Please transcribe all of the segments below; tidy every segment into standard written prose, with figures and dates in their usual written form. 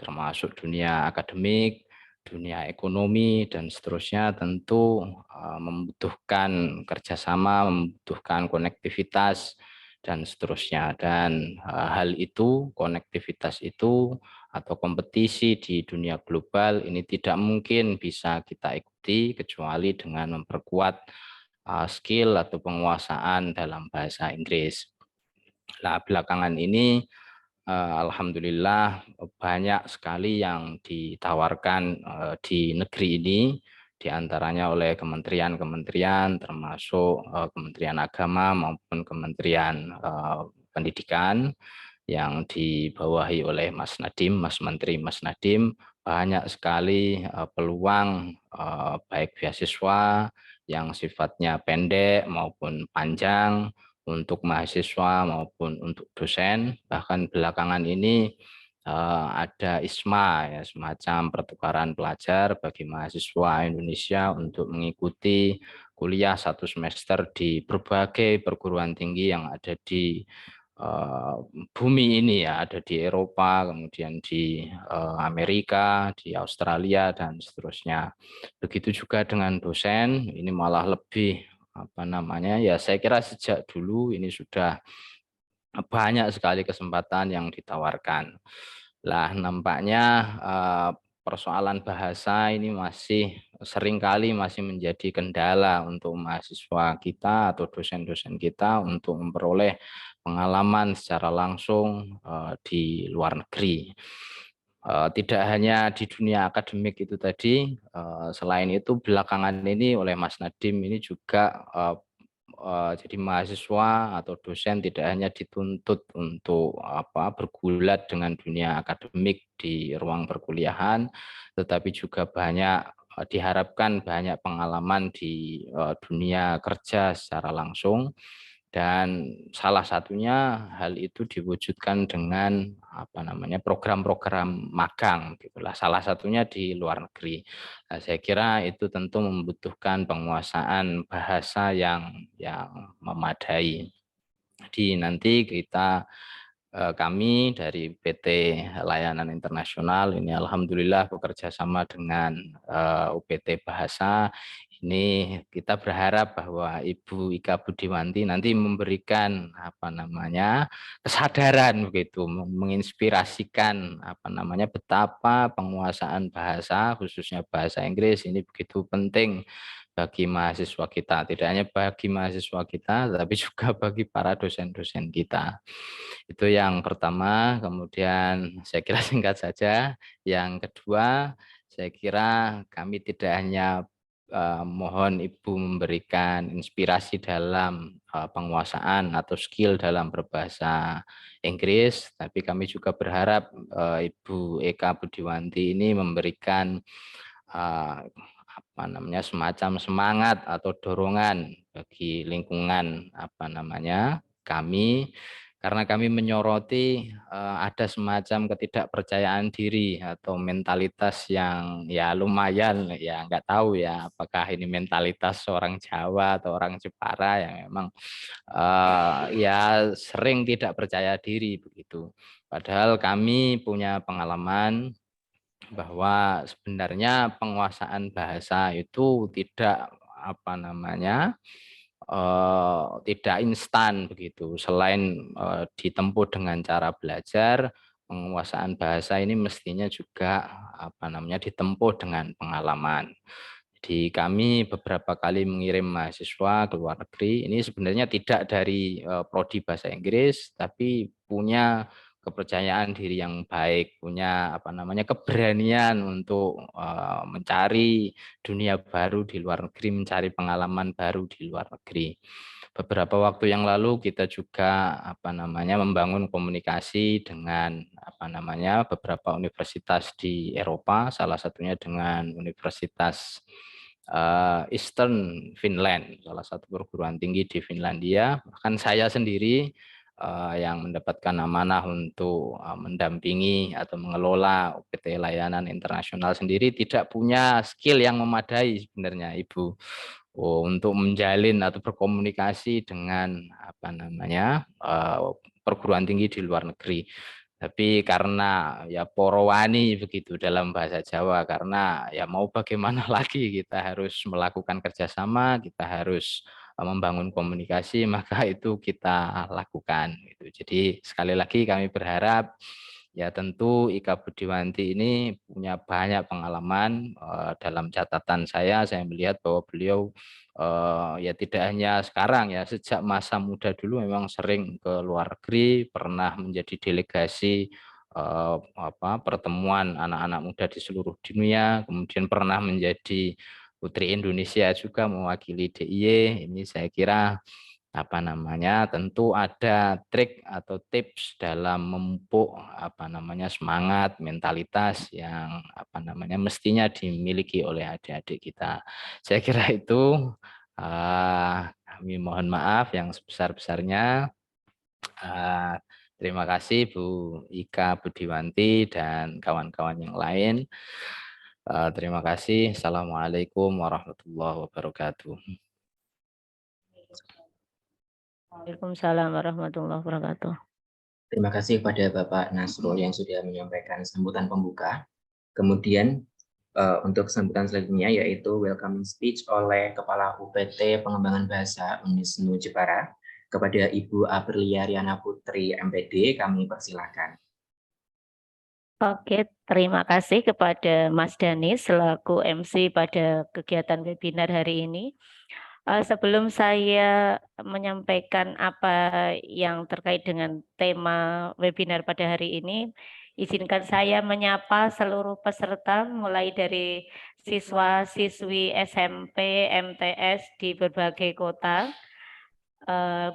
termasuk dunia akademik, dunia ekonomi, dan seterusnya tentu membutuhkan kerjasama, membutuhkan konektivitas, dan seterusnya. Dan hal itu, konektivitas itu, atau kompetisi di dunia global ini tidak mungkin bisa kita ikuti kecuali dengan memperkuat skill atau penguasaan dalam bahasa Inggris. Nah, belakangan ini alhamdulillah banyak sekali yang ditawarkan di negeri ini, diantaranya oleh kementerian-kementerian termasuk Kementerian Agama maupun Kementerian Pendidikan yang dibawahi oleh Mas Nadiem, Mas Menteri Mas Nadiem. Banyak sekali peluang baik beasiswa yang sifatnya pendek maupun panjang untuk mahasiswa maupun untuk dosen. Bahkan belakangan ini ada ISMA, ya, semacam pertukaran pelajar bagi mahasiswa Indonesia untuk mengikuti kuliah 1 semester di berbagai perguruan tinggi yang ada di bumi ini, ya, ada di Eropa, kemudian di Amerika, di Australia, dan seterusnya. Begitu juga dengan dosen, ini malah lebih ya, saya kira sejak dulu ini sudah banyak sekali kesempatan yang ditawarkan. Lah, nampaknya persoalan bahasa ini masih seringkali masih menjadi kendala untuk mahasiswa kita atau dosen-dosen kita untuk memperoleh pengalaman secara langsung di luar negeri. Tidak hanya di dunia akademik itu tadi, selain itu belakangan ini oleh Mas Nadiem ini juga jadi mahasiswa atau dosen tidak hanya dituntut untuk bergulat dengan dunia akademik di ruang perkuliahan, tetapi juga banyak diharapkan banyak pengalaman di dunia kerja secara langsung. Dan salah satunya hal itu diwujudkan dengan program-program magang, gitulah. Salah satunya di luar negeri. Nah, saya kira itu tentu membutuhkan penguasaan bahasa yang memadai. Jadi nanti kami dari PT Layanan Internasional ini alhamdulillah bekerja sama dengan UPT Bahasa. Ini kita berharap bahwa Ibu Ika Budiwanti nanti memberikan kesadaran begitu, menginspirasikan betapa penguasaan bahasa khususnya bahasa Inggris ini begitu penting bagi mahasiswa kita, tidak hanya bagi mahasiswa kita, tapi juga bagi para dosen-dosen kita. Itu yang pertama. Kemudian saya kira singkat saja. Yang kedua, saya kira kami tidak hanya mohon Ibu memberikan inspirasi dalam penguasaan atau skill dalam berbahasa Inggris, tapi kami juga berharap Ibu Eka Budiwanti ini memberikan semacam semangat atau dorongan bagi lingkungan kami, karena kami menyoroti ada semacam ketidakpercayaan diri atau mentalitas yang ya lumayan, ya nggak tahu ya apakah ini mentalitas orang Jawa atau orang Jepara yang memang ya sering tidak percaya diri begitu. Padahal kami punya pengalaman bahwa sebenarnya penguasaan bahasa itu tidak tidak instan begitu. Selain ditempuh dengan cara belajar, penguasaan bahasa ini mestinya juga ditempuh dengan pengalaman. Jadi kami beberapa kali mengirim mahasiswa ke luar negeri. Ini sebenarnya tidak dari prodi bahasa Inggris, tapi punya kepercayaan diri yang baik, punya keberanian untuk mencari dunia baru di luar negeri, mencari pengalaman baru di luar negeri. Beberapa waktu yang lalu kita juga membangun komunikasi dengan beberapa universitas di Eropa, salah satunya dengan Universitas Eastern Finland, salah satu perguruan tinggi di Finlandia. Bahkan saya sendiri yang mendapatkan amanah untuk mendampingi atau mengelola UPT Layanan Internasional sendiri tidak punya skill yang memadai sebenarnya Ibu untuk menjalin atau berkomunikasi dengan perguruan tinggi di luar negeri. Tapi karena ya porowani begitu dalam bahasa Jawa, karena ya mau bagaimana lagi, kita harus melakukan kerjasama, kita harus membangun komunikasi, maka itu kita lakukan. Jadi sekali lagi kami berharap ya tentu Ika Budiwanti ini punya banyak pengalaman. Dalam catatan saya melihat bahwa beliau ya tidak hanya sekarang ya, sejak masa muda dulu memang sering ke luar negeri, pernah menjadi delegasi pertemuan anak-anak muda di seluruh dunia, kemudian pernah menjadi Putri Indonesia juga mewakili DIY. Ini saya kira tentu ada trik atau tips dalam memupuk semangat, mentalitas yang mestinya dimiliki oleh adik-adik kita. Saya kira itu. Kami mohon maaf yang sebesar-besarnya. Terima kasih Bu Ika Budiwanti dan kawan-kawan yang lain. Terima kasih. Assalamualaikum warahmatullahi wabarakatuh. Waalaikumsalam warahmatullahi wabarakatuh. Terima kasih kepada Bapak Nasrul yang sudah menyampaikan sambutan pembuka. Kemudian untuk sambutan selanjutnya yaitu welcoming speech oleh Kepala UPT Pengembangan Bahasa Unisnu Jepara kepada Ibu Aprilia Riana Putri MPD, kami persilahkan. Oke, terima kasih kepada Mas Dhani selaku MC pada kegiatan webinar hari ini. Sebelum saya menyampaikan apa yang terkait dengan tema webinar pada hari ini, izinkan saya menyapa seluruh peserta mulai dari siswa-siswi SMP, MTS di berbagai kota,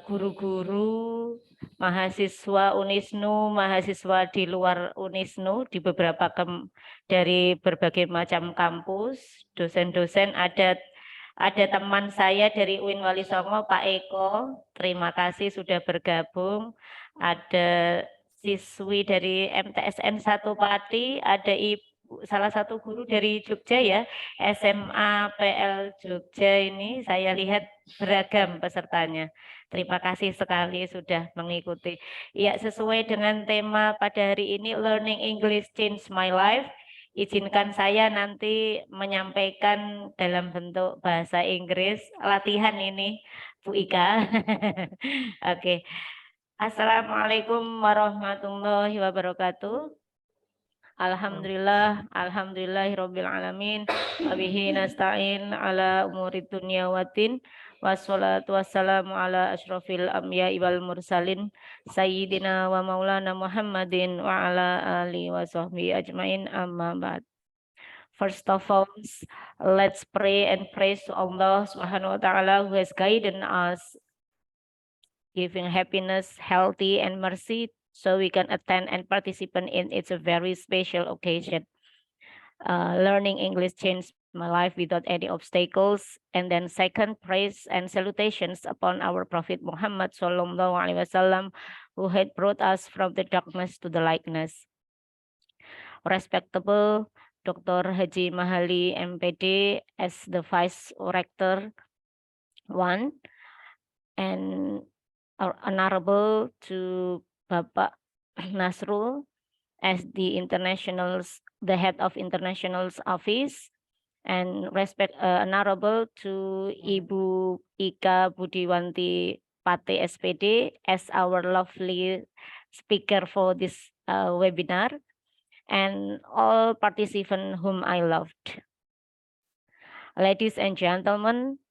guru-guru, mahasiswa Unisnu, mahasiswa di luar Unisnu di dari berbagai macam kampus, dosen-dosen, ada teman saya dari UIN Wali Songo, Pak Eko, terima kasih sudah bergabung. Ada siswi dari MTSN 1 Pati, ada salah satu guru dari Jogja ya, SMA PL Jogja ini saya lihat beragam pesertanya. Terima kasih sekali sudah mengikuti. Ya, sesuai dengan tema pada hari ini, Learning English Change My Life. Izinkan saya nanti menyampaikan dalam bentuk bahasa Inggris latihan ini, Bu Ika. Oke. Assalamualaikum warahmatullahi wabarakatuh. Alhamdulillah, alhamdulillahirabbil alamin. Wabihi nasta'in ala umurid dunya waddin. Wassalatu wassalamu ala asyrafil anbiya'i wal mursalin sayyidina wa maulana Muhammadin wa ala alihi wa sahbihi ajmain, amma ba'd. First of all, let's pray and praise to Allah Subhanahu wa Ta'ala who has guided us, giving happiness, healthy, and mercy so we can attend and participate in its a very special occasion. Learning English changed my life without any obstacles. And then second, praise and salutations upon our Prophet Muhammad Sallallahu Alaihi Wasallam, who had brought us from the darkness to the lightness. Respectable Dr. Haji Mahali MPD as the Vice Rector 1, and honorable to Bapak Nasrul as the head of Internationals Office, and honorable to Ibu Ika Budiwanti Pate SPD as our lovely speaker for this webinar, and all participants whom I loved. Ladies and gentlemen,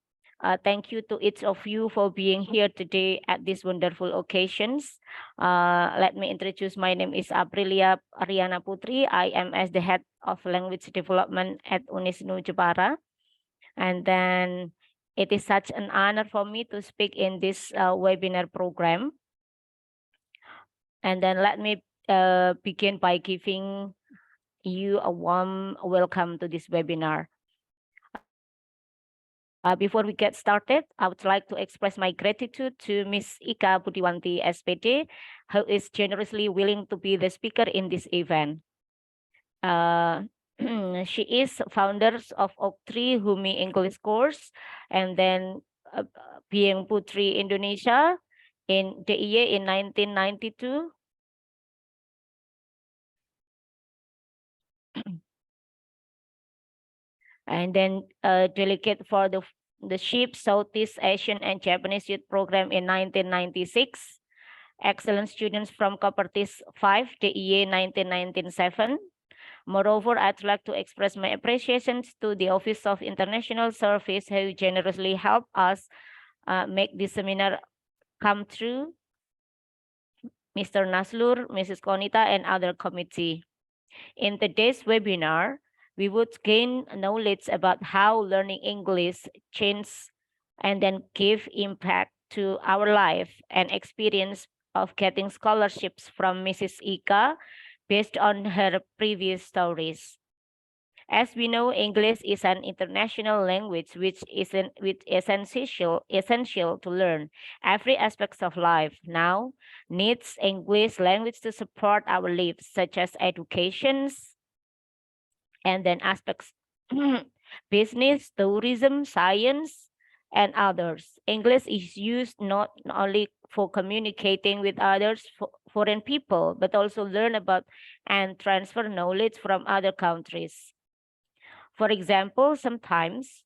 thank you to each of you for being here today at these wonderful occasions. Let me introduce, my name is Aprilia Riana Putri. I am as the head of language development at Unisnu Jepara. And then it is such an honor for me to speak in this webinar program. And then let me begin by giving you a warm welcome to this webinar. Before we get started, I would like to express my gratitude to Ms. Ika Budiwanti SPD, who is generously willing to be the speaker in this event. She is founder of Oak3 Humi English course, and then being Putri Indonesia in DIY in 1992. And then delegate for the SHIP Southeast Asian and Japanese Youth Program in 1996. Excellent students from Copertis 5, DEA 1997. Moreover, I'd like to express my appreciations to the Office of International Service who generously helped us make this seminar come true. Mr. Naslur, Mrs. Konita, and other committee. In today's webinar, we would gain knowledge about how learning English changes and then give impact to our life and experience of getting scholarships from Mrs. Ika based on her previous stories. As we know, English is an international language which is essential to learn every aspect of life. Now needs English language to support our lives, such as educations, and then aspects business, tourism, science, and others. English is used not only for communicating with others, foreign people, but also learn about and transfer knowledge from other countries. For example, sometimes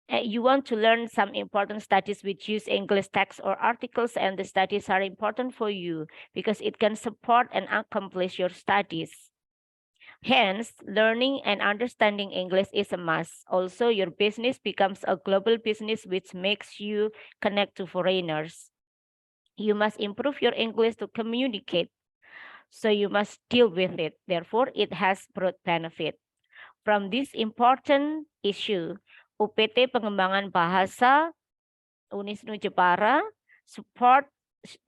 you want to learn some important studies which use English texts or articles, and the studies are important for you because it can support and accomplish your studies. Hence, learning and understanding English is a must. Also, your business becomes a global business which makes you connect to foreigners. You must improve your English to communicate. So you must deal with it. Therefore, it has broad benefit. From this important issue, UPT Pengembangan Bahasa Unisnu Jepara support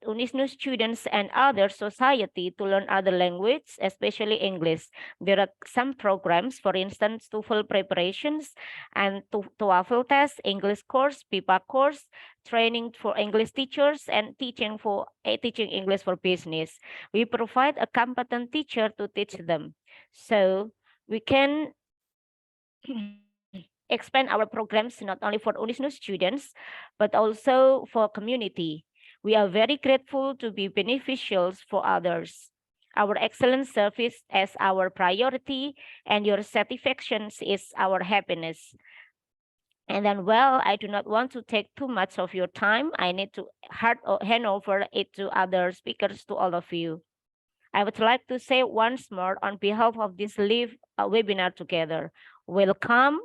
Unisnu students and other society to learn other language, especially English. There are some programs, for instance, TOEFL preparations and TOEFL test, English course, PIPA course, training for English teachers, and teaching English for business. We provide a competent teacher to teach them. So we can expand our programs not only for Unisnu students, but also for community. We are very grateful to be beneficials for others. Our excellent service is our priority, and your satisfaction is our happiness. And then, well, I do not want to take too much of your time. I need to hand over it to other speakers, to all of you. I would like to say once more on behalf of this live webinar together, welcome.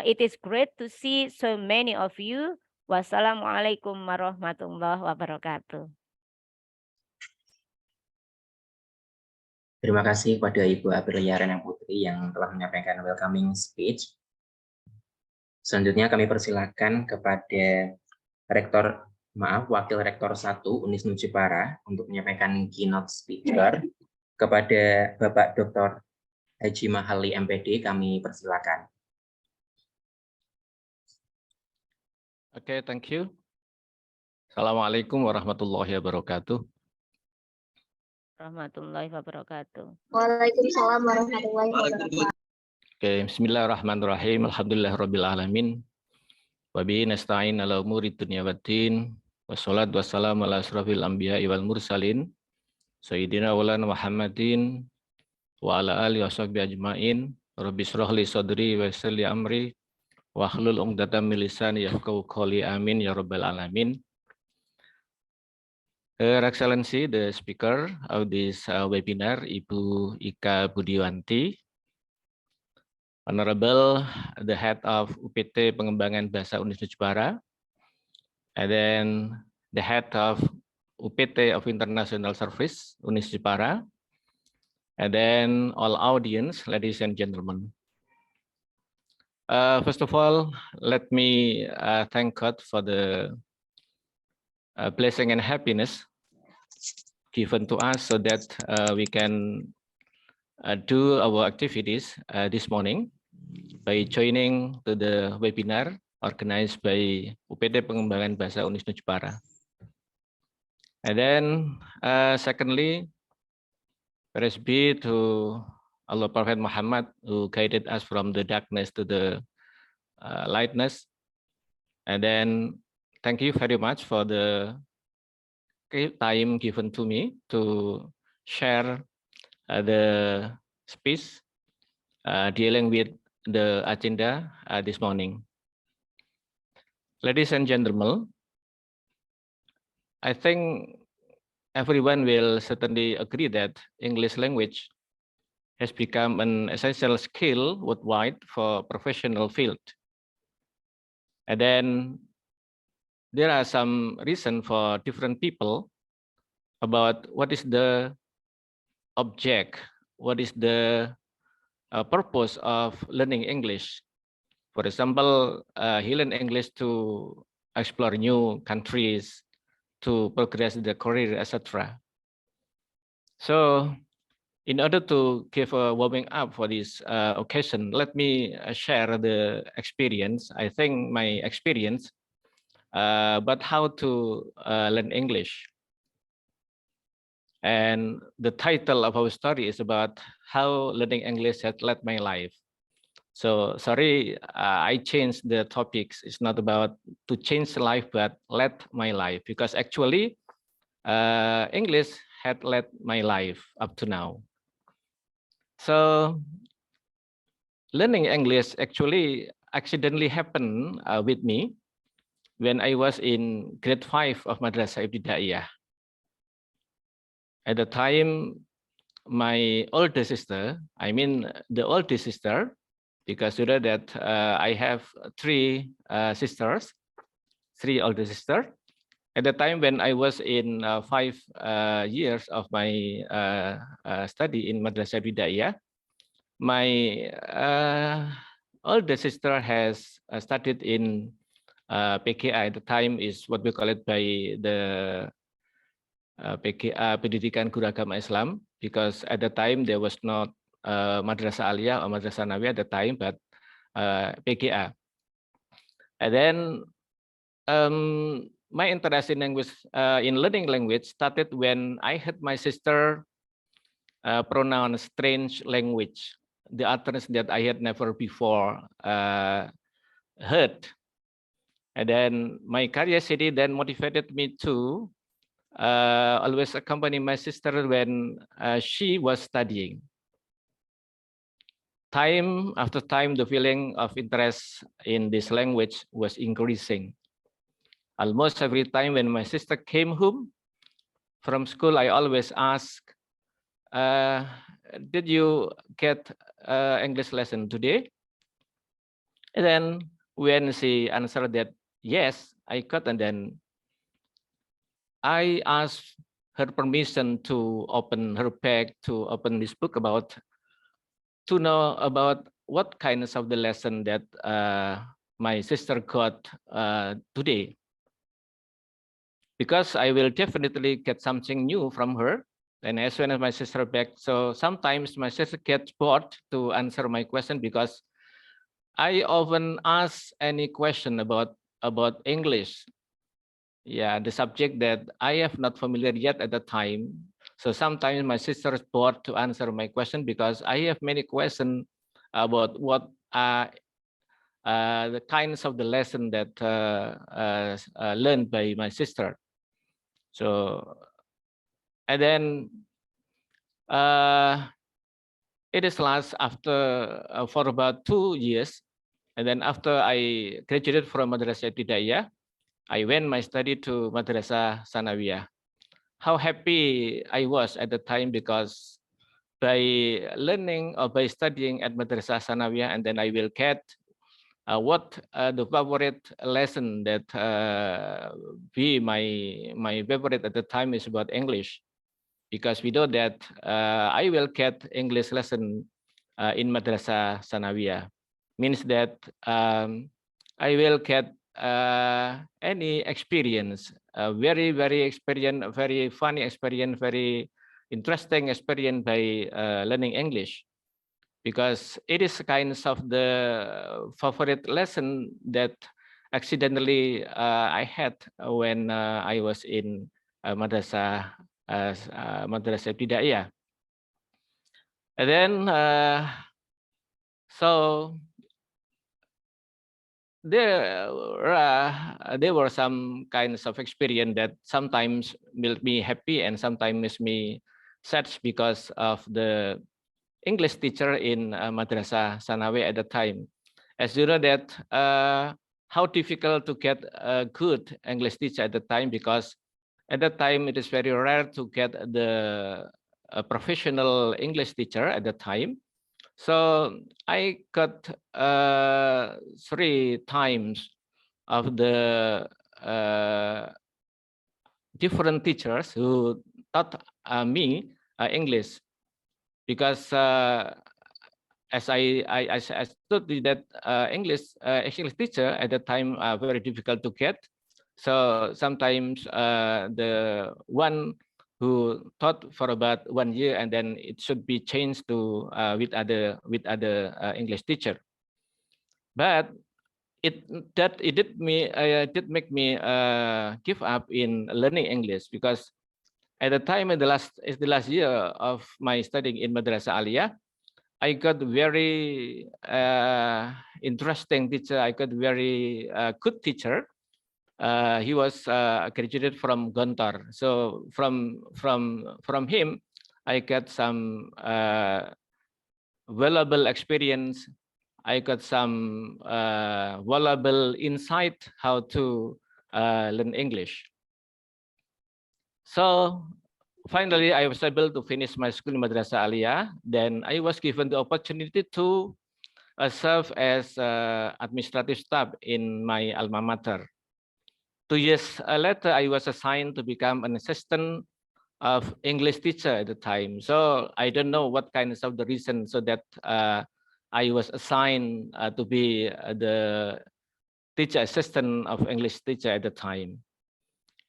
It is great to see so many of you. Wassalamualaikum warahmatullahi wabarakatuh. Terima kasih kepada Ibu Aprilia Renang Putri yang telah menyampaikan welcoming speech. Selanjutnya kami persilakan kepada Wakil Rektor 1 Unisnu Jepara untuk menyampaikan keynote speaker. Kepada Bapak Dr. Haji Mahali MPD, kami persilakan. Okay, thank you. Assalamualaikum warahmatullahi wabarakatuh. Warahmatullahi wabarakatuh. Waalaikumsalam warahmatullahi wabarakatuh. Okay, bismillahirrahmanirrahim. Alhamdulillahirabbil alamin. Wa bihi nasta'in ala umuri dunya waddin. Wassalatu wassalamu ala asrofil anbiya'i wal mursalin. Sayyidina Maulana Muhammadin wa ala alihi washabbihi ajmain. Rabbi shrah li sadri wa yassir li amri. Wahlul 'uqdatam min lisani yafqahu qawli, amin ya rabbal alamin. Her Excellency, the speaker of this webinar, Ibu Ika Budiwanti, Honorable the Head of UPT Pengembangan Bahasa Unisnu Jepara, and then the Head of UPT of International Service Unisnu Jepara, and then all audience, ladies and gentlemen. First of all, let me thank God for the blessing and happiness given to us so that we can do our activities this morning by joining to the webinar organized by UPT Pengembangan Bahasa Unisnu Jepara. And then secondly, praise be to Allah Prophet Muhammad, who guided us from the darkness to the lightness. And then thank you very much for the time given to me to share the speech dealing with the agenda this morning. Ladies and gentlemen, I think everyone will certainly agree that English language has become an essential skill worldwide for professional field. And then there are some reasons for different people about what is the object, what is the purpose of learning English. For example, he learned English to explore new countries, to progress the career, etc. So in order to give a warming up for this occasion, let me share the experience. I think my experience, but how to learn English. And the title of our story is about how learning English has led my life. So sorry, I changed the topics. It's not about to change life, but led my life, because actually English had led my life up to now. So learning English actually accidentally happened with me when I was in grade 5 of Madrasah Ibtidaiyah. At the time, my older sister, I mean the oldest sister, because you know that I have three sisters, three older sisters. At the time when I was in 5 years of my study in Madrasah Ibtidaiyah, my older sister has studied in PKA. At the time is what we call it by the PKA Pendidikan Guru Agama Islam, because at the time there was not Madrasah Aliyah or Madrasah Nawiyah at the time, but PKA. And then my interest in language, in learning language, started when I heard my sister pronounce strange language, the utterance that I had never before heard. And then my curiosity then motivated me to always accompany my sister when she was studying. Time after time, the feeling of interest in this language was increasing. Almost every time when my sister came home from school, I always ask, did you get English lesson today? And then when she answered that, yes, I got, and then I asked her permission to open her bag, to open this book about, to know about what kinds of the lesson that my sister got today. Because I will definitely get something new from her. And as soon as my sister back, so sometimes my sister gets bored to answer my question, because I often ask any question about English. Yeah, the subject that I have not familiar yet at the time. So sometimes my sister is bored to answer my question, because I have many questions about what the kinds of the lesson that learned by my sister. So, and then it is last after for about 2 years, and then after I graduated from Madrasah Ibtidaiyah, I went my study to Madrasah Sanawiyah. How happy I was at the time, because by learning or by studying at Madrasah Sanawiyah, and then I will get what the favorite lesson that be my favorite at the time is about English, because we know that I will get English lesson in Madrasah Sanawiyah. Means that I will get any experience, very experience, very funny experience, very interesting experience by learning English, because it is kinds of the favorite lesson that accidentally I had when I was in Madrasah Ibtidaiyah. And then so there were some kinds of experience that sometimes made me happy and sometimes makes me sad, because of the English teacher in Madrasah Sanawi at the time. As you know that how difficult to get a good English teacher at the time, because at that time it is very rare to get a professional English teacher at the time. So I got 3 times of the different teachers who taught me English, because as I told you that English teacher at the time are very difficult to get. So sometimes the one who taught for about 1 year and then it should be changed to with other English teacher. But it did make me give up in learning English, because at the time in the last year of my studying in Madrasah Aliyah, I got very interesting teacher. I got very good teacher. He was graduated from Gontor. So from him, I got some valuable experience. I got some valuable insight how to learn English. So finally, I was able to finish my school in Madrasah Aliyah. Then I was given the opportunity to serve as administrative staff in my alma mater. 2 years later, I was assigned to become an assistant of English teacher at the time. So I don't know what kinds of the reason so that I was assigned to be the teacher assistant of English teacher at the time.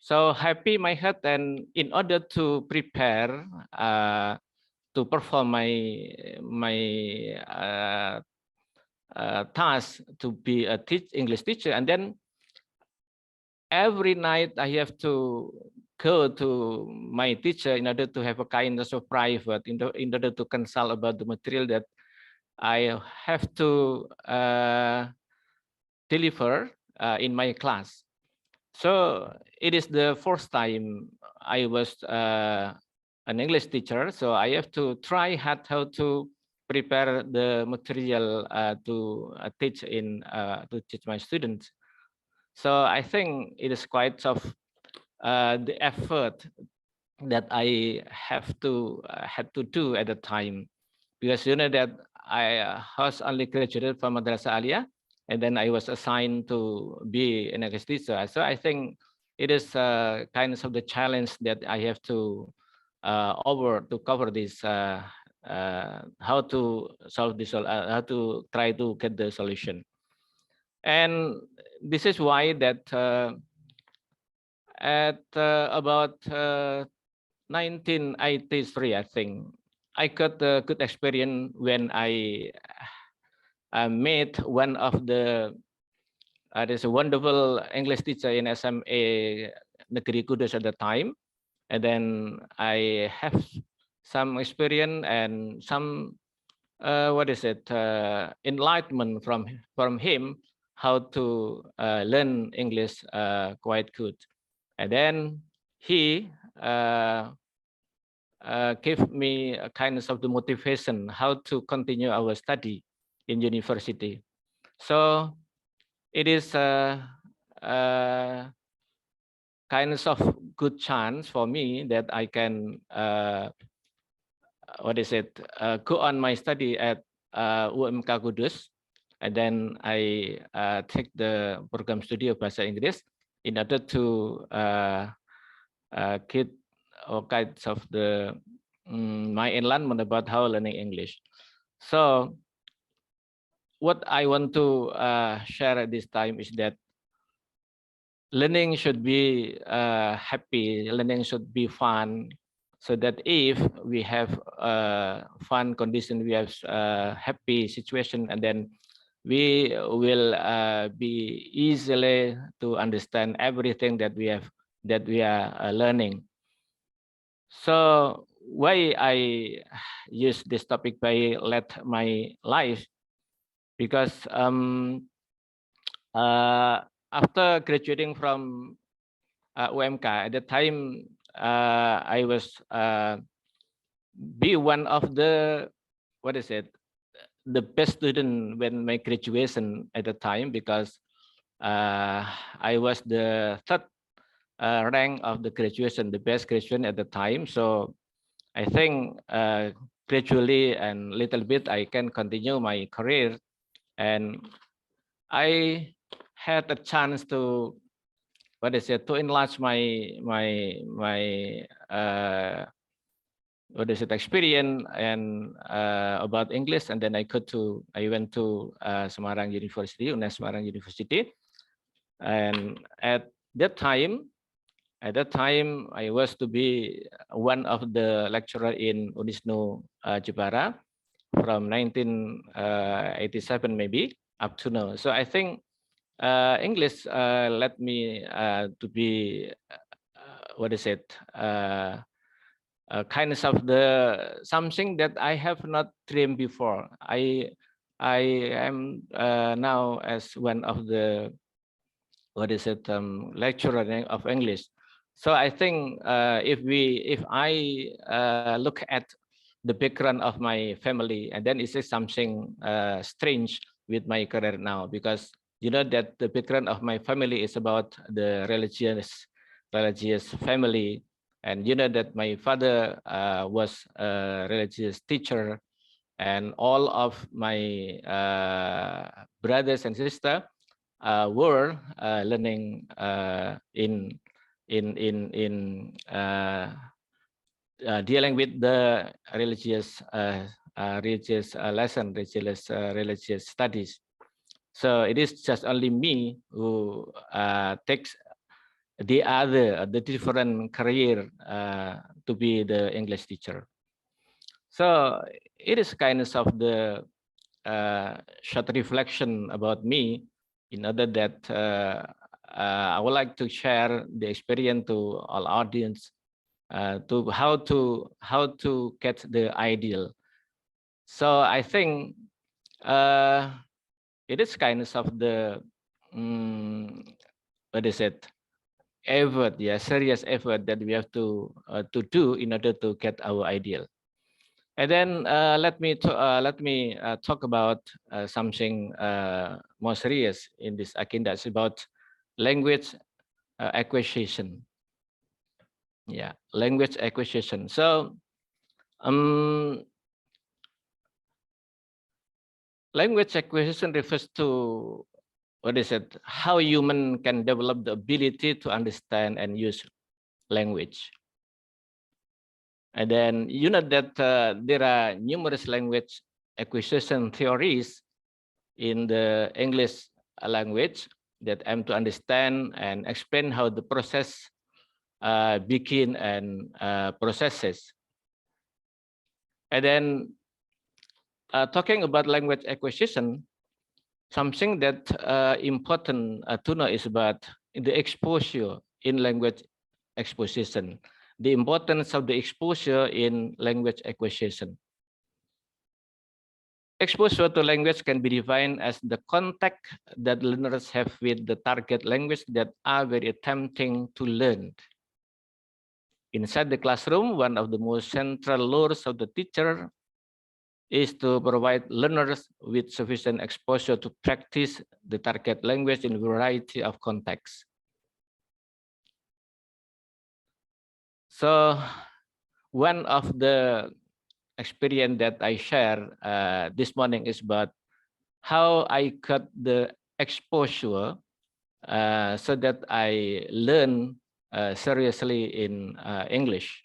So happy my heart, and in order to prepare to perform my task to be a English teacher, and then every night I have to go to my teacher in order to have a kind of private, in order to consult about the material that I have to deliver in my class. So it is the first time I was an English teacher, so I have to try hard how to prepare the material to teach my students. So I think it is quite of the effort that I had to do at the time, because you know that I was only graduated from Madrasah Aliyah, and then I was assigned to be an English teacher. So I think it is kind of the challenge that I have to cover this, how to solve this, how to try to get the solution. And this is why that at about 1983, I think, I got a good experience when I met one of the there's a wonderful English teacher in SMA Negeri Kudus at the time, and then I have some experience and some enlightenment from him how to learn English quite good. And then he gave me a kind of the motivation how to continue our study in university. So it is a kind of good chance for me that I can go on my study at UMK Kudus, and then I take the program study of Bahasa Inggris in order to get all kinds of the my enlightenment about how learning English. So what I want to share at this time is that learning should be happy, learning should be fun, so that if we have a fun condition, we have a happy situation, and then we will be easily to understand everything that we are learning. So why I use this topic by let my life, because after graduating from UMK, at the time I was be one of the what is it? The best student when my graduation at the time, because I was the third rank of the graduation, the best graduation at the time. So I think gradually and little bit I can continue my career, and I had a chance to, what is it, to enlarge my what is it, experience and about English. And then I went to Semarang University, UNES Semarang University. And at that time I was to be one of the lecturer in Unisnu Jepara from 1987 maybe up to now. So I think English led me to be what is it, kind of the something that I have not dreamed before. I am now as one of the, what is it, lecturer of English. So I think if I look at the background of my family, and then it is something strange with my career now, because you know that the background of my family is about the religious family, and you know that my father was a religious teacher, and all of my brothers and sisters were learning in dealing with the religious lesson, religious studies. So it is just only me who takes the different career to be the English teacher. So it is kind of the short reflection about me, in order that I would like to share the experience to all audience, to how to get the ideal. So I think it is kind of the what is it, effort, serious effort that we have to do in order to get our ideal. And then let me talk about something more serious in this agenda. It's about language acquisition. Yeah, language acquisition. So language acquisition refers to, what is it, how human can develop the ability to understand and use language. And then you know that there are numerous language acquisition theories in the English language that aim to understand and explain how the process begin and processes. And then talking about language acquisition, something that important to know is about the exposure in language acquisition, the importance of the exposure in language acquisition. Exposure to language can be defined as the contact that learners have with the target language that are very tempting to learn. Inside the classroom, one of the most central roles of the teacher is to provide learners with sufficient exposure to practice the target language in a variety of contexts. So one of the experience that I share this morning is about how I got the exposure so that I learn seriously in English.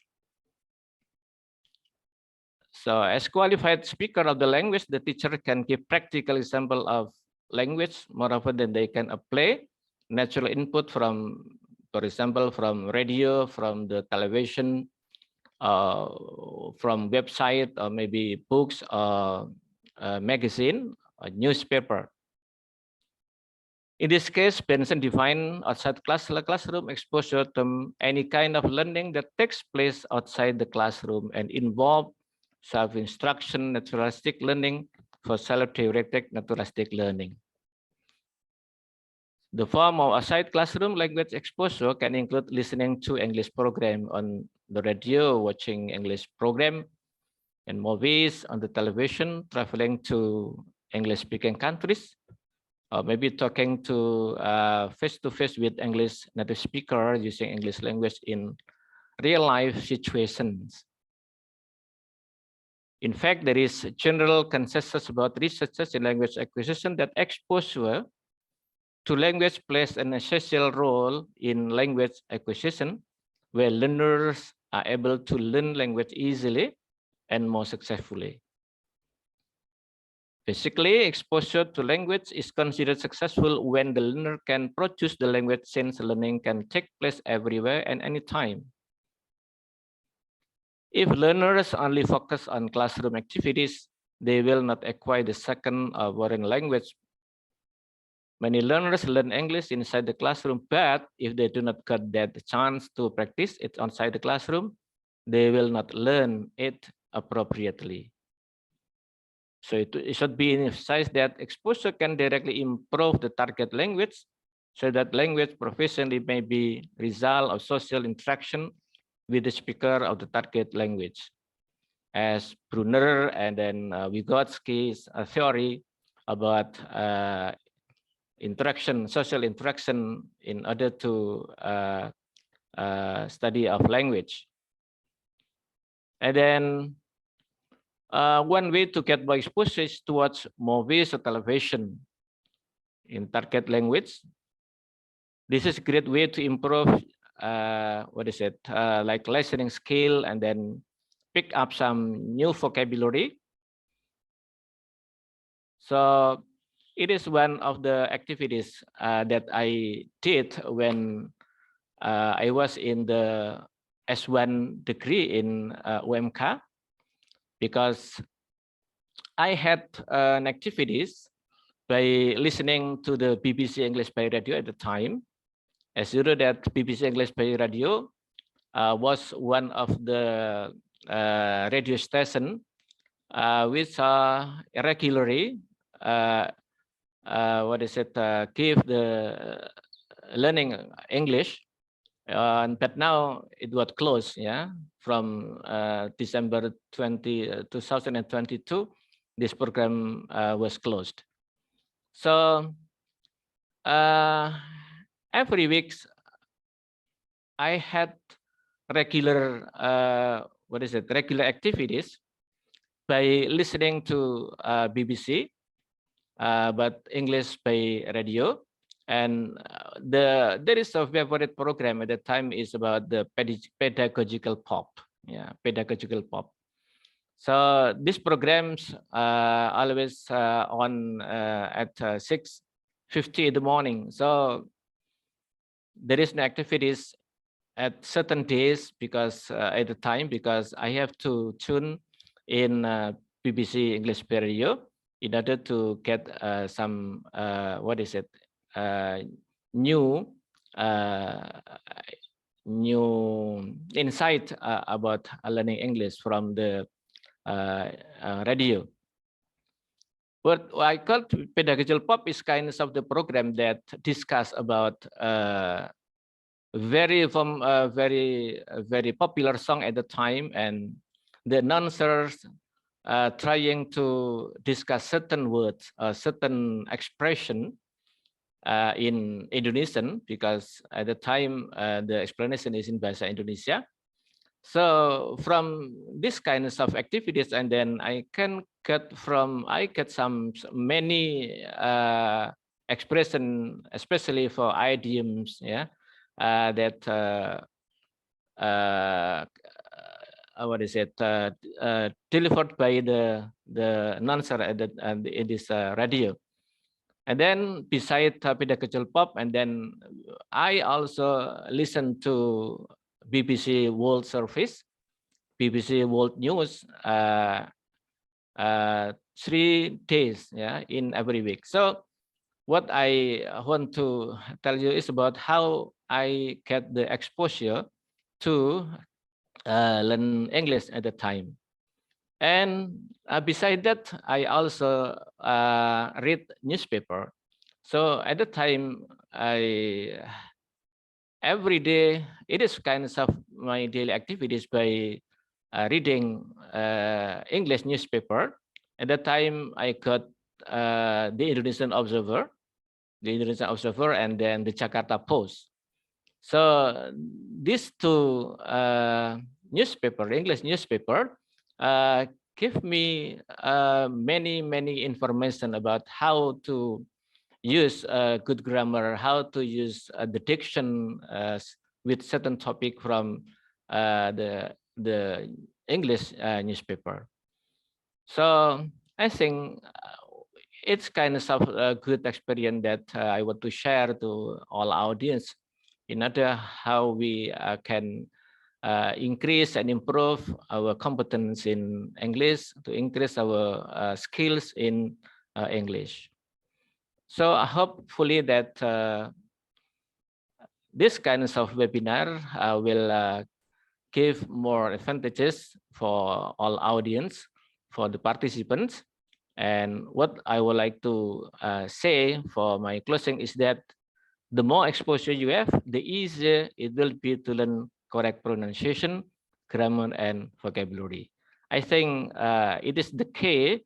So as qualified speaker of the language, the teacher can give practical example of language more often than they can apply natural input from, for example, from radio, from the television, from website, or maybe books, or magazine, or newspaper. In this case, Benson defined outside classroom exposure to any kind of learning that takes place outside the classroom and involve self-instruction, naturalistic learning, for self-directed naturalistic learning. The form of outside classroom language exposure can include listening to English program on the radio, watching English program, in movies, on the television, traveling to English-speaking countries, or maybe talking to face-to-face with English native speaker using English language in real-life situations. In fact, there is general consensus about researchers in language acquisition that exposure to language plays an essential role in language acquisition, where learners are able to learn language easily and more successfully. Basically, exposure to language is considered successful when the learner can produce the language, since learning can take place everywhere and anytime. If learners only focus on classroom activities, they will not acquire the second or foreign language. Many learners learn English inside the classroom, but if they do not get that chance to practice it outside the classroom, they will not learn it appropriately. So it should be emphasized that exposure can directly improve the target language, so that language proficiency may be result of social interaction with the speaker of the target language. As Brunner and then Vygotsky's theory about interaction, social interaction in order to study of language. And then one way to get more exposure is to watch movies or television in target language. This is a great way to improve like listening skill, and then pick up some new vocabulary. So it is one of the activities that I did when I was in the S1 degree in UMK, because I had an activities by listening to the BBC English by radio at the time. As you know, that BBC English by radio was one of the radio station which regularly give the learning English, but now it was closed, yeah, from December 2022, this program was closed. So every week I had regular regular activities by listening to BBC, but English by radio. And there is a favorite program at the time is about the pedagogical pop. Yeah, pedagogical pop. So these programs always on at 6:50 in the morning. So there is no activities at certain days because at the time, because I have to tune in BBC English radio in order to get some new insight about learning English from the radio. What I call pedagogical pop is kind of the program that discuss about very popular song at the time, and the announcers trying to discuss certain words, certain expression in Indonesian, because at the time the explanation is in Bahasa Indonesia. So from this kinds of activities, and then I get some many expression, especially for idioms, yeah, that delivered by the announcer in this radio. And then beside pedagogical pop, and then I also listen to BBC World Service, BBC World News 3 days, yeah, in every week. So what I want to tell you is about how I get the exposure to learn English at the time. And beside that, I also read newspaper. So at the time, every day, it is kind of my daily activities by reading English newspaper. At that time, I got the Indonesian Observer, and then the Jakarta Post. So these two newspaper, English newspaper, give me many information about how to use good grammar, how to use the diction with certain topic from the English newspaper. So I think it's kind of a good experience that I want to share to all audience in order how we can increase and improve our competence in English, to increase our skills in English. So hopefully that this kind of webinar will give more advantages for all audience, for the participants. And what I would like to say for my closing is that the more exposure you have, the easier it will be to learn correct pronunciation, grammar, and vocabulary. I think it is the key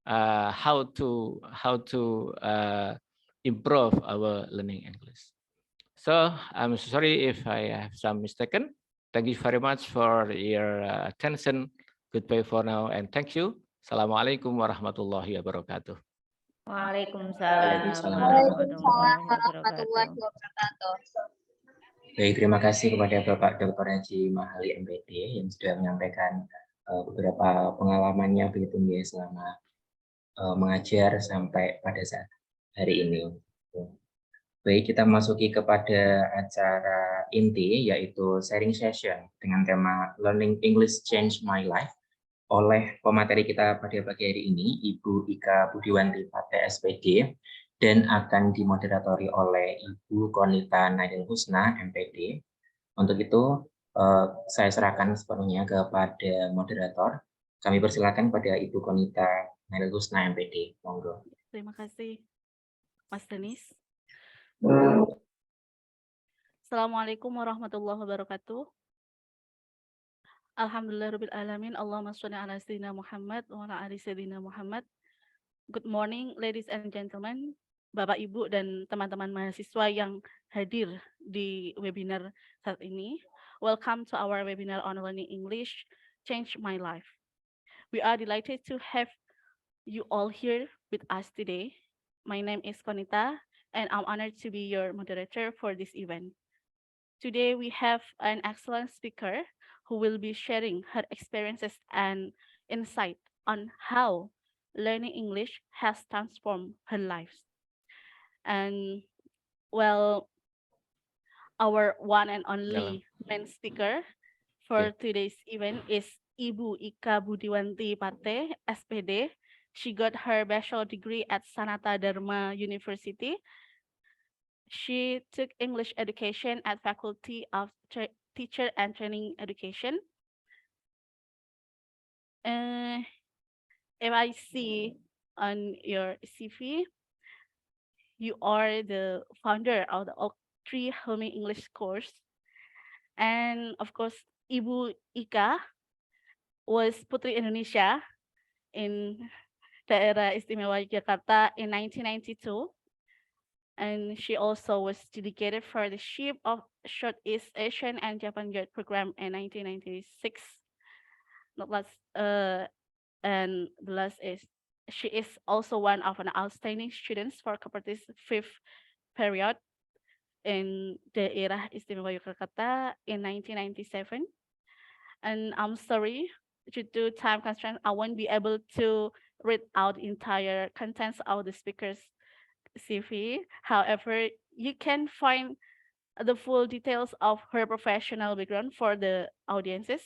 how to improve our learning English. So I'm sorry if I have some mistaken. Thank you very much for your attention. Goodbye for now, and thank you. Assalamualaikum warahmatullahi wabarakatuh. Waalaikumsalam Waalaikumsalam warahmatullahi warahmatullahi wabarakatuh. wabarakatuh. Baik, terima kasih kepada Bapak Dr. Haji Mahali MPD yang sudah menyampaikan beberapa pengalamannya begitu ya selama mengajar sampai pada saat hari ini. Baik, kita memasuki kepada acara inti yaitu sharing session dengan tema Learning English Change My Life oleh pemateri kita pada pagi hari ini, Ibu Ika Budiwanti Pate SPD, dan akan dimoderatori oleh Ibu Konita Naidil Husna MPD. Untuk itu, saya serahkan sepenuhnya kepada moderator. Kami persilakan pada Ibu Konita Naidil Husna MPD. Monggo. Terima kasih, Mas Denis. Assalamualaikum warahmatullahi wabarakatuh. Alhamdulillahirabbil alamin. Allahumma shalli ala sayyidina Muhammad wa ala ali sayyidina Muhammad. Good morning, ladies and gentlemen, Bapak Ibu dan teman-teman mahasiswa yang hadir di webinar saat ini. Welcome to our webinar on learning English, Change My Life. We are delighted to have you all here with us today. My name is Konita, and I'm honored to be your moderator for this event. Today, we have an excellent speaker who will be sharing her experiences and insight on how learning English has transformed her life. And well, our one and only main speaker for today's event is Ibu Ika Budiwanti Pate, SPD. She got her bachelor degree at Sanata Dharma University. She took English education at Faculty of Teacher and Training Education. If I see on your CV, you are the founder of the Oak Tree Helming English course. And of course, Ibu Ika was Putri Indonesia in Daerah Istimewa Yogyakarta in 1992. And she also was dedicated for the Ship of Southeast Asian and Japan Guide program in 1996. And the last is she is also one of an outstanding students for Cooperative fifth period in Daerah Istimewa Yogyakarta in 1997. And I'm sorry, due to time constraints, I won't be able to read out the entire contents of the speaker's CV. However, you can find the full details of her professional background for the audiences,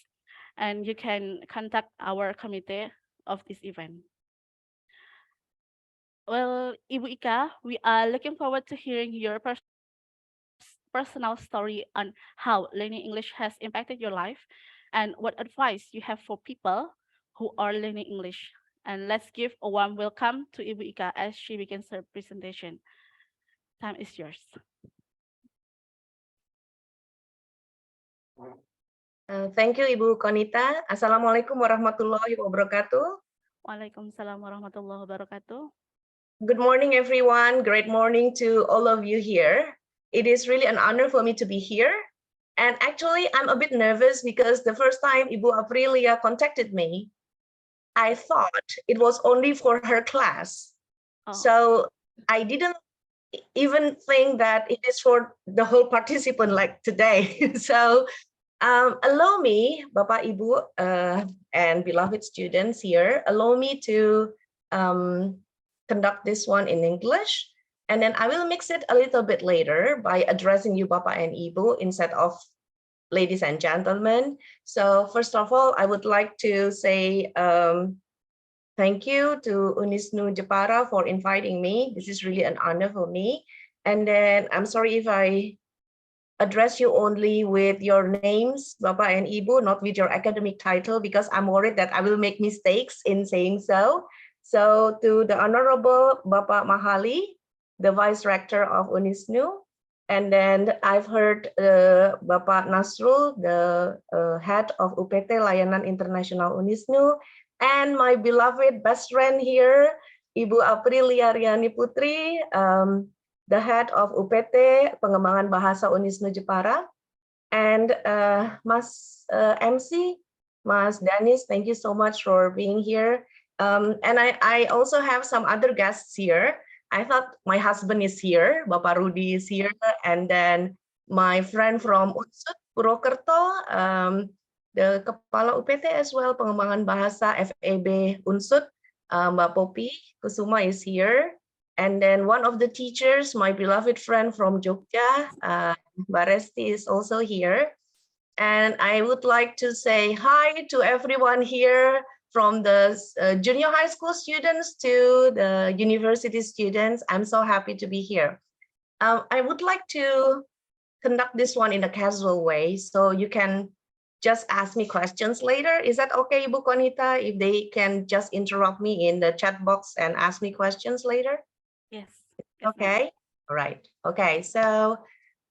and you can contact our committee of this event. Well, Ibu Ika, we are looking forward to hearing your personal story on how learning English has impacted your life and what advice you have for people who are learning English. And let's give a warm welcome to Ibu Ika as she begins her presentation. Time is yours. Thank you, Ibu Konita. Assalamualaikum warahmatullahi wabarakatuh. Waalaikumsalam warahmatullahi wabarakatuh. Good morning, everyone. Great morning to all of you here. It is really an honor for me to be here. And actually, I'm a bit nervous because the first time Ibu Aprilia contacted me, I thought it was only for her class. Oh. So I didn't even think that it is for the whole participant like today. So allow me, Bapak, Ibu, and beloved students here, allow me to conduct this one in English. And then I will mix it a little bit later by addressing you, Bapak and Ibu, instead of ladies and gentlemen. So first of all, I would like to say thank you to Unisnu Jepara for inviting me. This is really an honor for me. And then I'm sorry if I address you only with your names, Bapak and Ibu, not with your academic title, because I'm worried that I will make mistakes in saying so. So to the Honorable Bapak Mahali, the Vice Rector of Unisnu, and then I've heard Bapak Nasrul, the head of UPT Layanan Internasional Unisnu, and my beloved best friend here, Ibu Aprilia Riani Putri, the head of UPT Pengembangan Bahasa Unisnu Jepara, and Mas MC, Mas Danis, thank you so much for being here. And I also have some other guests here. I thought my husband is here, Bapak Rudi is here, and then my friend from Unsud, Purwokerto, the Kepala UPT as well, Pengembangan Bahasa FEB Unsud, Mbak Popi Kusuma is here. And then one of the teachers, my beloved friend from Jogja, Mbak Resti is also here. And I would like to say hi to everyone here, from the junior high school students to the university students. I'm so happy to be here. I would like to conduct this one in a casual way, so you can just ask me questions later. Is that okay, Ibu Konita, if they can just interrupt me in the chat box and ask me questions later? Yes. Okay, all right. Okay, so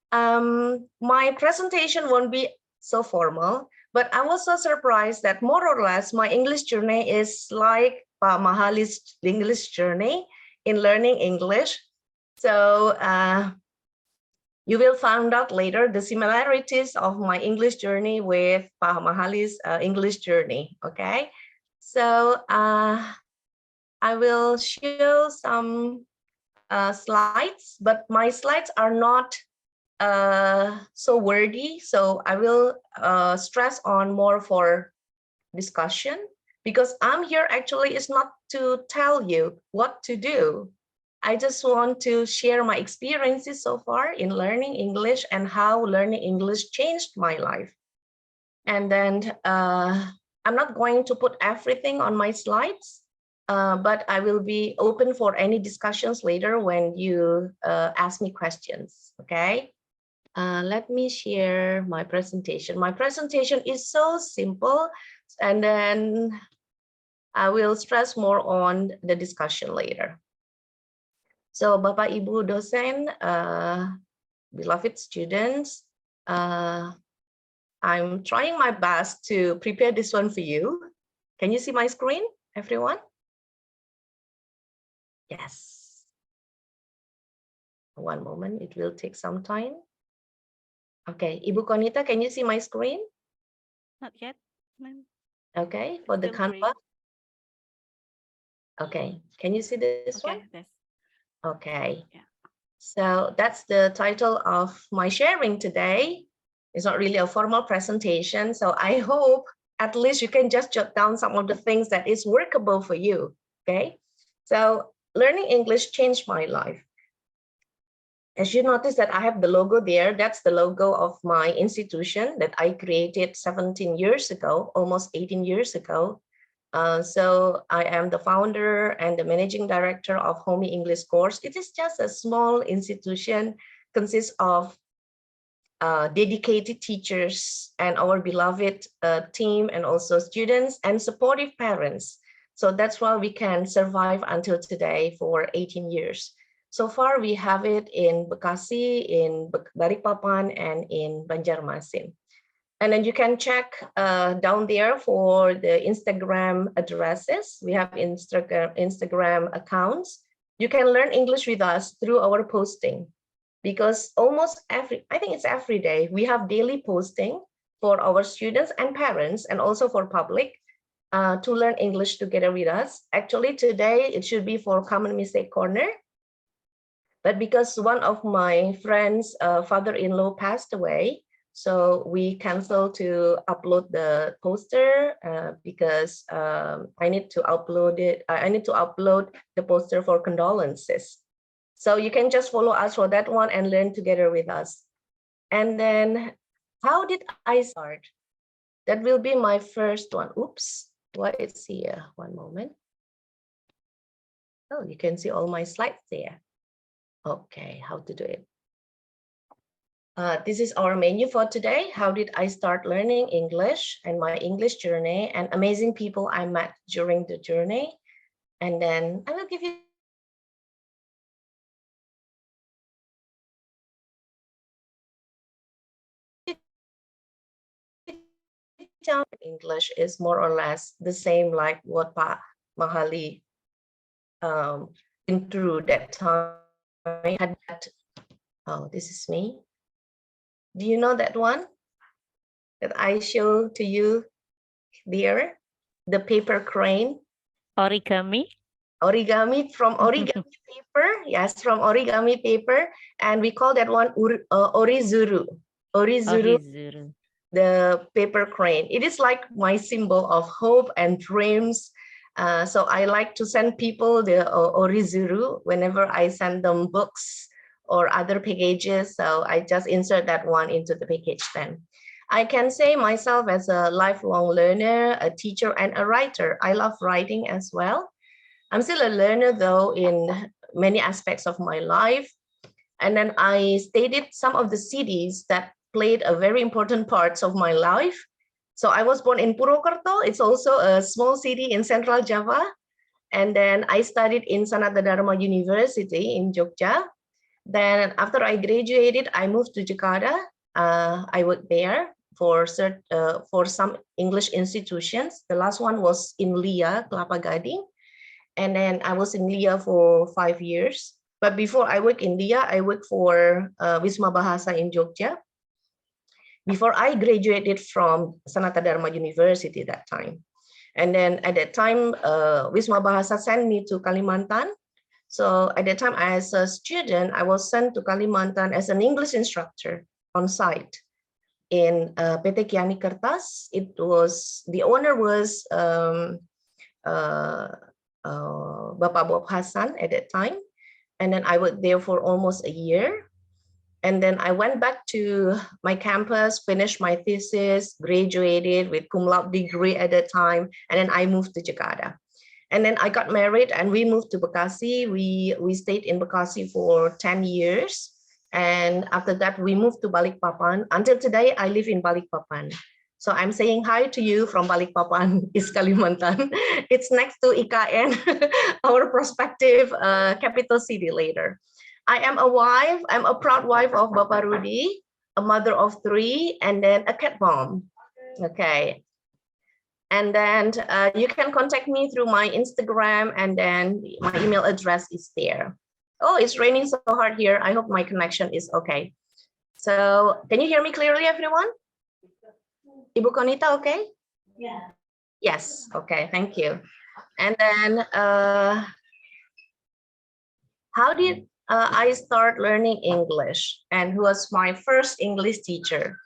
my presentation won't be so formal, but I was so surprised that more or less my English journey is like Pak Mahali's English journey in learning English. So you will find out later the similarities of my English journey with Pak Mahali's English journey, okay? So I will show some slides, but my slides are not so wordy, so I will stress on more for discussion, because I'm here actually is not to tell you what to do. I just want to share my experiences so far in learning English and how learning English changed my life. And then I'm not going to put everything on my slides, but I will be open for any discussions later when you ask me questions, okay? Let me share my presentation. My presentation is so simple, and then I will stress more on the discussion later. So Bapak Ibu dosen, beloved students, I'm trying my best to prepare this one for you. Can you see my screen, everyone? Yes. One moment, it will take some time. Okay, Ibu Konita, can you see my screen? Not yet, ma'am. Okay, for the Canva. Okay, can you see this one? Yes. Okay. Yeah. So that's the title of my sharing today. It's not really a formal presentation, so I hope at least you can just jot down some of the things that is workable for you, okay? So learning English changed my life. As you notice that I have the logo there, that's the logo of my institution that I created 17 years ago, almost 18 years ago. So I am the founder and the managing director of Homey English course. It is just a small institution, consists of dedicated teachers and our beloved team, and also students and supportive parents. So that's why we can survive until today for 18 years. So far, we have it in Bekasi, in Balikpapan, and in Banjarmasin. And then you can check down there for the Instagram addresses. We have Instagram accounts. You can learn English with us through our posting, because almost I think it's every day, we have daily posting for our students and parents, and also for public to learn English together with us. Actually, today it should be for Common Mistake Corner. But because one of my friends' father-in-law passed away, so we canceled to upload the poster because I need to upload it. I need to upload the poster for condolences. So you can just follow us for that one and learn together with us. And then, how did I start? That will be my first one. Oops, why it's here? One moment. Oh, you can see all my slides there. Okay, how to do it? This is our menu for today. How did I start learning English and my English journey and amazing people I met during the journey. And then I will give you English is more or less the same like what Pak Mahali been through that time. Oh, this is me. Do you know that one that I show to you there? The paper crane. Origami. Origami, from origami paper. Yes, from origami paper. And we call that one Orizuru. Orizuru, Orizuru. the paper crane. It is like my symbol of hope and dreams. So I like to send people the Orizuru whenever I send them books or other packages. So I just insert that one into the package then. I can say myself as a lifelong learner, a teacher, and a writer. I love writing as well. I'm still a learner though in many aspects of my life. And then I stated some of the cities that played a very important parts of my life. So I was born in Purwokerto. It's also a small city in Central Java. And then I studied in Sanata Dharma University in Jogja. Then after I graduated, I moved to Jakarta. I worked there for some English institutions. The last one was in LIA, Kelapa Gading. And then I was in LIA for 5 years. But before I worked in LIA, I worked for Wisma Bahasa in Jogja. Before I graduated from Sanata Dharma University that time. And then at that time, Wisma Bahasa sent me to Kalimantan. So at that time, as a student, I was sent to Kalimantan as an English instructor on site in PT Kiani Kertas. It was, the owner was Bapak Bob Hassan at that time. And then I worked there for almost a year. And then I went back to my campus, finished my thesis, graduated with cum laude degree at that time. And then I moved to Jakarta. And then I got married and we moved to Bekasi. We stayed in Bekasi for 10 years. And after that, we moved to Balikpapan. Until today, I live in Balikpapan. So I'm saying hi to you from Balikpapan, East Kalimantan. It's next to IKN, our prospective capital city later. I am a wife. I'm a proud wife of Bapak Rudy, a mother of 3, and then a cat mom. Okay. And then you can contact me through my Instagram, and then my email address is there. Oh, it's raining so hard here. I hope my connection is okay. So can you hear me clearly, everyone? Ibu Konita, okay? Yeah. Yes, okay, thank you. And then how did I start learning English, and who was my first English teacher?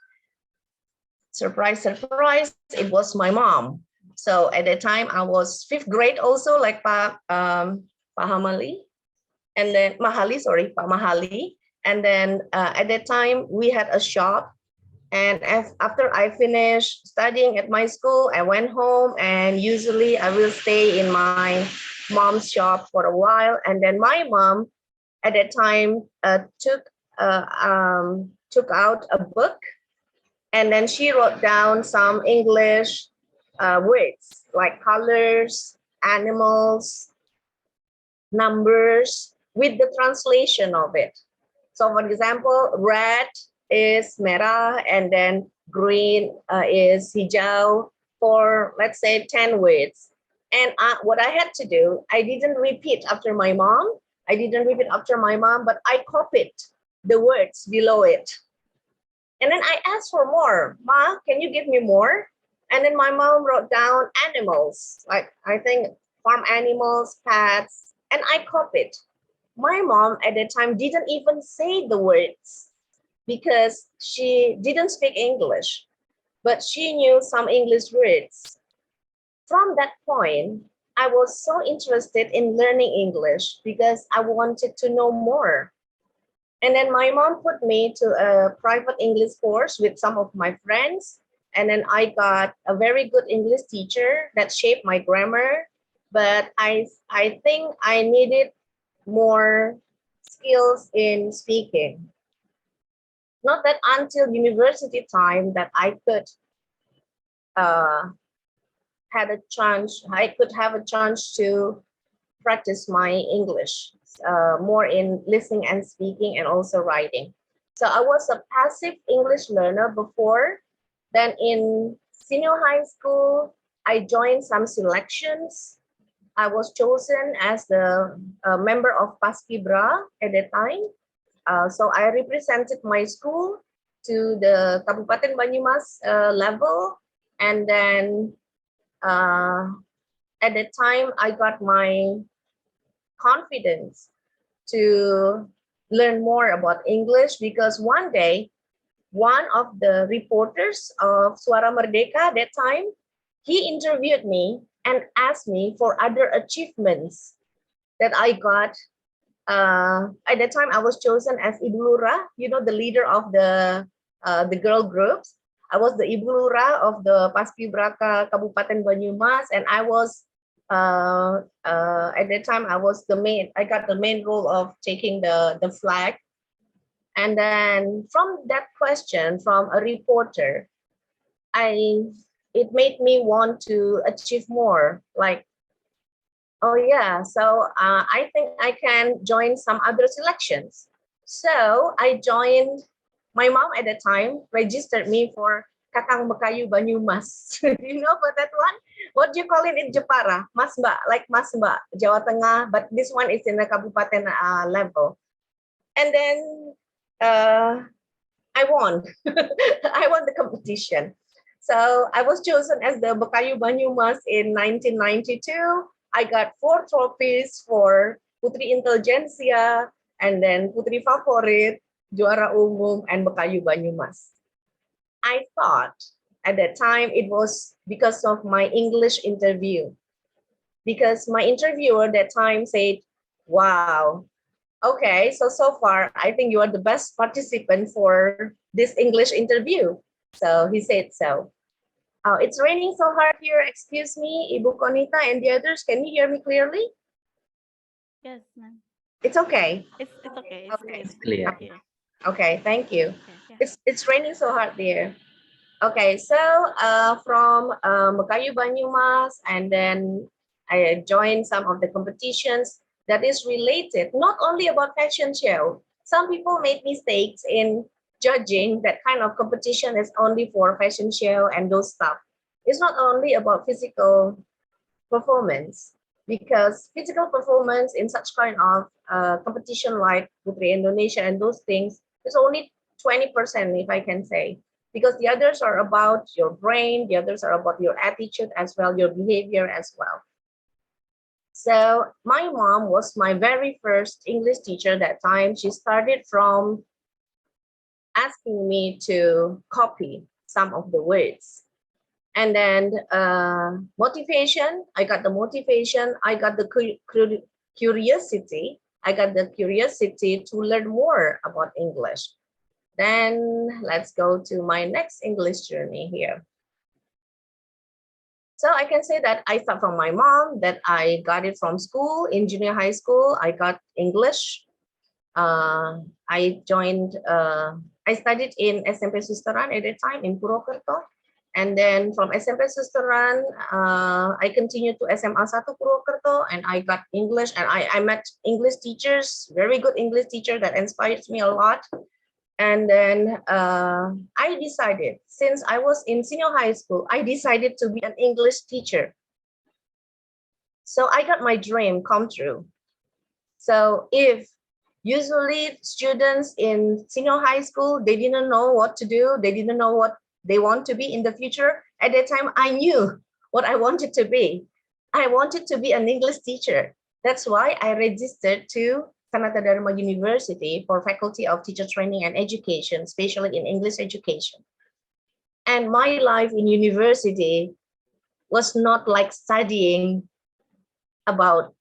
Surprise, surprise, it was my mom. So at that time I was 5th grade also, like Pak Mahali, and then Mahali, sorry, Pak Mahali. And then at that time we had a shop. And after I finished studying at my school, I went home, and usually I will stay in my mom's shop for a while. And then my mom at that time took out a book, and then she wrote down some English words like colors, animals, numbers with the translation of it. So for example, red is merah, and then green is hijau for, let's say, 10 words. And what I had to do, I didn't repeat after my mom. But I copied the words below it. And then I asked for more. Ma, can you give me more? And then my mom wrote down animals, like I think farm animals, pets, and I copied. My mom at the time didn't even say the words because she didn't speak English, but she knew some English words. From that point, I was so interested in learning English because I wanted to know more. And then my mom put me to a private English course with some of my friends. And then I got a very good English teacher that shaped my grammar. But I think I needed more skills in speaking. Not that until university time that I could have a chance to practice my English more in listening and speaking and also writing. So I was a passive English learner before. Then in senior high school, I joined some selections. I was chosen as the member of Paskibra at that time. So I represented my school to the Kabupaten Banyumas level. And then at that time, I got my confidence to learn more about English because one day, one of the reporters of Suara Merdeka at that time, he interviewed me and asked me for other achievements that I got. At that time, I was chosen as Ibu Lurah, the leader of the girl groups. I was the Ibu Lurah of the Paskibraka Kabupaten Banyumas, and I was at that time I got the main role of taking the flag. And then from that question from a reporter, it made me want to achieve more, like, oh yeah, so I think I can join some other selections. So I joined, my mom at the time registered me for Kakang Bekayu Banyumas. You know about that one? What do you call it in Jepara? Mas Mbak, like Mas Mbak, Jawa Tengah, but this one is in the Kabupaten level. And then I won. I won the competition. So I was chosen as the Bekayu Banyumas in 1992. I got 4 trophies for Putri Intelligentsia, and then Putri Favorit, Juara Umum, and Bekayu Banyumas. I thought at that time it was because of my English interview. Because my interviewer at that time said, wow, okay, so far, I think you are the best participant for this English interview. So he said so. It's raining so hard here. Excuse me, Ibu Konita and the others. Can you hear me clearly? Yes, ma'am. It's okay. It's okay. Okay. It's Clear. here. Okay, thank you. Okay, yeah. It's raining so hard there. Okay, so from Bekayu Banyumas, and then I joined some of the competitions that is related not only about fashion show. Some people make mistakes in judging that kind of competition is only for fashion show and those stuff. It's not only about physical performance, because physical performance in such kind of competition like Putri Indonesia and those things is only 20%, if I can say, because the others are about your brain, the others are about your attitude as well, your behavior as well. So my mom was my very first English teacher that time. She started from asking me to copy some of the words. And then motivation, I got the motivation, I got the curiosity. I got the curiosity to learn more about English. Then let's go to my next English journey here. So I can say that I start from my mom, that I got it from school. In junior high school, I got English. I studied in SMP Susteran at the time in Purwokerto. And then from SMP Susteran, I continued to SMA 1 Purwokerto, and I got English, and I met English teachers, very good English teacher that inspires me a lot. And then I decided, since I was in senior high school, I decided to be an English teacher. So I got my dream come true. So if usually students in senior high school, they didn't know what to do, they didn't know what they want to be in the future. At that time, I knew what I wanted to be. I wanted to be an English teacher. That's why I registered to Sanata Dharma University for Faculty of Teacher Training and Education, especially in English education. And my life in university was not like studying about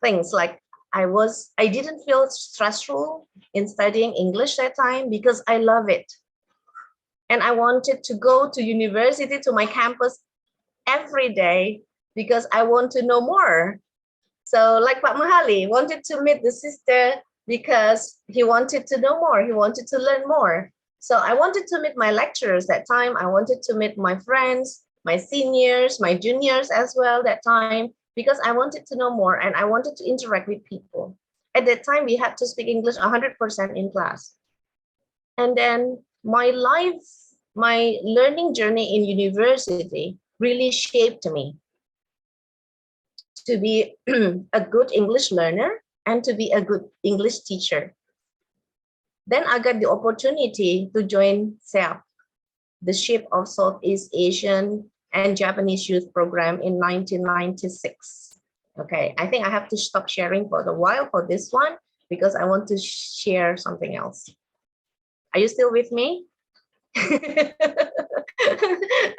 things like I didn't feel stressful in studying English that time because I love it. And I wanted to go to university, to my campus every day because I want to know more. So like Pak Mahali wanted to meet the sister because he wanted to know more. He wanted to learn more. So I wanted to meet my lecturers that time. I wanted to meet my friends, my seniors, my juniors as well that time, because I wanted to know more and I wanted to interact with people. At that time, we had to speak English 100% in class. And then my life, my learning journey in university really shaped me to be a good English learner and to be a good English teacher. Then I got the opportunity to join SEAP, the SHIP of Southeast Asian and Japanese Youth Program in 1996. Okay, I think I have to stop sharing for a while for this one because I want to share something else. Are you still with me?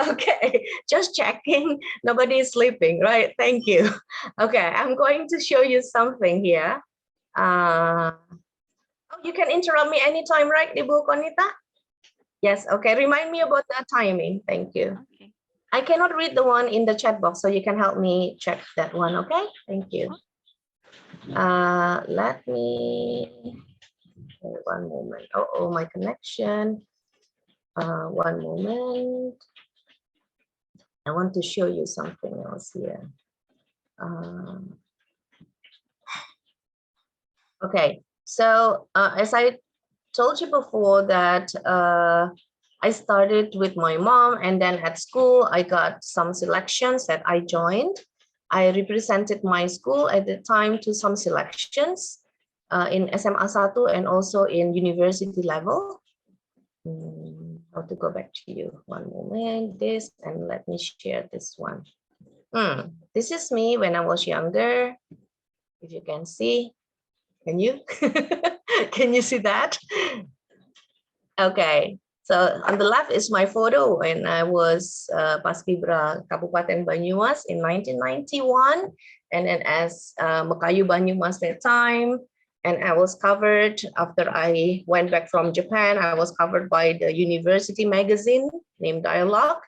Okay, just checking. Nobody is sleeping, right? Thank you. Okay, I'm going to show you something here. Oh, you can interrupt me anytime, right, Ibu Konita? Yes, okay. Remind me about the timing. Thank you. Okay. I cannot read the one in the chat box, so you can help me check that one, okay? Thank you. Let me, one moment. Oh, my connection. One moment. I want to show you something else here. Okay, so as I told you before that I started with my mom, and then at school I got some selections that I joined. I represented my school at the time to some selections in SMA 1 and also in university level. How to go back to you, one moment, this, and let me share this one. This is me when I was younger, if you can see. Can you? Can you see that? Okay, so on the left is my photo when I was Paskibra Kabupaten Banyumas in 1991, and then as Mekayu Banyumas that time, and I was covered after I went back from Japan. I was covered by the university magazine named Dialogue,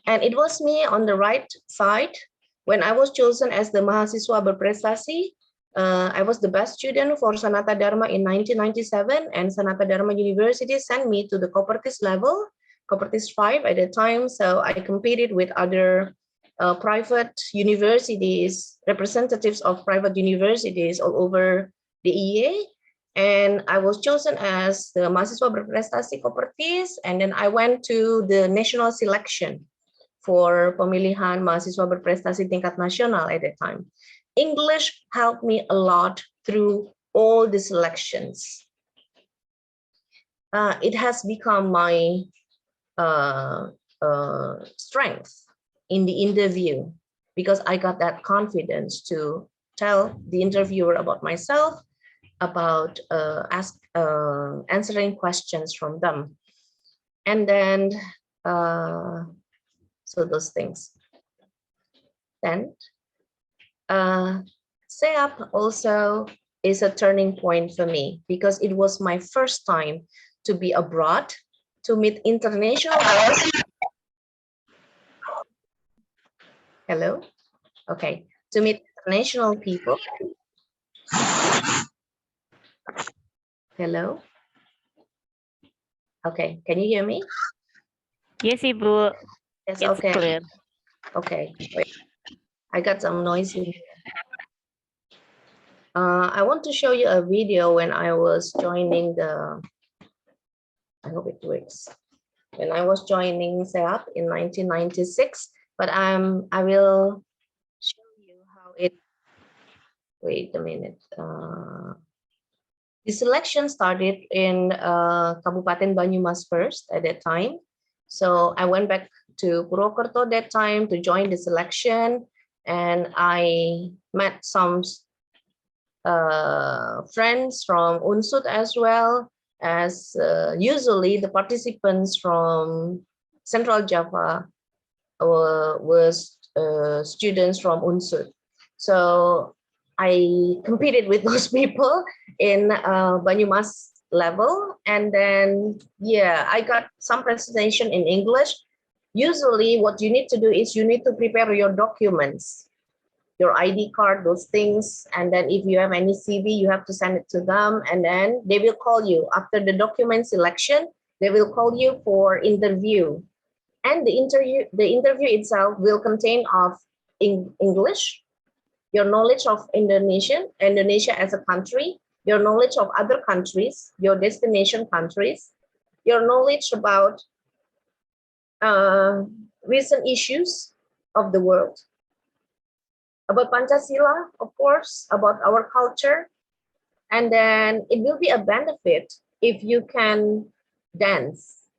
and it was me on the right side when I was chosen as the Mahasiswa Berprestasi. I was the best student for Sanata Dharma in 1997, and Sanata Dharma University sent me to the Kopertis level, Kopertis 5 at the time. So I competed with other private universities, representatives of private universities all over the EA. And I was chosen as the Mahasiswa Berprestasi Kopertis, and then I went to the national selection for pemilihan mahasiswa berprestasi tingkat nasional at that time. English helped me a lot through all the selections. It has become my strength in the interview because I got that confidence to tell the interviewer about myself, about answering questions from them. And then, so those things. Then, SEAP also is a turning point for me because it was my first time to be abroad, to meet international. Hello? Okay, to meet international people. Hello? Okay, can you hear me? Yes, Ibu. Yes, It's okay. clear. Okay, wait. I got some noise in here. I want to show you a video when I was joining the I hope it works. When I was joining SEAP in 1996, but I will show you how it, wait a minute. The selection started in Kabupaten Banyumas first at that time. So I went back to Purwokerto that time to join the selection, and I met some friends from Unsud as well as usually the participants from Central Java was students from Unsud. So I competed with those people in Banyumas level, and then yeah, I got some presentation in English. Usually what you need to do is you need to prepare your documents, your ID card, those things, and then if you have any CV, you have to send it to them, and then they will call you after the document selection. They will call you for interview, and the interview itself will contain of English, your knowledge of Indonesia as a country, your knowledge of other countries, your destination countries, your knowledge about recent issues of the world, about Pancasila, of course, about our culture. And then it will be a benefit if you can dance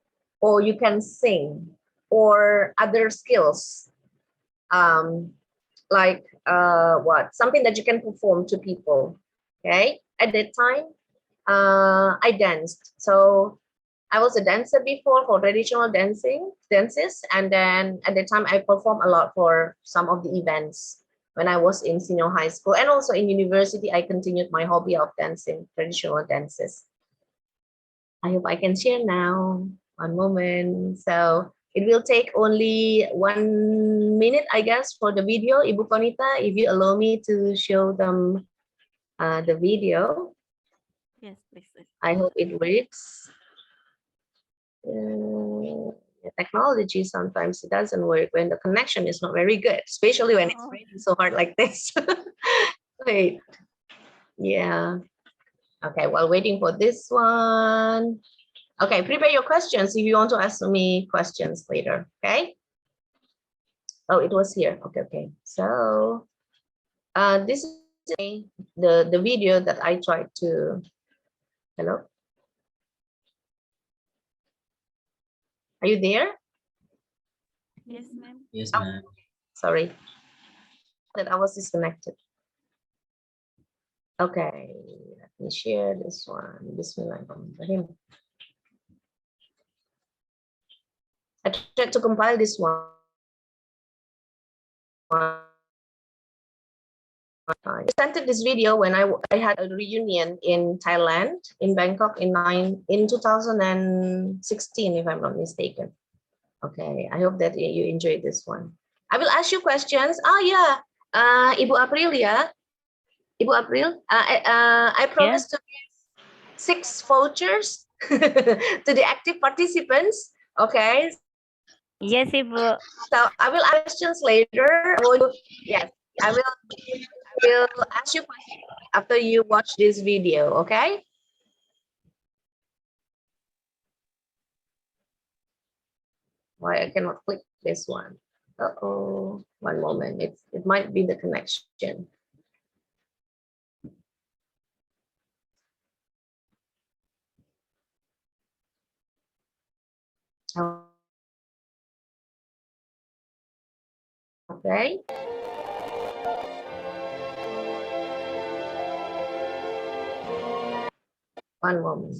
or you can sing or other skills, like something that you can perform to people. Okay, at that time I danced, so I was a dancer before for traditional dances, and then at the time I performed a lot for some of the events when I was in senior high school, and also in university I continued my hobby of dancing traditional dances. I hope I can share now. One moment. So it will take only 1 minute, I guess, for the video. Ibu Konita, if you allow me to show them the video. Yes, please. I hope it works. Technology sometimes it doesn't work when the connection is not very good, especially when it's raining so hard like this. Wait, yeah. Okay, while waiting for this one. Okay, prepare your questions if you want to ask me questions later, okay? Oh, it was here. Okay. So this is the video that I tried to, hello? Are you there? Yes, ma'am. Yes, ma'am. Sorry, that I was disconnected. Okay, let me share this one. Bismillahirrahmanirrahim. I tried to compile this one. I presented this video when I had a reunion in Thailand, in Bangkok in 2016, if I'm not mistaken. Okay, I hope that you enjoyed this one. I will ask you questions. Oh yeah, Ibu Aprilia. Ibu April, I promised to give 6 vouchers to the active participants. Okay. Yes, Ibu. So I will ask questions later. Yes, I will ask you questions after you watch this video. Okay. Why I cannot click this one? Uh-oh. One moment. It might be the connection. Okay. One moment.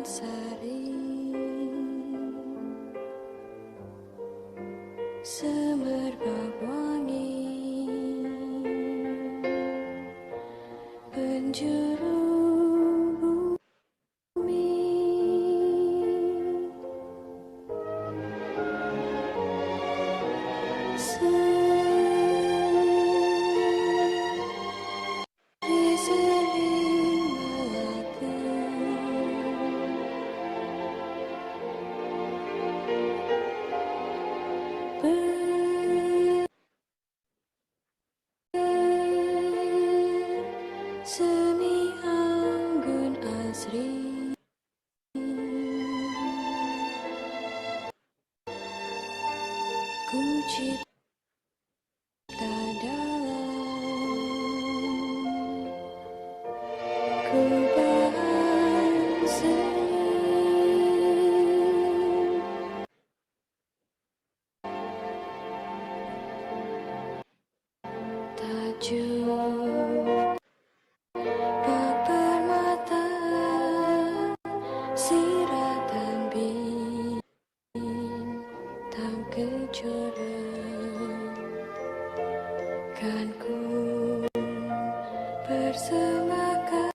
Sari semerbak wangi penjuru bumi seri-seri melati seni anggun asri ku cipta dalam kubah seni tajuk bak permata siratan bintang kejora kan ku persembahkan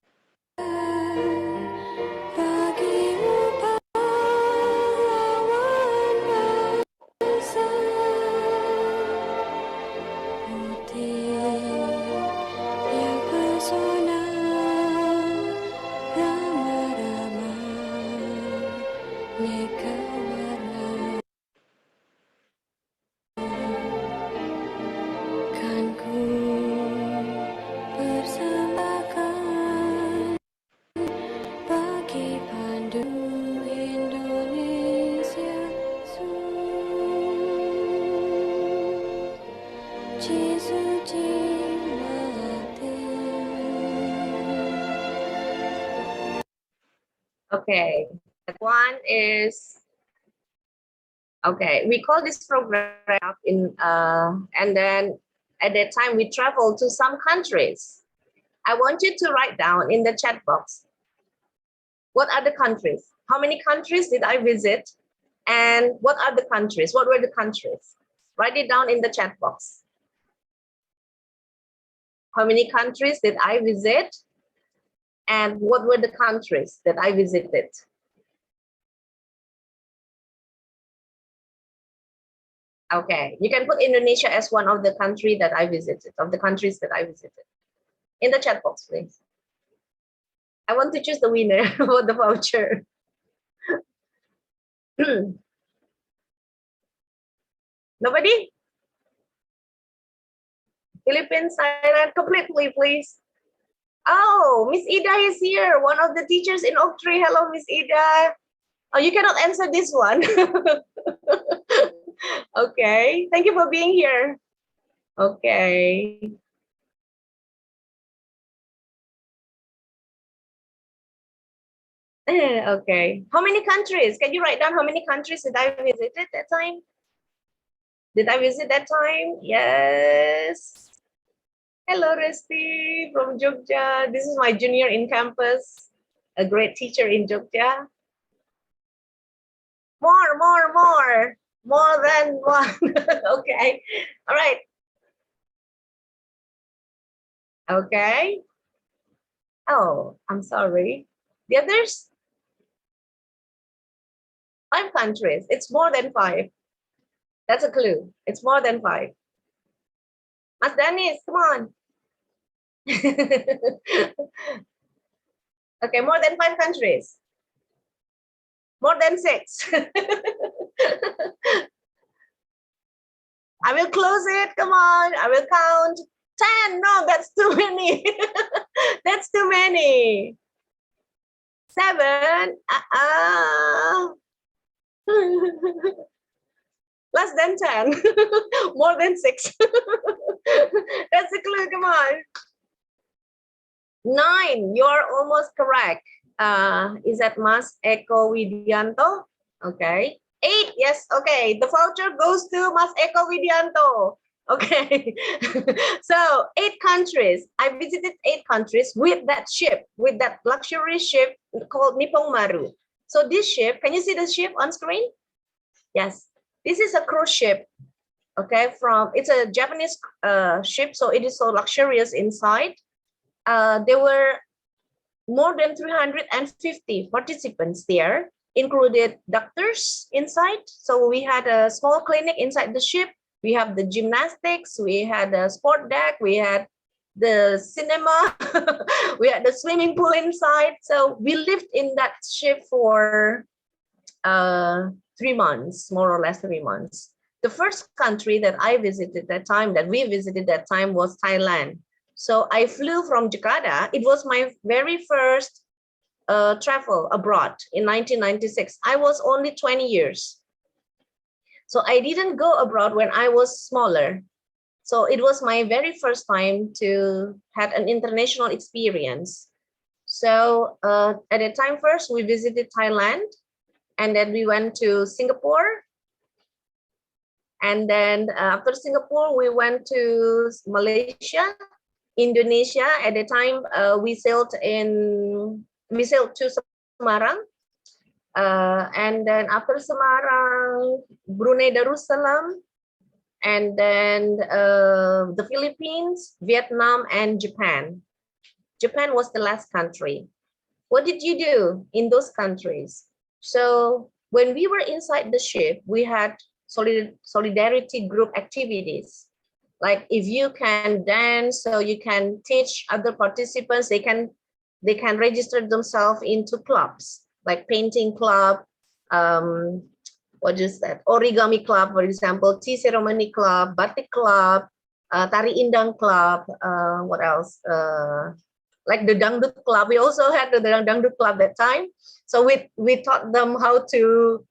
bagimu pahlawan bangsa putih yang pesona ramah-ramah neka warna kan ku persembahkan bagi pandu Indonesia suci melati. Okay, that one is okay. We call this program and then at that time we travel to some countries. I want you to write down in the chat box. What are the countries? How many countries did I visit? And what are the countries? What were the countries? Write it down in the chat box. How many countries did I visit? And what were the countries that I visited? Okay, you can put Indonesia as one of the country that I visited, of the countries that I visited. In the chat box, please. I want to choose the winner for the voucher. Nobody? Philippines silent completely, please. Oh, Miss Ida is here, one of the teachers in Oak Tree. Hello, Miss Ida. Oh, you cannot answer this one. Okay, thank you for being here. Okay. Okay, how many countries? Can you write down how many countries did I visit at that time? Did I visit that time? Yes. Hello, Resti from Jogja. This is my junior in campus, a great teacher in Jogja. More than one. Okay, all right. Okay. Oh, I'm sorry. The others? 5 countries. It's more than 5. That's a clue. It's more than 5. Mas Danis, come on. Okay, more than 5 countries. More than 6. I will close it. Come on. I will count. 10. No, that's too many. That's too many. 7. Less than 10. More than 6. That's a clue. Come on. 9. You're almost correct. Is that Mas Eko Widianto? Okay. 8. Yes. Okay. The voucher goes to Mas Eko Widianto. Okay. So 8 countries. I visited 8 countries with that ship, with that luxury ship called Nippon Maru. So this ship, can you see the ship on screen? Yes, this is a cruise ship. Okay, it's a Japanese ship, so it is so luxurious inside. There were more than 350 participants there, included doctors inside. So we had a small clinic inside the ship. We have the gymnastics, we had a sport deck, we had the cinema, we had the swimming pool inside. So we lived in that ship for 3 months, more or less 3 months. The first country that we visited that time was Thailand. So I flew from Jakarta. It was my very first travel abroad in 1996. I was only 20 years. So I didn't go abroad when I was smaller. So it was my very first time to have an international experience. So at the time first, we visited Thailand, and then we went to Singapore. And then after Singapore, we went to Malaysia, Indonesia. At the time, we sailed to Semarang. And then after Semarang, Brunei Darussalam, and then the Philippines, Vietnam, and Japan. Japan was the last country. What did you do in those countries? So when we were inside the ship, we had solidarity group activities. Like if you can dance, so you can teach other participants, they can register themselves into clubs, like painting club, what is that? Origami club, for example, tea ceremony club, batik club, tari indang club, what else? Like the dangdut club. We also had the dangdut club that time. So we taught them how to,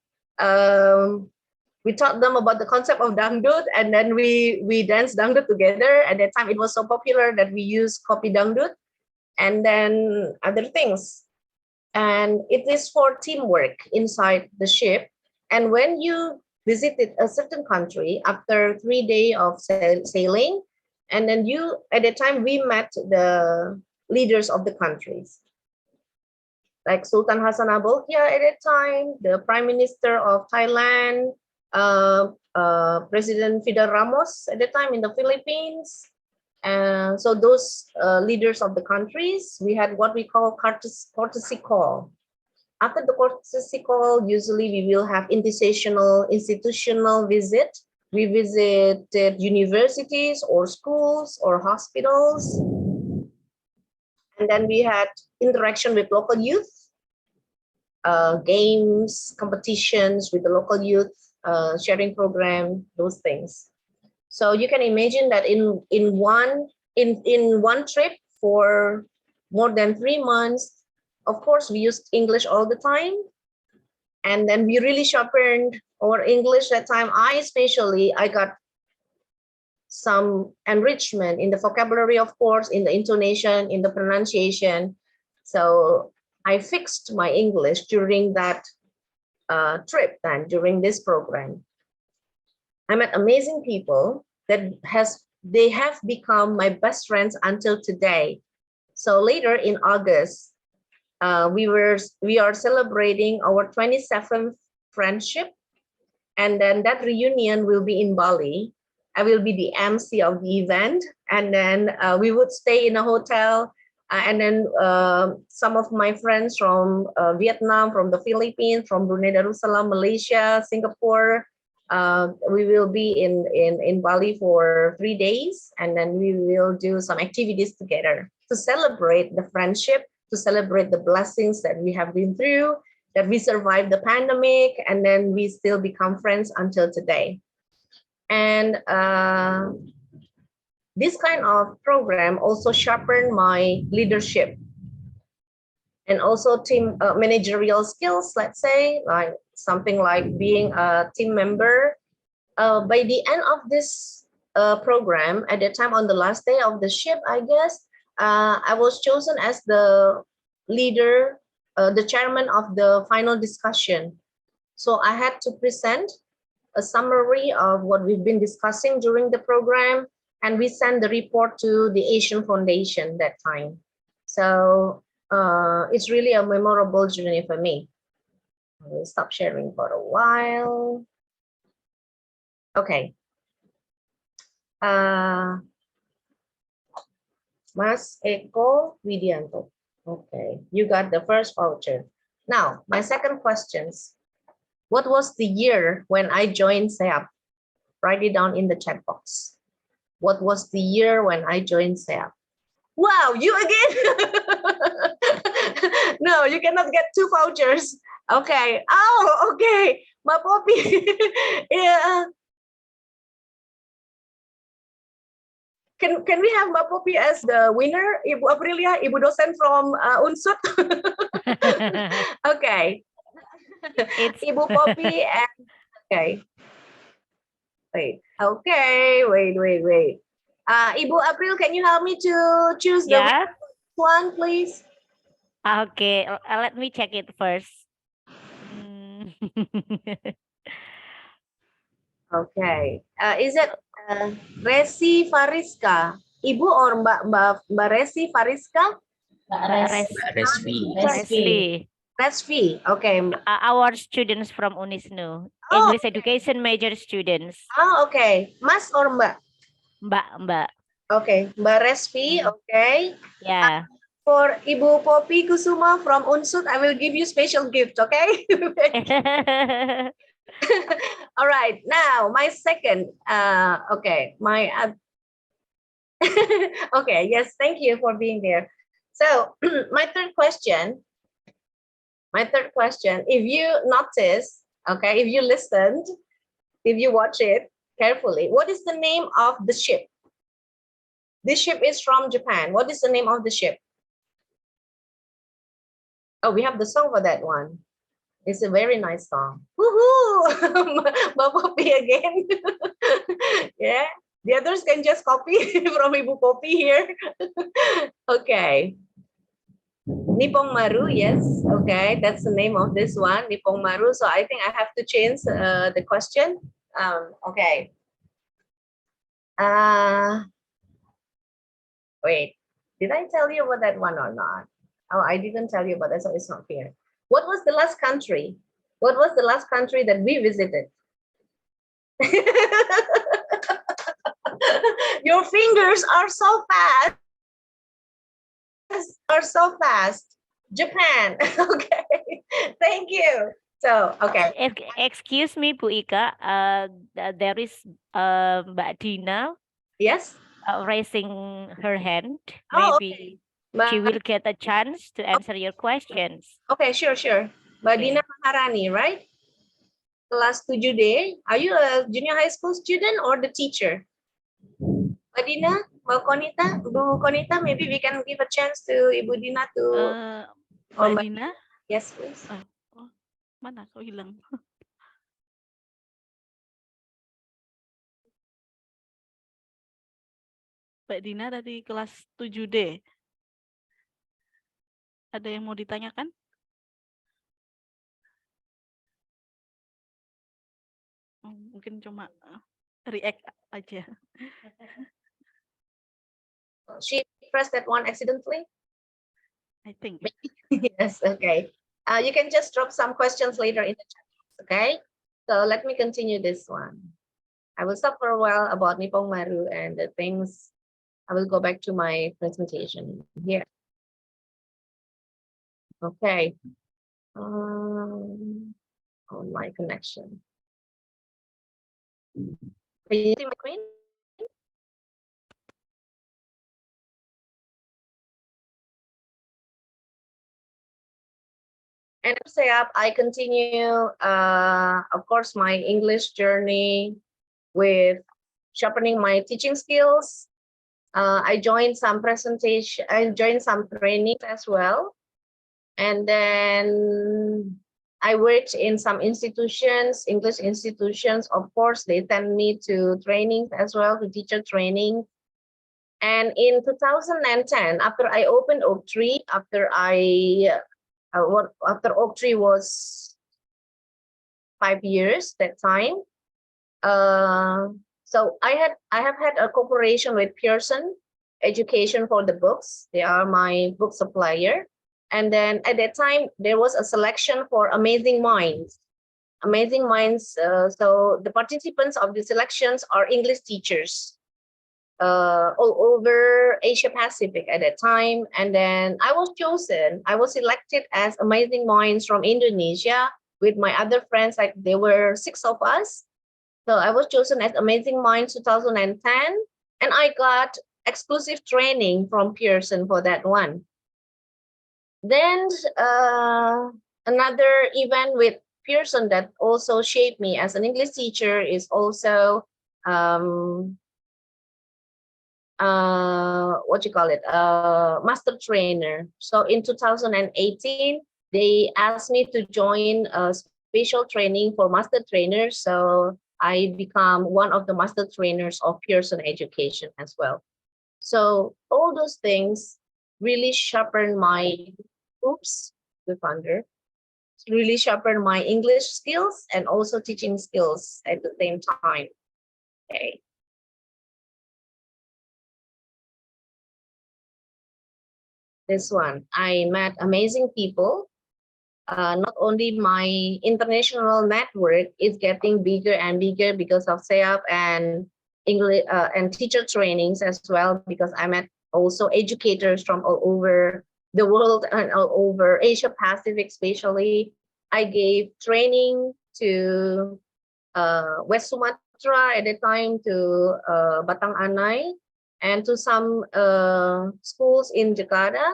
we taught them about the concept of dangdut, and then we danced dangdut together. At that time, it was so popular that we used kopi dangdut, and then other things. And it is for teamwork inside the ship. And when you visited a certain country after 3 days of sailing, and then at the time we met the leaders of the countries, like Sultan Hassanal Bolkiah at that time, the Prime Minister of Thailand, President Fidel Ramos at the time in the Philippines. And so those leaders of the countries, we had what we call courtesy call. After the courtesy call, usually we will have institutional visit. We visited universities or schools or hospitals. And then we had interaction with local youth, games, competitions with the local youth, sharing program, those things. So you can imagine that in one trip for more than 3 months, of course, we used English all the time. And then we really sharpened our English that time. I got some enrichment in the vocabulary, of course, in the intonation, in the pronunciation. So I fixed my English during that trip and during this program. I met amazing people that they have become my best friends until today. So later in August, we are celebrating our 27th friendship, and then that reunion will be in Bali. I will be the MC of the event, and then we would stay in a hotel, and then some of my friends from Vietnam, from the Philippines, from Brunei Darussalam, Malaysia, Singapore, we will be in Bali for 3 days, and then we will do some activities together to celebrate the friendship, to celebrate the blessings that we have been through, that we survived the pandemic, and then we still become friends until today. And this kind of program also sharpened my leadership and also team managerial skills, let's say, like something like being a team member. By the end of this program, at the time on the last day of the ship, I guess, I was chosen as the leader, the chairman of the final discussion. So I had to present a summary of what we've been discussing during the program, and we sent the report to the Asian Foundation that time. So it's really a memorable journey for me. I will stop sharing for a while. Okay. Mas Eko Widianto. Okay, you got the first voucher. Now, my second questions. What was the year when I joined SEAP? Write it down in the chat box. What was the year when I joined SEAP? Wow, you again? No, you cannot get 2 vouchers. Okay. Oh, okay. Mbak Poppy. Yeah. Can we have Mbak Poppy as the winner? Ibu Aprilia, Ibu dosen from Unsut. Okay. It's Ibu Poppy and okay. Wait. Okay. Wait. Ibu April, can you help me to choose the yeah. one, please? Okay, let me check it first. Okay. Is it Resi Fariska? Ibu or Mbak Resi Fariska? Resvi. Resvi. Okay. Our students from Unisnu, Oh, English education major students. Oh, okay. Mas or Mbak? Mbak. Okay. Mbak Resvi. Okay. Yeah. For Ibu Poppy Kusuma from Unsut, I will give you special gift. Okay. All right. Now my second. Okay. Okay. Yes. Thank you for being there. So my third question. If you notice, okay, if you listened, if you watch it carefully, what is the name of the ship? This ship is from Japan. What is the name of the ship? Oh, we have the song for that one. It's a very nice song. Woohoo! Mbak Poppy again. Yeah, the others can just copy from Ibu Poppy here. Okay. Nipong Maru, yes. Okay, that's the name of this one, Nipong Maru. So I think I have to change the question. Okay. Wait, did I tell you about that one or not? Oh, I didn't tell you about that, so it's not fair. What was the last country? What was the last country that we visited? Your fingers are so fast. Japan. Okay. Thank you. So, okay. Excuse me, Bu Ika. There is Mbak Dina Yes. Raising her hand. Oh, Maybe okay. she will get a chance to answer your questions. Okay, sure. Mbak Dina Maharani, right? Kelas 7D. Are you a junior high school student or the teacher? Mbak Dina, Mbak Konita, Bu Konita, maybe we can give a chance to Ibu Dina to. Mbak Dina? Yes, please. Oh, mana kok hilang? Mbak Dina dari kelas 7D. Ada yang mau ditanyakan? Mungkin cuma react aja. She pressed that one accidentally? I think. Yes, okay. You can just drop some questions later in the chat, okay? So let me continue this one. I will stop for a while about Nipong Maru and the things. I will go back to my presentation here. Okay. On my connection. Can you see my screen? And I continue, of course, my English journey with sharpening my teaching skills. I joined some presentation, I joined some trainings as well. And then I worked in some institutions, English institutions. Of course, they send me to trainings as well, to teacher training. And in 2010, after I opened Oak Tree, after Oak Tree was 5 years that time. So I have had a cooperation with Pearson Education for the books. They are my book supplier. And then at that time, there was a selection for Amazing Minds. Amazing Minds, so the participants of the selections are English teachers all over Asia Pacific at that time. And then I was chosen, I was selected as Amazing Minds from Indonesia with my other friends, like there were 6 of us. So I was chosen as Amazing Minds 2010, and I got exclusive training from Pearson for that one. Then another event with Pearson that also shaped me as an English teacher is also what you call it, master trainer. So in 2018, they asked me to join a special training for master trainers. So I become one of the master trainers of Pearson Education as well. So all those things really sharpen my, the funder, really sharpen my English skills and also teaching skills at the same time. Okay. This one, I met amazing people. Not only my international network is getting bigger and bigger because of SEAP and English and teacher trainings as well, because I met also educators from all over the world and all over Asia Pacific, especially. I gave training to West Sumatra at the time, to Batang Anai, and to some schools in Jakarta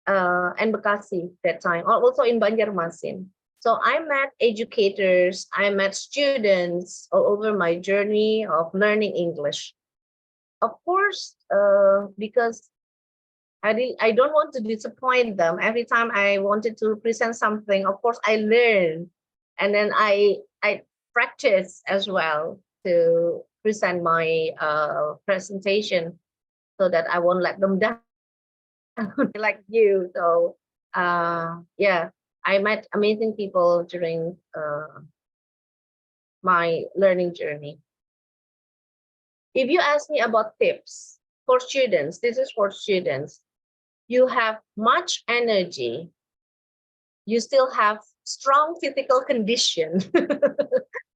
and Bekasi that time, or also in Banjarmasin. So I met educators, I met students all over my journey of learning English. Of course, because I don't want to disappoint them. Every time I wanted to present something, of course, I learn, and then I practice as well to present my presentation, so that I won't let them down like you. So yeah, I met amazing people during my learning journey. If you ask me about tips for students, this is for students. You have much energy, you still have strong physical condition,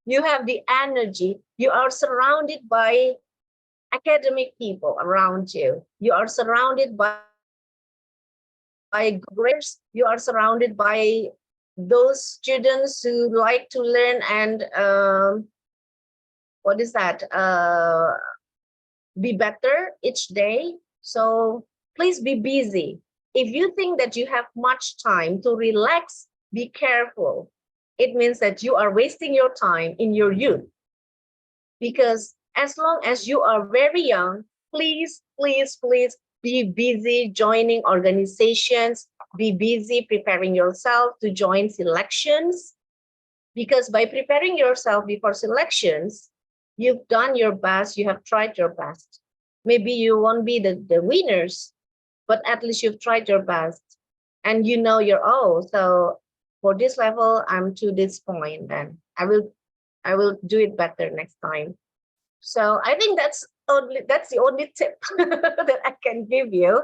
you have the energy, you are surrounded by academic people around you, you are surrounded by graders, you are surrounded by those students who like to learn and what is that, be better each day. So please be busy. If you think that you have much time to relax, be careful. It means that you are wasting your time in your youth. Because as long as you are very young, please, please, please be busy joining organizations, be busy preparing yourself to join selections. Because by preparing yourself before selections, you've done your best, you have tried your best. Maybe you won't be the winners, but at least you've tried your best and you know your, oh, so for this level, I'm to this point, and I will do it better next time. So I think that's the only tip that I can give you.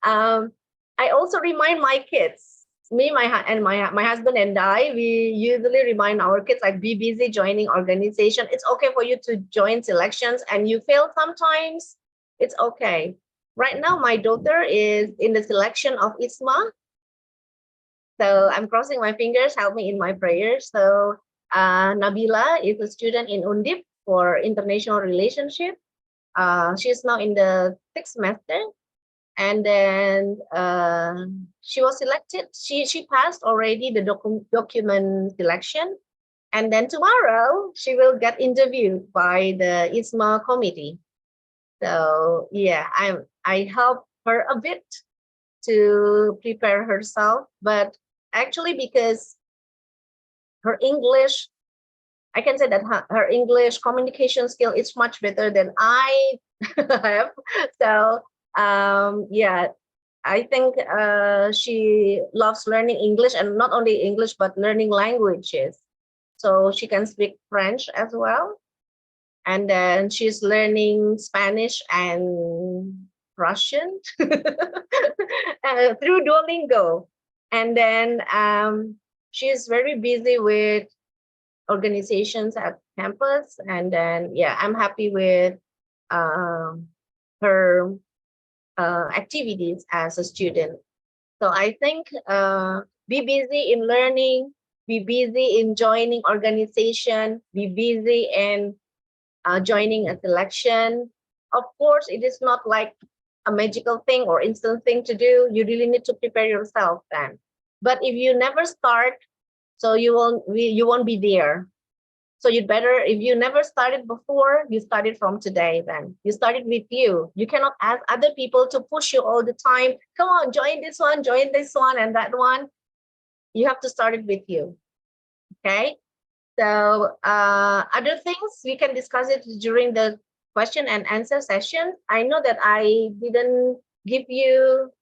I also remind my kids, me, my husband and I, we usually remind our kids, like, be busy joining organization. It's okay for you to join selections and you fail sometimes. It's okay. Right now, my daughter is in the selection of ISMA. So I'm crossing my fingers, help me in my prayers. So Nabila is a student in Undip for international relationship. She's now in the 6th semester. And then she was selected. She passed already the document selection. And then tomorrow she will get interviewed by the ISMA committee. So yeah, I help her a bit to prepare herself, but actually because her English, I can say that her English communication skill is much better than I have. So yeah, I think she loves learning English, and not only English, but learning languages. So she can speak French as well. And then she's learning Spanish and Russian through Duolingo. And then she's very busy with organizations at campus. And then, yeah, I'm happy with her activities as a student. So I think be busy in learning, be busy in joining organization, be busy in joining a selection. Of course, it is not like a magical thing or instant thing to do. You really need to prepare yourself then. But if you never start, so you won't be there. So you'd better, if you never started before, you started from today then. You started with you. You cannot ask other people to push you all the time. Come on, join this one, and that one. You have to start it with you. Okay. So other things we can discuss it during the question and answer session. I know that I didn't give you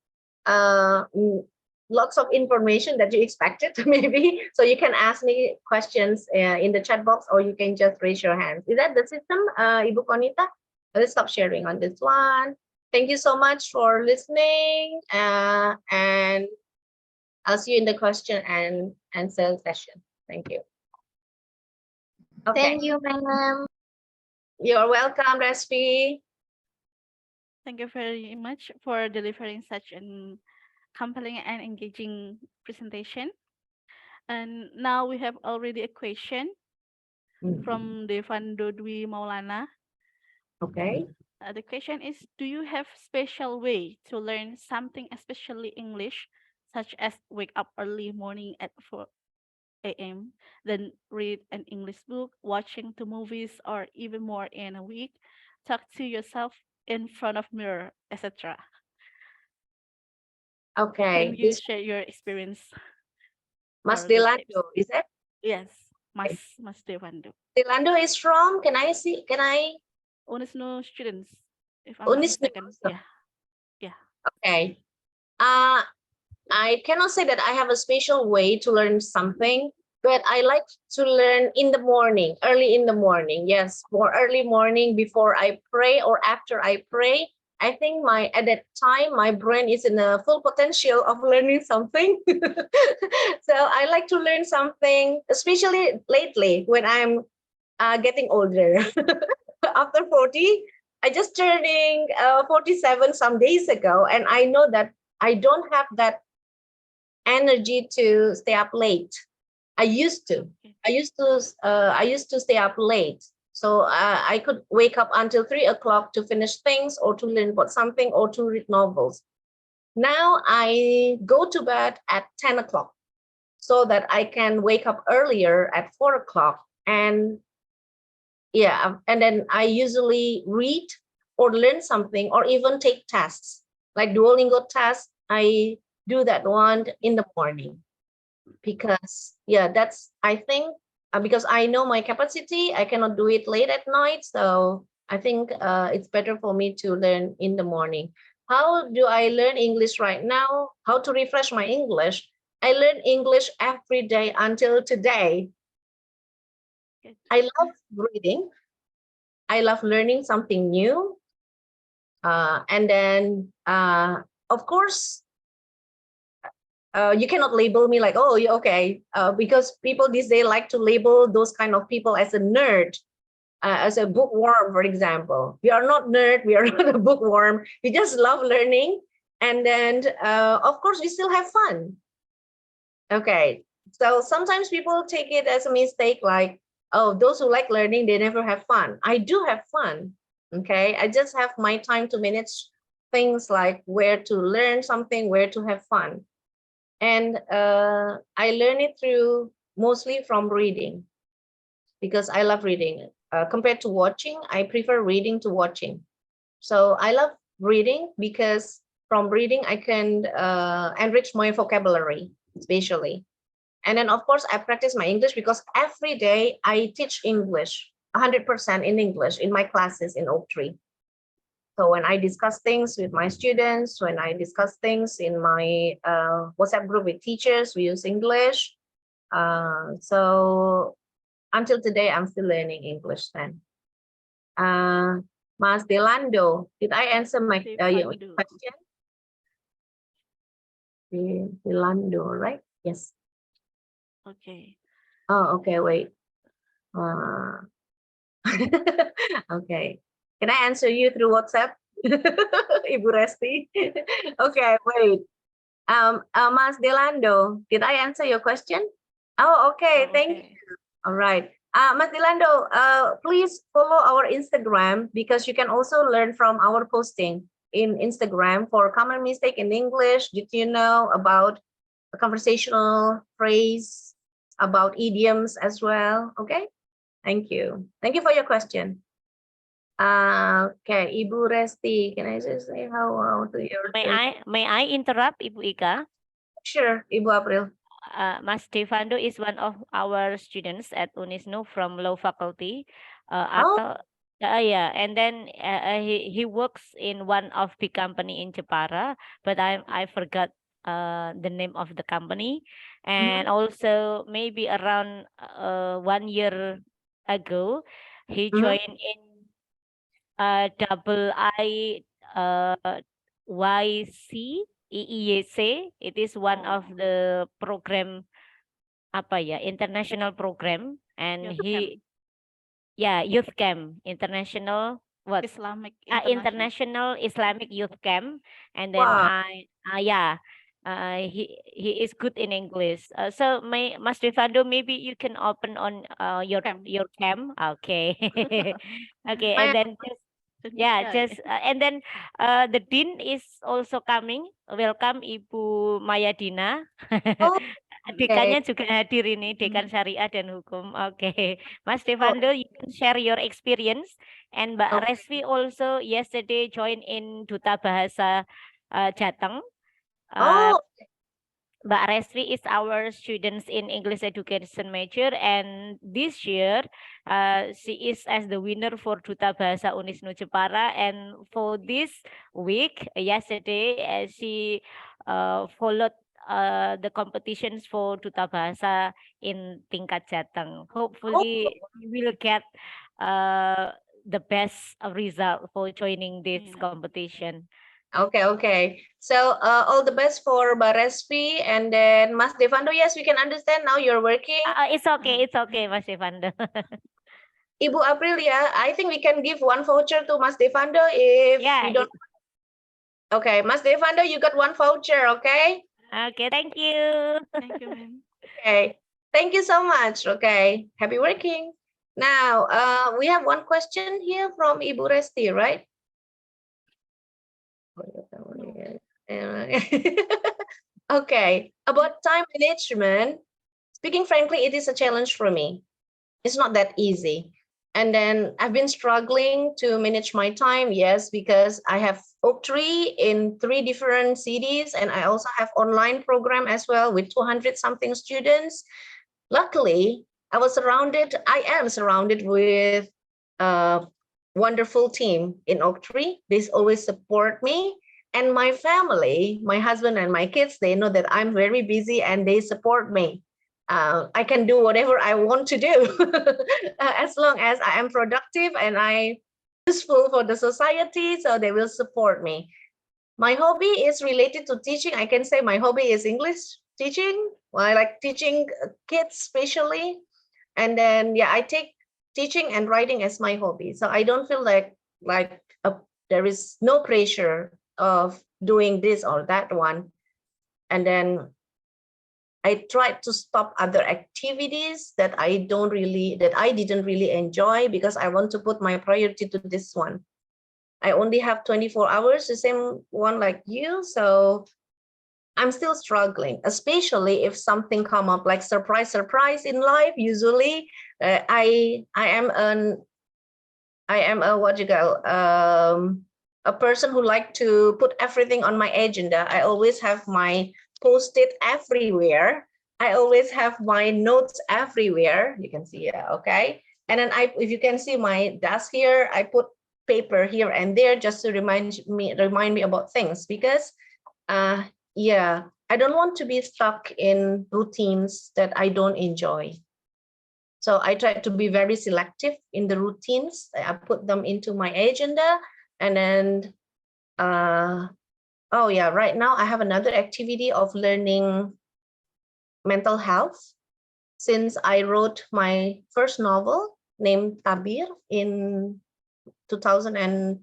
lots of information that you expected maybe, so you can ask me questions in the chat box, or you can just raise your hands. Is that the system, Ibu Konita? Let's stop sharing on this one. Thank you so much for listening, and I'll see you in the question and answer session. Thank you. Okay. Thank you, ma'am. You're welcome, Respi. Thank you very much for delivering such an compelling and engaging presentation. And now we have already a question from Devando Dwi Maulana. Okay. The question is, do you have special way to learn something, especially English, such as wake up early morning at 4 a.m., then read an English book, watching 2 movies, or even more in a week, talk to yourself in front of mirror, etc.? Okay. Can you share your experience? Mas or the tips? Delando, is it? Yes, Mas Devando. Delando is from, can I see, can I? Unisnu students, if I'm not Unisnu. mistaken. Yeah. Okay. I cannot say that I have a special way to learn something, but I like to learn in the morning, early in the morning. Yes, more early morning before I pray or after I pray. I think at that time, my brain is in a full potential of learning something. So I like to learn something, especially lately when I'm getting older. After 40, I just turning 47 some days ago, and I know that I don't have that energy to stay up late. I used to stay up late. So I could wake up until 3 o'clock to finish things or to learn about something or to read novels. Now I go to bed at 10 o'clock so that I can wake up earlier at 4 o'clock. And yeah, and then I usually read or learn something or even take tests like Duolingo tests. I do that one in the morning because that's, I think, because I know my capacity, I cannot do it late at night. So I think it's better for me to learn in the morning. How do I learn English right now? How to refresh my English? I learn English every day until today. I love reading. I love learning something new. And then, of course, you cannot label me like, oh, okay, because people these days like to label those kind of people as a nerd, as a bookworm, for example. We are not nerd, we are not a bookworm. We just love learning. And then, of course, we still have fun. Okay, so sometimes people take it as a mistake, like, oh, those who like learning, they never have fun. I do have fun. Okay, I just have my time to manage things like where to learn something, where to have fun. And I learn it through mostly from reading because I love reading. Compared to watching, I prefer reading to watching. So I love reading because from reading, I can enrich my vocabulary, especially. And then, of course, I practice my English because every day I teach English, 100% in English in my classes in Oaktree. So when I discuss things with my students, when I discuss things in my WhatsApp group with teachers, we use English. So until today, I'm still learning English then. Mas Delando, did I answer your question? Philando, right? Yes. Okay. Oh, okay, wait. Okay. Can I answer you through WhatsApp? Ibu Resti. Okay, wait. Mas Delando, did I answer your question? Oh, okay. Oh, Thank you. okay. All right. Mas Delando, please follow our Instagram because you can also learn from our posting in Instagram for common mistake in English. Did you know about a conversational phrase, about idioms as well? Okay. Thank you. Thank you for your question. Okay, Ibu Resti, can I just say hello to your? May I interrupt, Ibu Ika? Sure, Ibu April. Mas Devando is one of our students at Unisnu from law faculty. Oh. Atau yeah, and then he works in one of the company in Jepara, but I forgot the name of the company. And also maybe around 1 year ago, he joined in IIYC. It is one of the program apa ya, international program, and Youth camp. youth camp, international what? Islamic International Islamic Youth Camp, and then Wow. he is good in English. So Mas Devando, maybe you can open on your Camp. camp. Okay. Okay, My- and then Guy. and then the dean is also coming. Welcome Ibu Mayadina. Oh, Dekannya juga hadir ini, Dekan Syariah dan Hukum. Oke. Mas Devando, you can share your experience. And Mbak Okay. Resvi also yesterday joined in Duta Bahasa Jateng. Oh, Mbak Resvi is our students in English education major, and this year she is as the winner for Duta Bahasa Unisnu Jepara. And for this week, yesterday, she followed the competitions for Duta Bahasa in tingkat Jateng. Hopefully, we will get the best result for joining this competition. okay. So all the best for Mbak Resvi, and then Mas Devando. Yes, we can understand now you're working. It's okay, Mas Devando. Ibu Aprilia, I think we can give one voucher to Mas Devando if you don't. Okay, Mas Devando, you got one voucher. Okay. Okay, thank you. Thank you, ma'am. Okay, thank you so much. Okay, happy working. Now, we have one question here from Ibu Resti, right? Okay, about time management. Speaking frankly, it is a challenge for me. It's not that easy. And then I've been struggling to manage my time, yes, because I have Oak-Tree in 3 different cities, and I also have online program as well with 200 something students. Luckily, I am surrounded with a wonderful team in Oak-Tree. They always support me. And my family, my husband and my kids, they know that I'm very busy and they support me. I can do whatever I want to do as long as I am productive and I'm useful for the society, so they will support me. My hobby is related to teaching. I can say my hobby is English teaching. I like teaching kids especially. And then, I take teaching and writing as my hobby. So I don't feel like there is no pressure of doing this or that one. And then I tried to stop other activities that I didn't really enjoy because I want to put my priority to this one. I only have 24 hours, the same one like you. So I'm still struggling, especially if something come up like surprise in life. Usually I am a person who like to put everything on my agenda. I always have my Post-it everywhere. I always have my notes everywhere. You can see, okay. And then if you can see my desk here, I put paper here and there just to remind me about things, because I don't want to be stuck in routines that I don't enjoy. So I try to be very selective in the routines. I put them into my agenda, and then Oh yeah, right now I have another activity of learning mental health. Since I wrote my first novel named Tabir in 2021,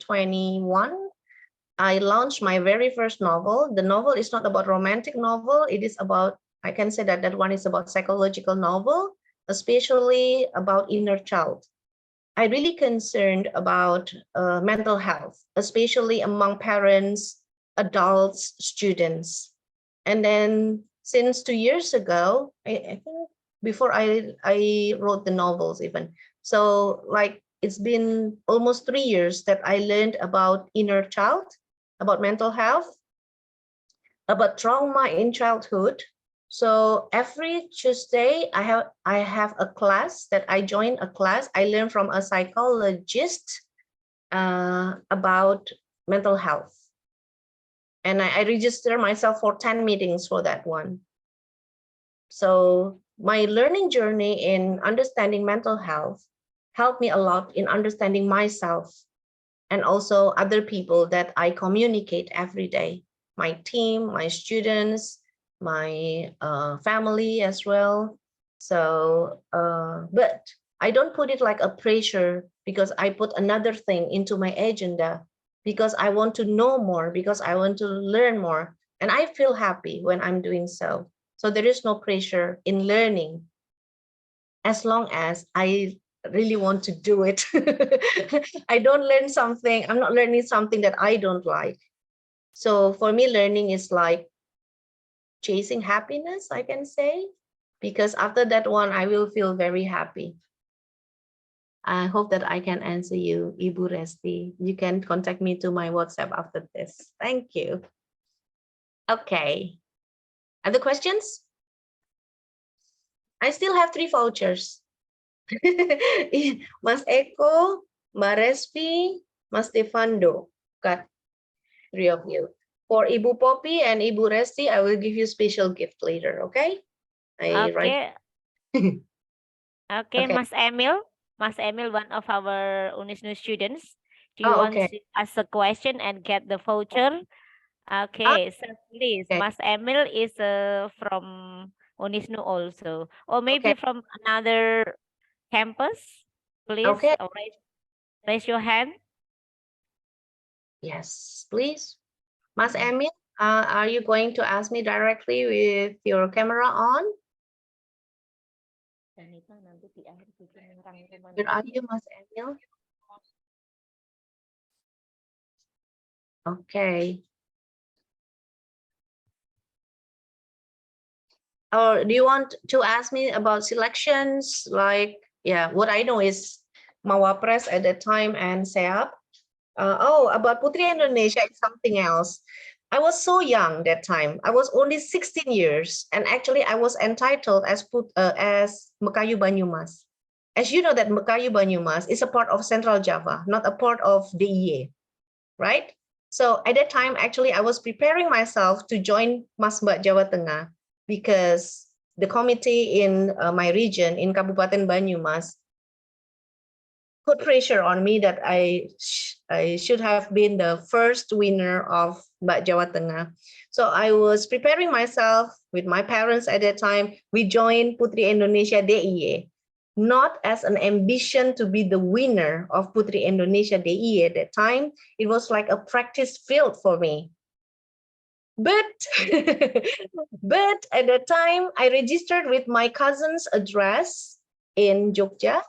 I launched my very first novel. The novel is not about romantic novel. It is about, I can say that one is about psychological novel, especially about inner child. I really concerned about mental health, especially among parents, adults, students. And then since 2 years ago, I think before I wrote the novels even. So like it's been almost 3 years that I learned about inner child, about mental health, about trauma in childhood. So every Tuesday I have a class that I join a class. I learn from a psychologist about mental health. And I register myself for 10 meetings for that one. So my learning journey in understanding mental health helped me a lot in understanding myself and also other people that I communicate every day. My team, my students, my family as well. So, but I don't put it like a pressure because I put another thing into my agenda because I want to know more, because I want to learn more. And I feel happy when I'm doing so. So there is no pressure in learning as long as I really want to do it. I don't learn something, I'm not learning something that I don't like. So for me, learning is like chasing happiness, I can say, because after that one, I will feel very happy. I hope that I can answer you, Ibu Resti. You can contact me to my WhatsApp after this. Thank you. Okay. Other questions? I still have 3 vouchers. Mas Eko, Mbak Respi, Mas Stefando. Got 3 of you. For Ibu Poppy and Ibu Resti, I will give you special gift later, okay? Okay. Okay, Okay. Mas Emil, one of our Unisnu students. Do you Oh, want okay. to ask a question and get the voucher? Okay, so please, okay. Mas Emil is from Unisnu also, or maybe Okay. from another campus. Please, Okay. raise your hand. Yes, please. Mas Emil, are you going to ask me directly with your camera on? Where are you, Mas Emil? Okay. Or do you want to ask me about selections? Like, yeah, what I know is Mawapres at that time and SEAP. About Putri Indonesia is something else. I was so young that time. I was only 16 years, and actually I was entitled as Mekayu Banyumas. As you know that Mekayu Banyumas is a part of Central Java, not a part of DIY, right? So at that time, actually, I was preparing myself to join Masbak Jawa Tengah because the committee in my region, in Kabupaten Banyumas, put pressure on me that I should have been the first winner of Mbak Jawa Tengah. So I was preparing myself with my parents at that time. We joined Putri Indonesia DIY, not as an ambition to be the winner of Putri Indonesia DIY at that time. It was like a practice field for me. But, but at that time, I registered with my cousin's address in Jogja.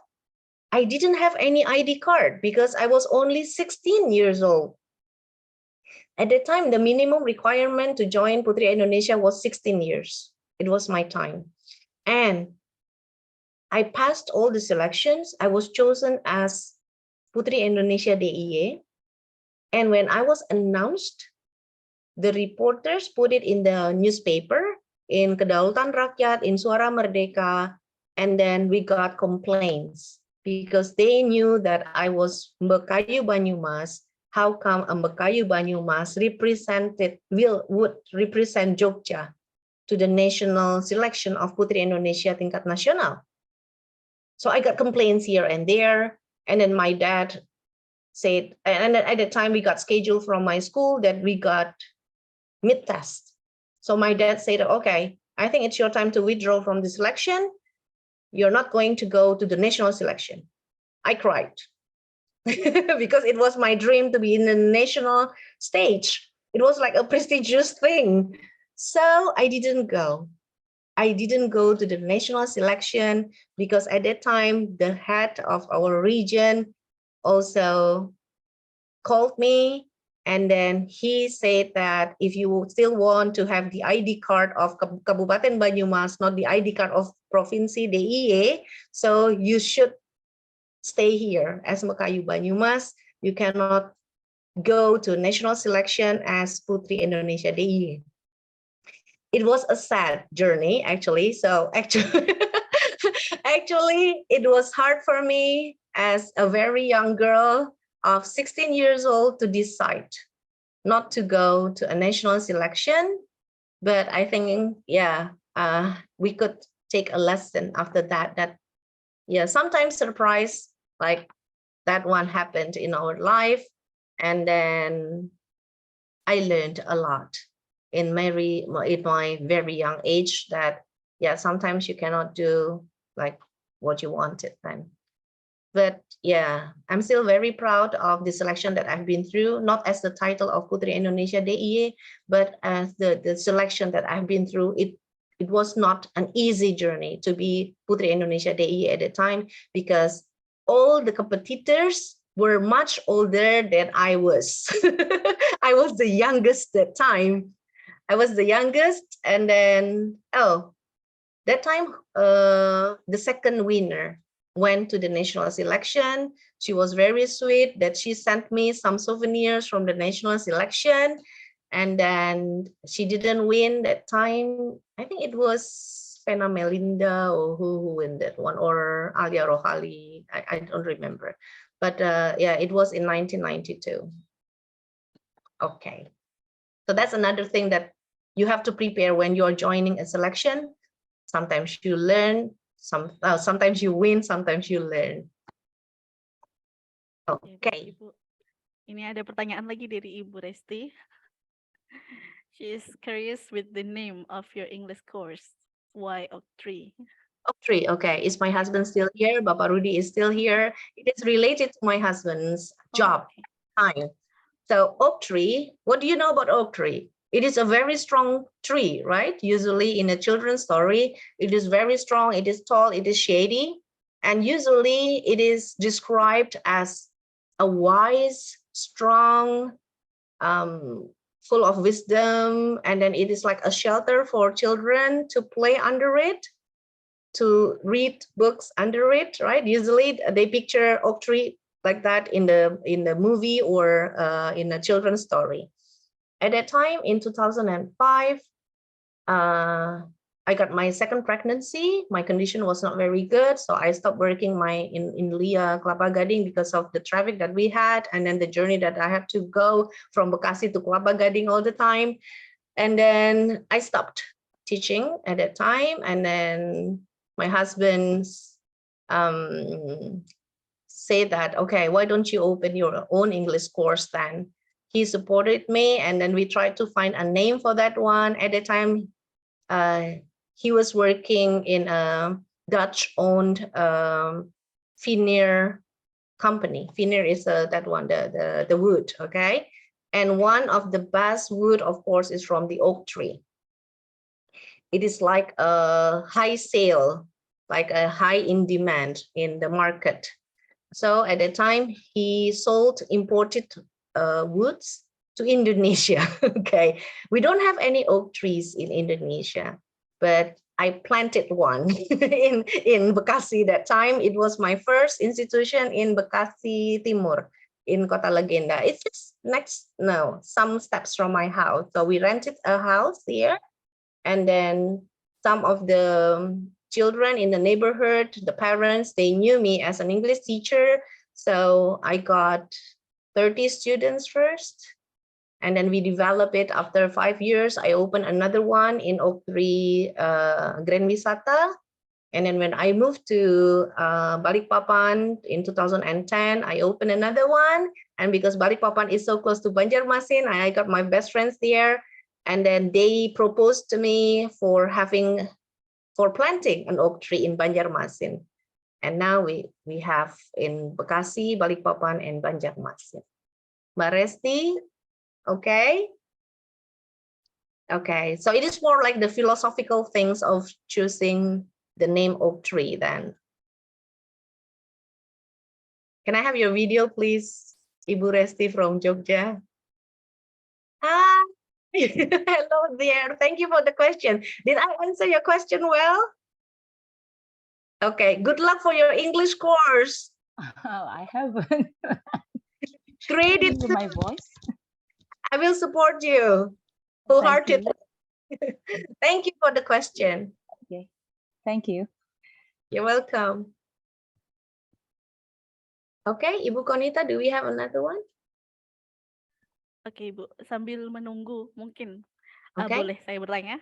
I didn't have any ID card because I was only 16 years old. At that time, the minimum requirement to join Putri Indonesia was 16 years. It was my time. And I passed all the selections. I was chosen as Putri Indonesia DIY. And when I was announced, the reporters put it in the newspaper, in Kedaulatan Rakyat, in Suara Merdeka, and then we got complaints because they knew that I was Mbekayu Banyumas. How come a Mbekayu Banyumas would represent Jogja to the national selection of Putri Indonesia tingkat nasional? So I got complaints here and there, and then my dad said, and at the time we got scheduled from my school that we got mid-test. So my dad said, okay, I think it's your time to withdraw from the selection. You're not going to go to the national selection. I cried because it was my dream to be in the national stage. It was like a prestigious thing. So I didn't go. I didn't go to the national selection because at that time, the head of our region also called me, and then he said that if you still want to have the ID card of Kabupaten Banyumas, not the ID card of Provinsi DIY, so you should stay here as Mekayu Banyumas. You cannot go to national selection as Putri Indonesia DIY. It was a sad journey, actually. So actually, actually, it was hard for me as a very young girl of 16 years old to decide not to go to a national selection. But I think, yeah, we could take a lesson after that, that, yeah, sometimes surprise like that one happened in our life. And then I learned a lot in my very young age that, yeah, sometimes you cannot do like what you wanted then. But yeah, I'm still very proud of the selection that I've been through, not as the title of Putri Indonesia DIY, but as the selection that I've been through. It was not an easy journey to be Putri Indonesia DIY at the time, because all the competitors were much older than I was. I was the youngest that time. I was the youngest, and then, oh, that time, the second winner went to the national selection. She was very sweet that she sent me some souvenirs from the national selection. And then she didn't win that time. I think it was Pena Melinda or who won that one, or Alia Rohali. I don't remember. But yeah, it was in 1992. Okay. So that's another thing that you have to prepare when you're joining a selection. Sometimes you learn, sometimes you win, sometimes you learn. Okay. Ibu, ini ada pertanyaan lagi dari Ibu Resti. She is curious with the name of your English course. Why Oak Tree? Oak Tree, okay. Is my husband still here? Bapak Rudy is still here. It is related to my husband's job time. So Oak Tree, what do you know about Oak Tree? It is a very strong tree, right? Usually in a children's story, it is very strong, it is tall, it is shady. And usually it is described as a wise, strong, full of wisdom. And then it is like a shelter for children to play under it, to read books under it, right? Usually they picture Oak Tree like that in the movie or in a children's story. At that time, in 2005, I got my second pregnancy. My condition was not very good, so I stopped working in Lia Kelapa Gading because of the traffic that we had, and then the journey that I had to go from Bekasi to Kelapa Gading all the time. And then I stopped teaching at that time, and then my husband said that, okay, why don't you open your own English course then? He supported me, and then we tried to find a name for that one. At the time, he was working in a Dutch-owned veneer company. Veneer is that one, the wood, okay? And one of the best wood, of course, is from the oak tree. It is like a high sale, like a high in demand in the market. So at the time, he sold imported woods to Indonesia. Okay, we don't have any oak trees in Indonesia, but I planted one in Bekasi that time. It was my first institution in Bekasi Timur, in Kota Legenda. It's just some steps from my house. So we rented a house here, and then some of the children in the neighborhood, the parents, they knew me as an English teacher. So I got 30 students first, and then we developed it. After 5 years, I opened another one in Oak Tree Grand Wisata. And then when I moved to Balikpapan in 2010, I opened another one. And because Balikpapan is so close to Banjarmasin, I got my best friends there. And then they proposed to me for planting an oak tree in Banjarmasin. And now we have in Bekasi, Balikpapan, and Banjarmasin. Mbak Resti, okay? Okay, so it is more like the philosophical things of choosing the name oak tree then. Can I have your video, please? Ibu Resti from Jogja. Hi, hello there. Thank you for the question. Did I answer your question well? Okay, good luck for your English course. I haven't. Great, Can you hear my voice? I will support you Thank wholeheartedly. you. Thank you for the question. Okay, thank you. You're welcome. Okay, Ibu Konita, do we have another one? Oke, Ibu, sambil menunggu mungkin Okay. boleh saya bertanya?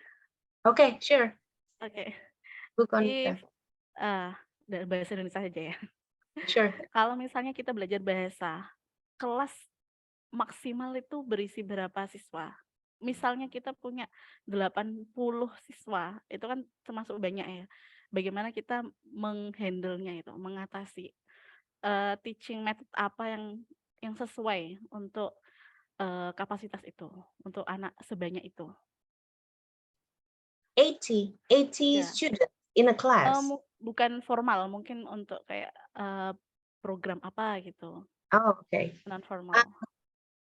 Okay, sure. Oke. Ibu Konita. If dari bahasa Indonesia saja ya. Sure. Kalau misalnya kita belajar bahasa, kelas maksimal itu berisi berapa siswa? Misalnya kita punya 80 siswa, itu kan termasuk banyak ya. Bagaimana kita menghandle-nya itu, mengatasi teaching method apa yang sesuai untuk kapasitas itu, untuk anak sebanyak itu? 80 Ya. students in a class. Bukan formal, mungkin untuk kayak program apa gitu, Oh, okay. non formal.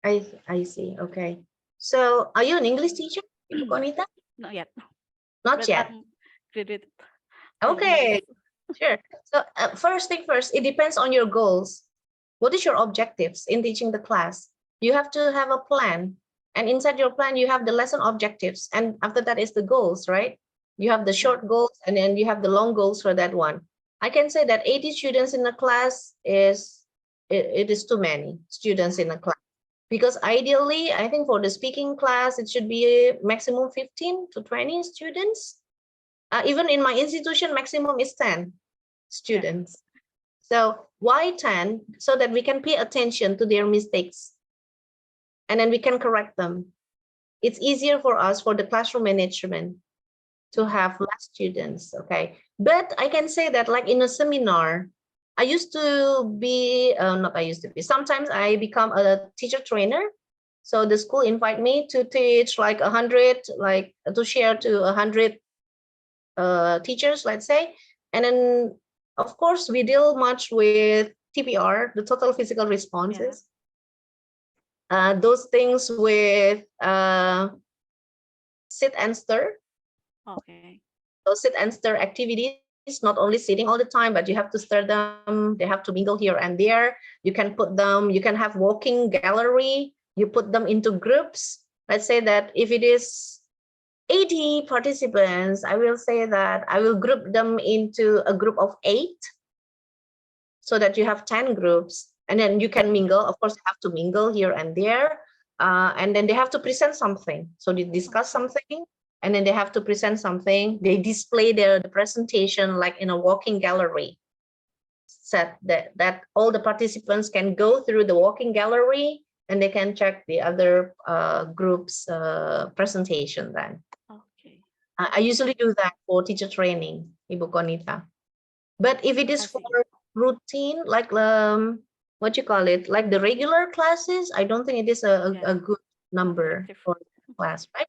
I see. Okay. So, are you an English teacher, Ibu Konita? Not yet. Not But yet. I'm graduated. Okay. Sure. So, first thing first, it depends on your goals. What is your objectives in teaching the class? You have to have a plan. And inside your plan, you have the lesson objectives. And after that is the goals, right? You have the short goals and then you have the long goals for that one. I can say that 80 students in a class is too many students in a class. Because ideally, I think for the speaking class, it should be maximum 15 to 20 students. Even in my institution, maximum is 10 students. So why 10? So that we can pay attention to their mistakes. And then we can correct them. It's easier for us, for the classroom management, to have less students, okay? But I can say that like in a seminar, sometimes I become a teacher trainer. So the school invite me to teach like 100, like to share to 100 teachers, let's say. And then, of course, we deal much with TPR, the total physical responses. Those things with sit and stir. Okay. So sit and stir activities, not only sitting all the time, but you have to stir them. They have to mingle here and there. You can put them, you can have walking gallery. You put them into groups. Let's say that if it is 80 participants, I will say that I will group them into a group of 8 so that you have 10 groups. And then you can mingle. Of course, you have to mingle here and there. And then they have to present something. So they discuss something, and then they have to present something. They display the presentation like in a walking gallery. Set that all the participants can go through the walking gallery, and they can check the other group's presentation then. Okay. I usually do that for teacher training, Ibu Konita. But if it is for routine, like what you call it, like the regular classes, I don't think it is a good number for class, right?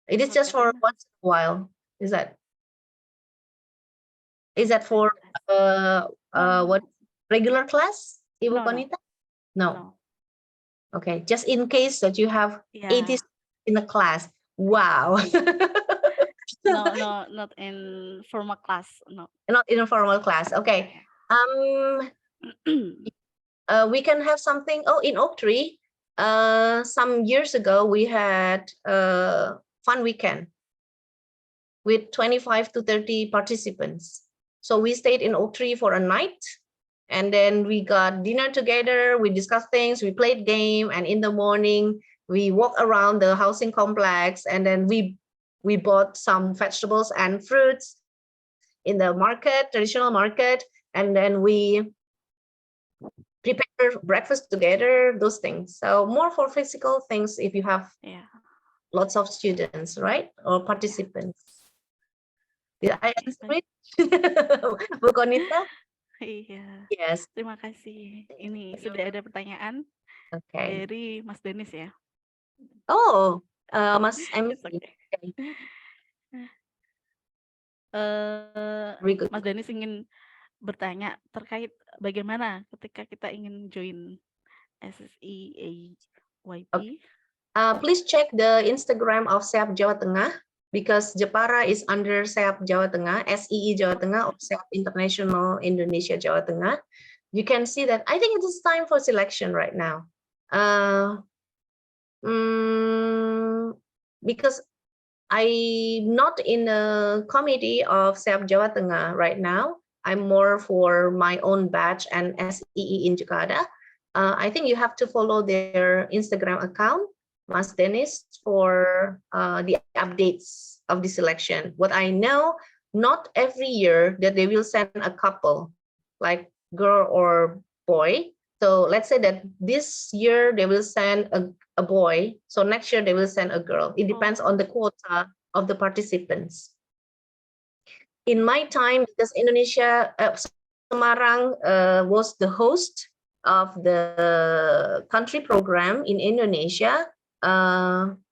It is just for once in a while. Is that for what regular class, Ibu Konita? No. Okay, just in case that you have 80 in the class. Wow. No, not in formal class. No. Not in a formal class. Okay. We can have something. Oh, in Oak Tree, some years ago we had a fun weekend with 25 to 30 participants. So we stayed in Oak Tree for a night, and then we got dinner together. We discussed things. We played game, and in the morning we walked around the housing complex, and then we bought some vegetables and fruits in the market, traditional market, and then we prepare breakfast together, those things. So more for physical things if you have lots of students, right? Or participants. Did I answer it? Bu Konita? Iya, Yes. terima kasih. Ini sudah ada pertanyaan Okay. dari Mas Denis ya. Oh, Mas It's MC. okay. Very good. Mas Denis ingin bertanya terkait bagaimana ketika kita ingin join SSI AYP. Please check the Instagram of SEAP Jawa Tengah because Jepara is under SEAP Jawa Tengah, SEE Jawa Tengah, or SEAP International Indonesia Jawa Tengah. You can see that I think it is time for selection right now. Because I'm not in a committee of SEAP Jawa Tengah right now. I'm more for my own batch and SEE in Jakarta. I think you have to follow their Instagram account, Mas Dennis, for the updates of the selection. What I know, not every year that they will send a couple, like girl or boy. So let's say that this year they will send a boy. So next year they will send a girl. It depends on the quota of the participants. In my time, because Indonesia, Semarang was the host of the country program in Indonesia,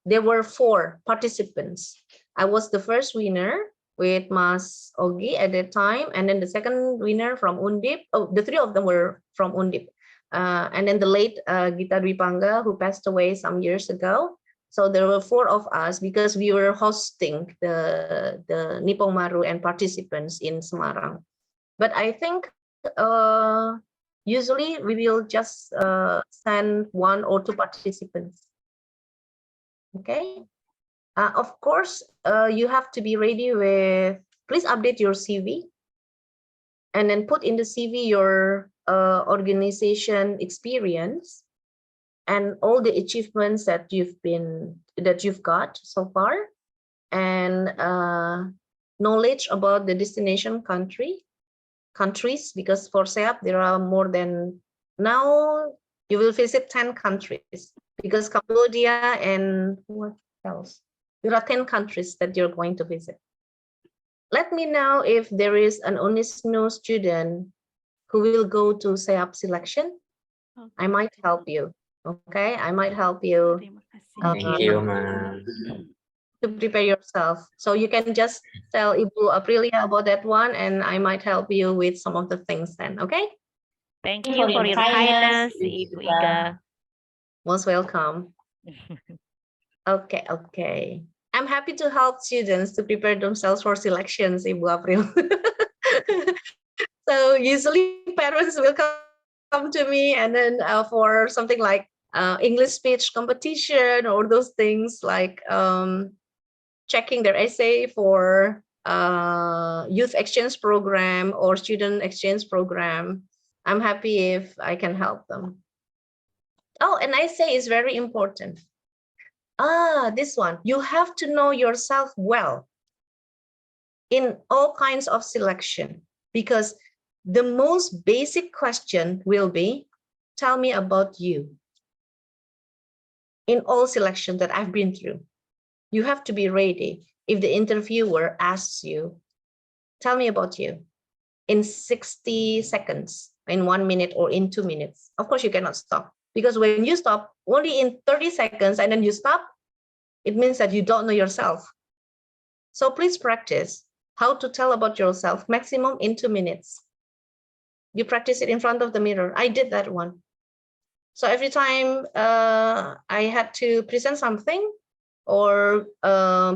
there were 4 participants. I was the first winner with Mas Ogi at that time, and then the second winner from Undip. Oh, the 3 of them were from Undip. And then the late Gita Dwipangga, who passed away some years ago. So there were 4 of us because we were hosting the Nipong Maru and participants in Semarang. But I think usually we will just send 1 or 2 participants. Okay. Of course, you have to be ready with, please update your CV and then put in the CV your organization experience and all the achievements that you've got so far, and knowledge about the destination countries, because for SEAP there are more than, now you will visit 10 countries because Cambodia and what else? There are 10 countries that you're going to visit. Let me know if there is an UNISNU student who will go to SEAP selection. Okay. I might help you. Okay, I might help you. Terima kasih. Thank you, ma'am. To prepare yourself. So you can just tell Ibu Aprilia about that one, and I might help you with some of the things then. Okay? Thank you for your kindness, Ibu Iga. Most welcome. Okay. I'm happy to help students to prepare themselves for selections, Ibu April. So usually parents will come to me and then for something like English speech competition or those things like checking their essay for youth exchange program or student exchange program. I'm happy if I can help them. Oh, and essay is very important. This one, you have to know yourself well in all kinds of selection, because the most basic question will be, tell me about you. In all selection that I've been through, you have to be ready. If the interviewer asks you, tell me about you in 60 seconds, in 1 minute or in 2 minutes, of course you cannot stop, because when you stop only in 30 seconds and then you stop, it means that you don't know yourself. So please practice how to tell about yourself, maximum in 2 minutes. You practice it in front of the mirror. I did that one. So every time I had to present something or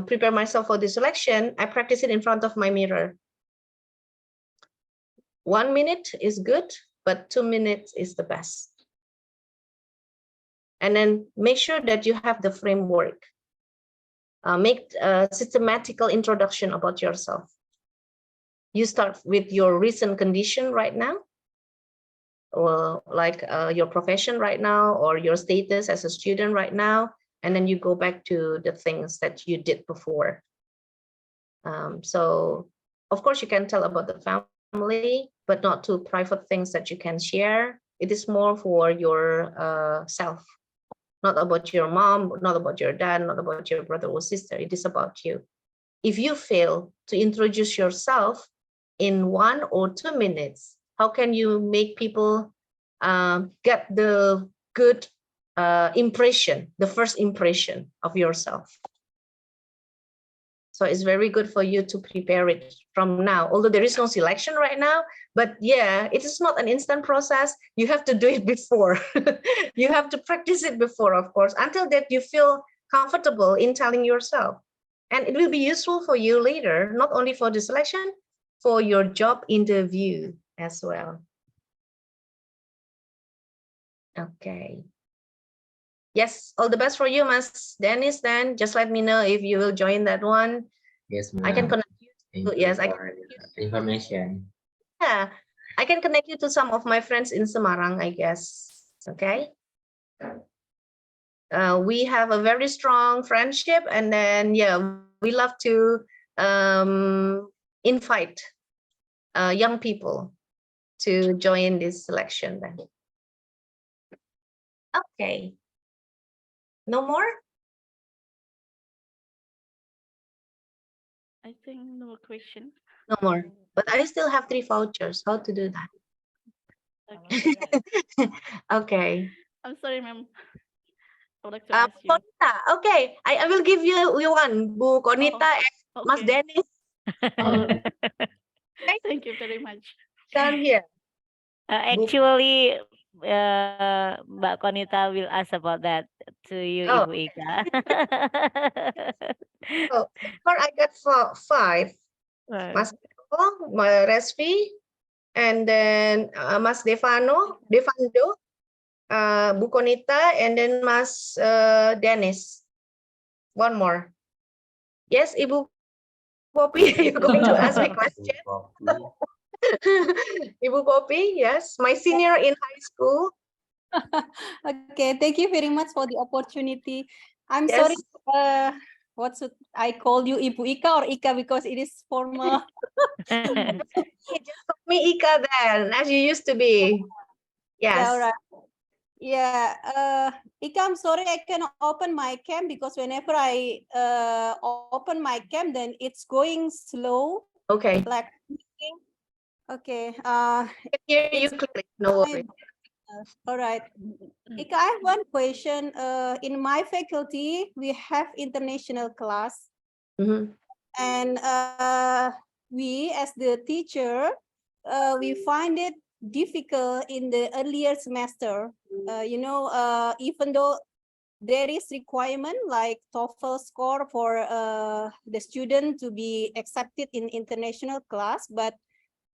prepare myself for the selection, I practice it in front of my mirror. 1 minute is good, but 2 minutes is the best. And then make sure that you have the framework. Make a systematical introduction about yourself. You start with your recent condition right now, or like your profession right now, or your status as a student right now, and then you go back to the things that you did before. So of course you can tell about the family, but not too private things that you can share. It is more for your self. not about your mom, not about your dad, not about your brother or sister. It is about you. If you fail to introduce yourself in 1 or 2 minutes, how can you make people get the good impression, the first impression of yourself? So it's very good for you to prepare it from now, although there is no selection right now, but yeah, it is not an instant process. You have to do it before. You have to practice it before, of course, until that you feel comfortable in telling yourself. And it will be useful for you later, not only for the selection, for your job interview as well. Okay. Yes, all the best for you, Mas Dennis. Then just let me know if you will join that one. Yes, I can ma'am. connect you. Thank you Yes, I for the information. Yeah, I can connect you to some of my friends in Semarang, I guess. Okay. We have a very strong friendship, and then yeah, we love to invite young people to join this selection then. Okay. No more? I think no question. No more. But I still have 3 vouchers. How to do that? Okay. Okay. I'm sorry, ma'am. I would like to ask you. Konita, okay. I will give you one, Bu Konita and Mas Okay. Dennis. Thank you very much. Down here. Actually, Mbak Konita will ask about that to you, Oh. Ibu Ika. So far I got 5. Mas Resvi, and then Mas Devando, Bu Konita, and then Mas Dennis. One more. Yes, Ibu Poppy, you're going to ask me question. Ibu Poppy, yes, my senior in high school. Okay, thank you very much for the opportunity. I'm Yes. sorry, what should I call you, Ibu Ika or Ika, because it is formal? Just call me Ika then, as you used to be. Yes. Yeah, all right. Yeah, Ika, I'm sorry I cannot open my cam because whenever I open my cam, then it's going slow. Okay. Like, okay. I can hear you clearly. No worries. All right. Ika, I have one question. In my faculty, we have international class. And we, as the teacher, we find it difficult in the earlier semester. Even though there is requirement like TOEFL score for the student to be accepted in international class, but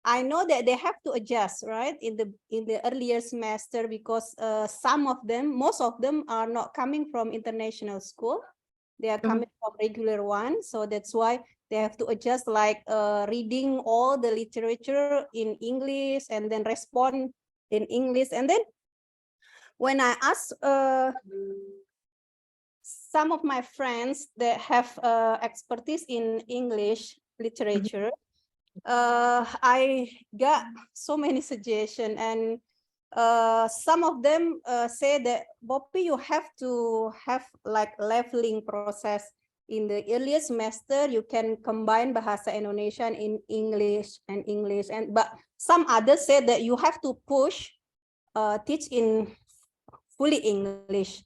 I know that they have to adjust, right, in the earlier semester because most of them are not coming from international school. They are coming from regular one, so that's why they have to adjust, like reading all the literature in English and then respond in English. And then when I ask some of my friends that have expertise in English literature, I got so many suggestions, and some of them say that, Boppy, you have to have like leveling process. In the earlier semester, you can combine Bahasa Indonesia in English, but some others say that you have to push teach in fully English,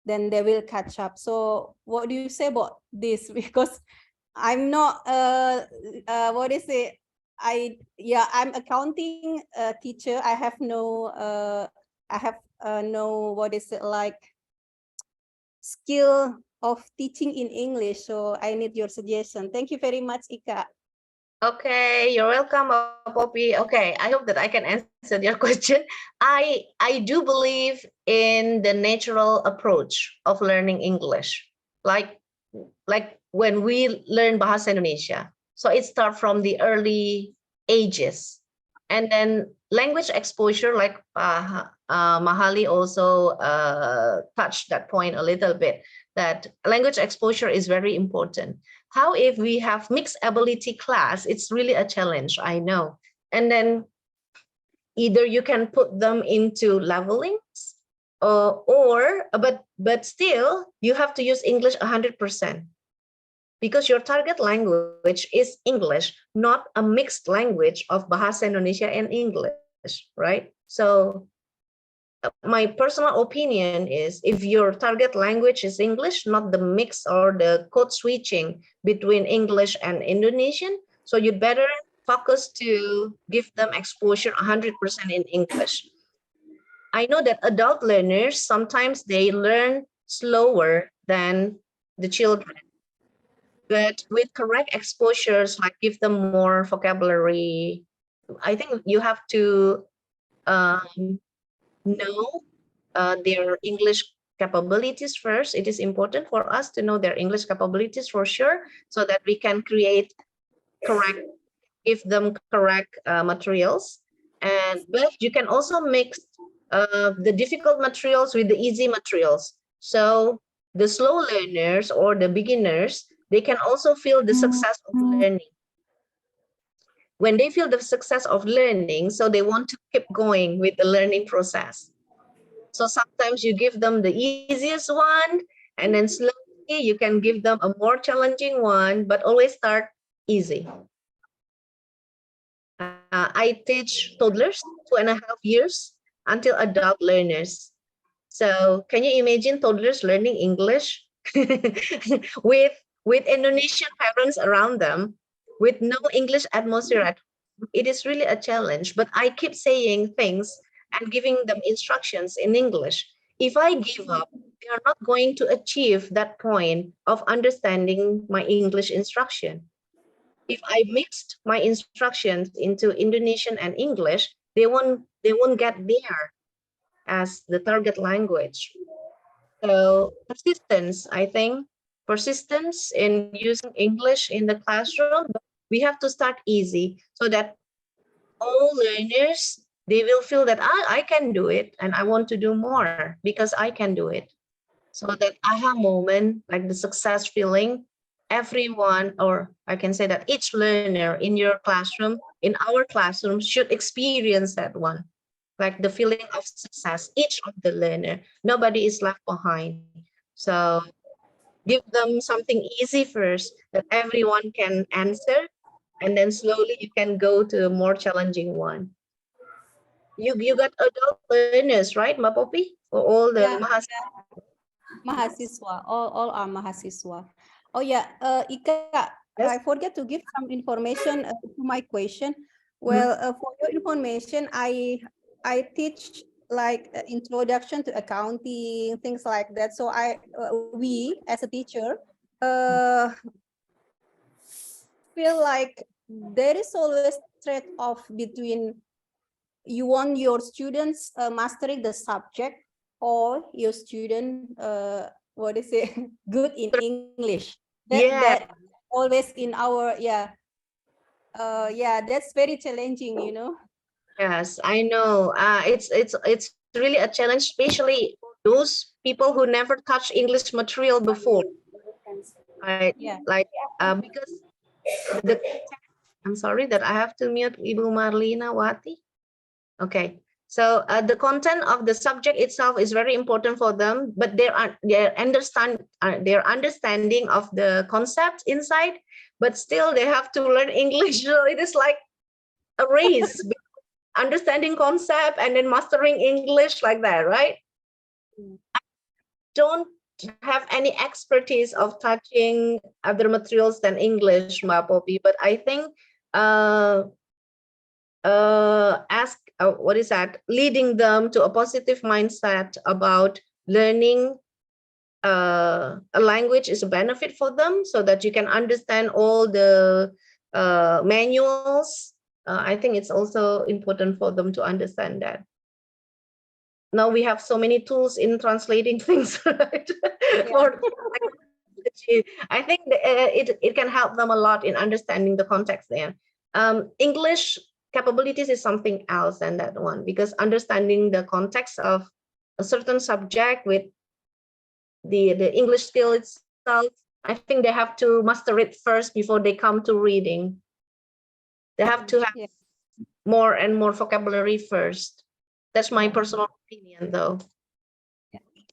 then they will catch up. So what do you say about this? Because I'm not I'm accounting teacher. I have no skill of teaching in English, so I need your suggestion. Thank you very much, Ika. Okay, you're welcome, Poppy. Okay, I hope that I can answer your question. I do believe in the natural approach of learning English, like when we learn Bahasa Indonesia. So it starts from the early ages, and then language exposure, like Mahali also touched that point a little bit, that language exposure is very important. How if we have mixed ability class, it's really a challenge, I know. And then either you can put them into levelings, but still you have to use English 100%. Because your target language is English, not a mixed language of Bahasa Indonesia and English, right? So my personal opinion is if your target language is English, not the mix or the code switching between English and Indonesian, so you better focus to give them exposure 100% in English. I know that adult learners, sometimes they learn slower than the children. But with correct exposures, like give them more vocabulary, I think you have to know their English capabilities first. It is important for us to know their English capabilities for sure, so that we can give them correct materials. But you can also mix the difficult materials with the easy materials. So the slow learners or the beginners, they can also feel the success of learning. When they feel the success of learning, so they want to keep going with the learning process. So sometimes you give them the easiest one, and then slowly you can give them a more challenging one, but always start easy. I teach toddlers 2.5 years until adult learners. So can you imagine toddlers learning English with Indonesian parents around them, with no English atmosphere at home? It is really a challenge, but I keep saying things and giving them instructions in English. If I give up, they are not going to achieve that point of understanding my English instruction. If I mixed my instructions into Indonesian and English, they won't get there as the target language. So persistence, I think, persistence in using English in the classroom, we have to start easy so that all learners, they will feel that I can do it and I want to do more because I can do it. So that aha moment, like the success feeling, everyone, or I can say that each learner in your classroom, in our classroom, should experience that one. Like the feeling of success, each of the learner, nobody is left behind. So give them something easy first that everyone can answer, and then slowly you can go to a more challenging one. You got adult learners, right, Mbak Poppy? For all the Mahasiswa, all are mahasiswa. Oh yeah, Ika, I forget to give some information to my question. Well, for your information, I teach like introduction to accounting, things like that. So we as a teacher feel like there is always trade-off between you want your students mastering the subject or your student what is it good in English. That always in our that's very challenging, you know. Yes, I know. It's really a challenge, especially those people who never touched English material before. Right? Like because I'm sorry that I have to mute Ibu Marlina Wati. Okay. So the content of the subject itself is very important for them, but their understanding of the concept inside, but still they have to learn English. So it is like a race. Understanding concept and then mastering English like that, right? I don't have any expertise of touching other materials than English, Mbak Poppy, but I think leading them to a positive mindset about learning a language is a benefit for them, so that you can understand all the manuals. I think it's also important for them to understand that. Now we have so many tools in translating things, right? I think it can help them a lot in understanding the context there. English capabilities is something else than that one, because understanding the context of a certain subject with the English skill itself, I think they have to master it first before they come to reading. They have to have more and more vocabulary first. That's my personal opinion, though.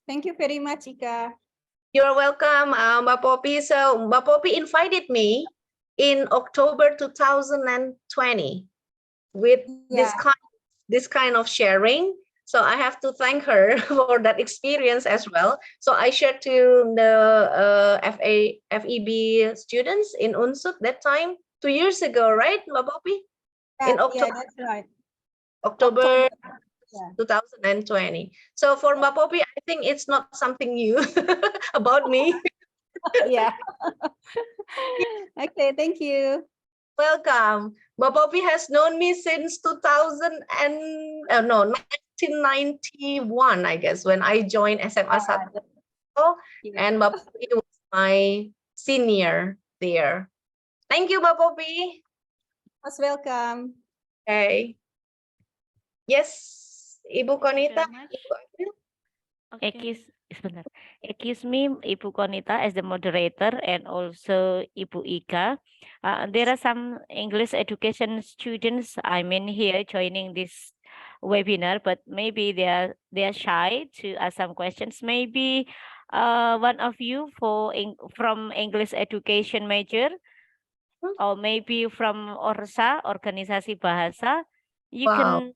Thank you very much, Ika. You're welcome, Mbak Poppy. So Mbak Poppy invited me in October 2020 with Yeah. this kind of sharing. So I have to thank her for that experience as well. So I shared to the FEB students in Unsut that time 2 years ago, right, Mbak Poppy? In October, Yeah, that's right. October Yeah. 2020. So for Mbak Poppy, I think it's not something new about me. Yeah. Okay, thank you. Welcome. Mbak Poppy has known me since 1991, I guess, when I joined SMA Satu. And Mbak Poppy was my senior there. Thank you, Mbak Poppy. Most welcome. Okay. Yes, Ibu Konita. Excuse me, Ibu Konita as the moderator and also Ibu Ika. There are some English education students, here joining this webinar, but maybe they are shy to ask some questions. Maybe one of you from English education major, or maybe from ORSA, Organisasi Bahasa, you Wow.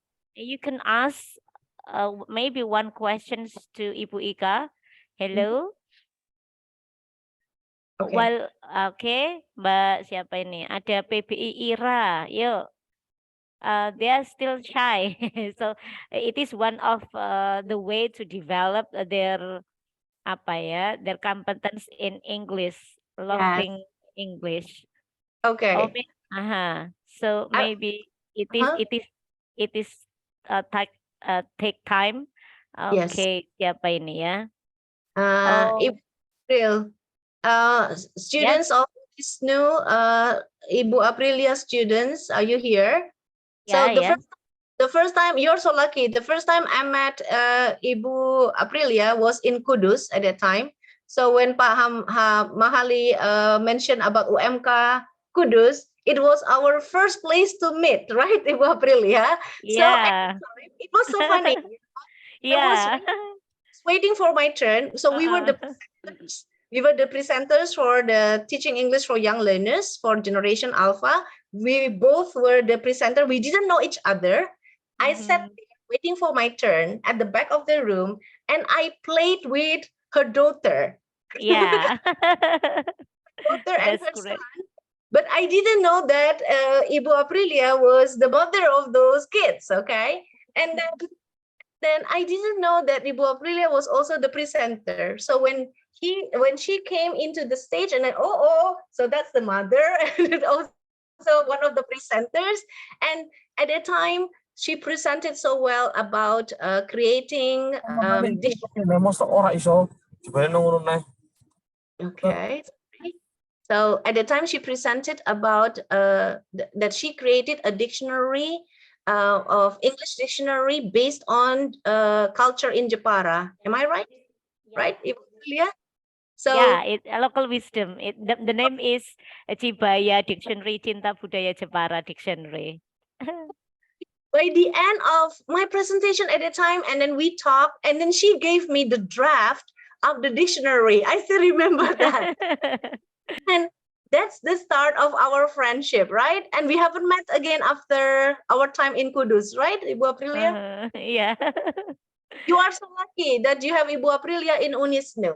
can ask maybe one questions to Ibu Ika. Hello. Okay. Well, okay, Mbak siapa ini? Ada PBI Ira. Yuk. They are still shy. So it is one of the way to develop their their competence in English, loving English. Okay. So maybe it is take time. Yes. Okay, siapa ini ya? Ibu April, students of this new Ibu Aprilia students, are you here? So the first time, you're so lucky. The first time I met Ibu Aprilia was in Kudus at that time. So when Pak Mahali mentioned about UMK Kudus, it was our first place to meet, right, Ibu Aprilia? Yeah. So it was so funny. Yeah. I was waiting for my turn. So we were the presenters. We were the presenters for the Teaching English for Young Learners for Generation Alpha. We both were the presenter. We didn't know each other. I sat there waiting for my turn at the back of the room, and I played with her daughter. Yeah. Daughter and That's her great. son. But I didn't know that Ibu Aprilia was the mother of those kids. Okay, and then I didn't know that Ibu Aprilia was also the presenter. So when she came into the stage, and so that's the mother and also one of the presenters. And at that time, she presented so well about creating. Okay. So at the time, she presented about that she created a dictionary of English dictionary based on culture in Jepara. Am I right? Right, Ibu Julia? So yeah, it's a local wisdom. The name is Cibaya Dictionary, Cinta Budaya Jepara Dictionary. by the end of my presentation at the time, and then we talked, and then she gave me the draft of the dictionary. I still remember that. And that's the start of our friendship, right? And we haven't met again after our time in Kudus, right, Ibu Aprilia? Yeah. You are so lucky that you have Ibu Aprilia in Unisnu.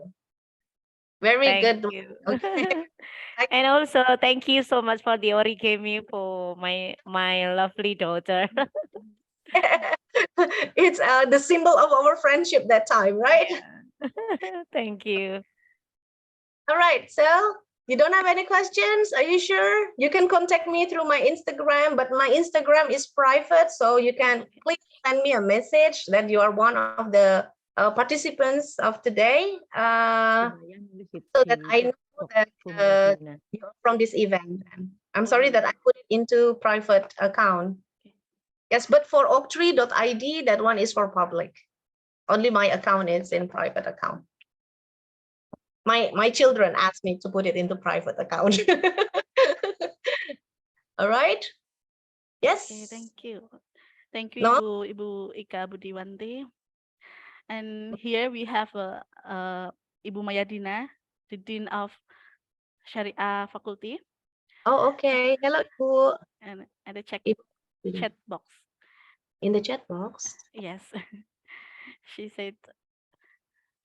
Very Thank good. you. Okay. And also, thank you so much for the origami for my lovely daughter. It's the symbol of our friendship that time, right? Yeah. Thank you. All right, so you don't have any questions? Are you sure? You can contact me through my Instagram, but my Instagram is private, so you can please send me a message that you are one of the participants of today, so that I know that you're from this event. I'm sorry that I put it into private account. Yes, but for oaktree.id, that one is for public. Only my account is in private account. My children asked me to put it into private account. All right. Yes. Okay, thank you. Thank you, No? Ibu Ika Budiwanti. And here we have Ibu Mayadina, the Dean of Sharia Faculty, Oh, okay. Hello, Ibu. and the Ibu. chat box. In the chat box. Yes, she said,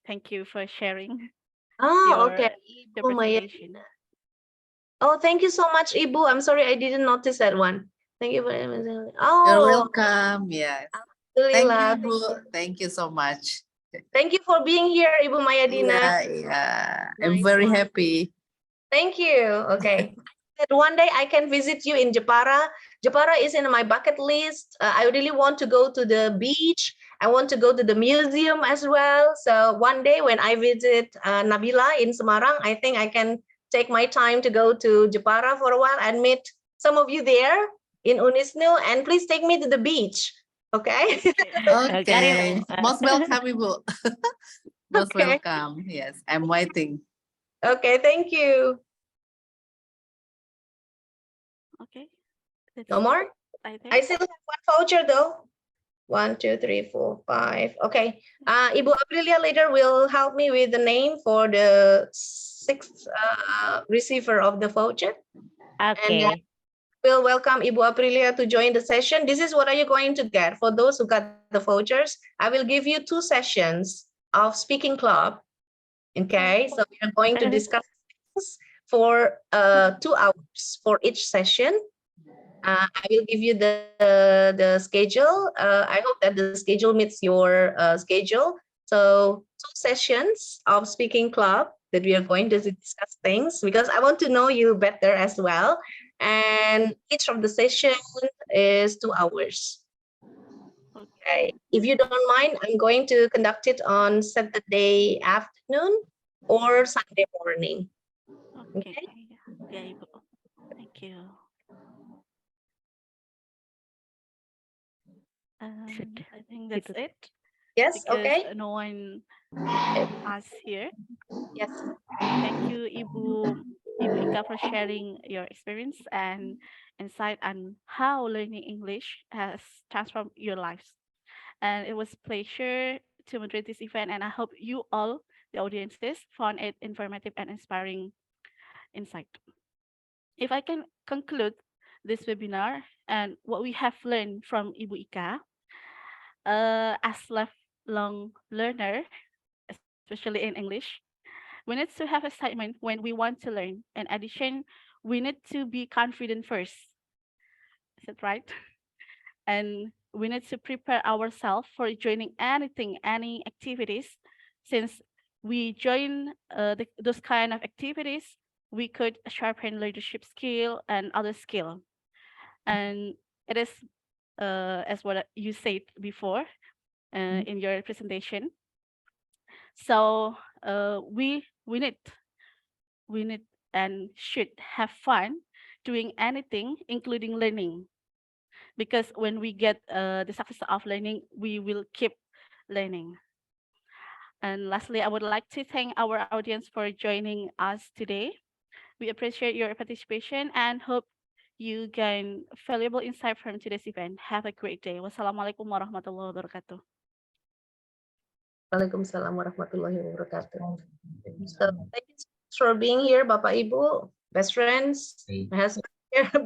"Thank you for sharing Oh, your, okay. your Ibu Maya. presentation." Oh, thank you so much, Ibu. I'm sorry I didn't notice that one. Thank you very much. You're Oh, welcome. Yes. Thank you, Alhamdulillah. Bu. Thank you so much. Thank you for being here, Ibu Mayadina. Yeah. I'm very happy. Thank you. Okay. That one day I can visit you in Jepara. Jepara is in my bucket list. I really want to go to the beach. I want to go to the museum as well. So one day when I visit Nabila in Semarang, I think I can take my time to go to Jepara for a while and meet some of you there in Unisnu. And please take me to the beach. Okay. Okay. Most welcome, Ibu. Most Okay. welcome. Yes, I'm waiting. Okay. Thank you. Okay. No more? I think. I still have one voucher though. 1, 2, 3, 4, 5. Okay. Ibu Aprilia later will help me with the name for the 6th receiver of the voucher. And then Okay. we'll welcome Ibu Aprilia to join the session. This is what are you going to get for those who got the vouchers. I will give you 2 sessions of speaking club. Okay. So we are going to discuss things for 2 hours for each session. I will give you the schedule. I hope that the schedule meets your schedule. So 2 sessions of speaking club that we are going to discuss things because I want to know you better as well. And each of the session is 2 hours. Okay. If you don't mind, I'm going to conduct it on Saturday afternoon or Sunday morning. Okay. Yeah, Ibu. Thank you. I think that's it. Yes, Because okay. no one asked here. Yes. Thank you, Ibu Ika, for sharing your experience and insight on how learning English has transformed your lives. And it was a pleasure to moderate this event, and I hope you all, the audiences, found it informative and inspiring insight. If I can conclude this webinar and what we have learned from Ibu Ika, as lifelong learner, especially in English, we need to have excitement when we want to learn. In addition, we need to be confident first. Is that right? And we need to prepare ourselves for joining anything, any activities. Since we join those kind of activities, we could sharpen leadership skill and other skill. And it is, as what you said before in your presentation. So we need and should have fun doing anything, including learning. Because when we get the success of learning, we will keep learning. And lastly, I would like to thank our audience for joining us today. We appreciate your participation and hope you gain valuable insight from today's event. Have a great day. Wassalamualaikum warahmatullahi wabarakatuh. Waalaikumsalam warahmatullahi wabarakatuh. So thank you so much for being here, Bapak Ibu, best friends, my husband,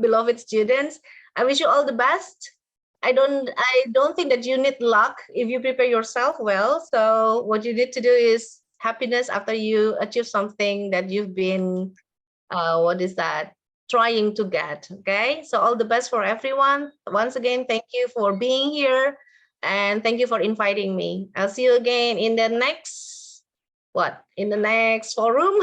beloved students. I wish you all the best. I don't think that you need luck if you prepare yourself well. So what you need to do is happiness after you achieve something that you've been trying to get. Okay, so all the best for everyone. Once again, thank you for being here. And thank you for inviting me. I'll see you again in the next, in the next forum,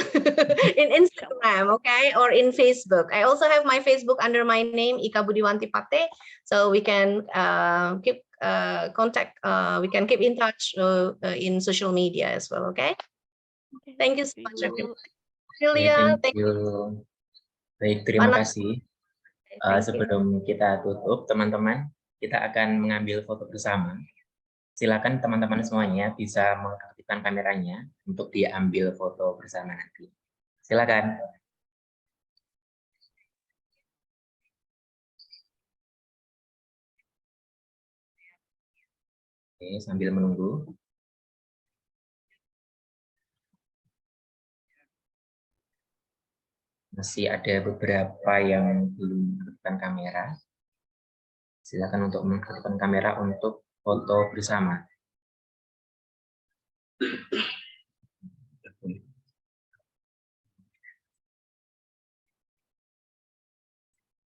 in Instagram, okay, or in Facebook. I also have my Facebook under my name, Ika Budiwanti Pate. So we can keep contact, we can keep in touch in social media as well, okay? Thank you so much, everyone. Julia, Thank you. Baik, terima kasih. Sebelum kita tutup, teman-teman, kita akan mengambil foto bersama. Silakan teman-teman semuanya bisa mengaktifkan kameranya untuk diambil foto bersama nanti. Silakan. Oke, sambil menunggu. Masih ada beberapa yang belum mengaktifkan kamera. Silakan untuk mengaktifkan kamera untuk foto bersama.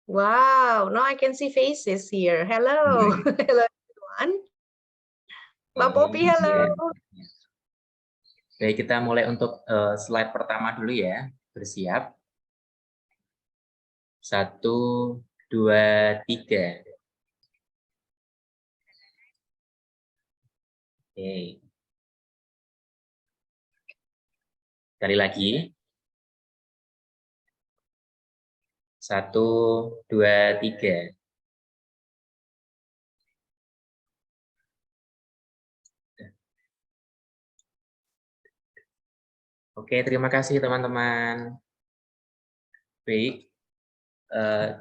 Wow, now I can see faces here. Hello, hello everyone. Mbak Poppy, hello. Baik, kita mulai untuk slide pertama dulu ya. Bersiap. 1, 2, 3. Oke. Sekali lagi. 1, 2, 3. Oke, terima kasih teman-teman. Baik,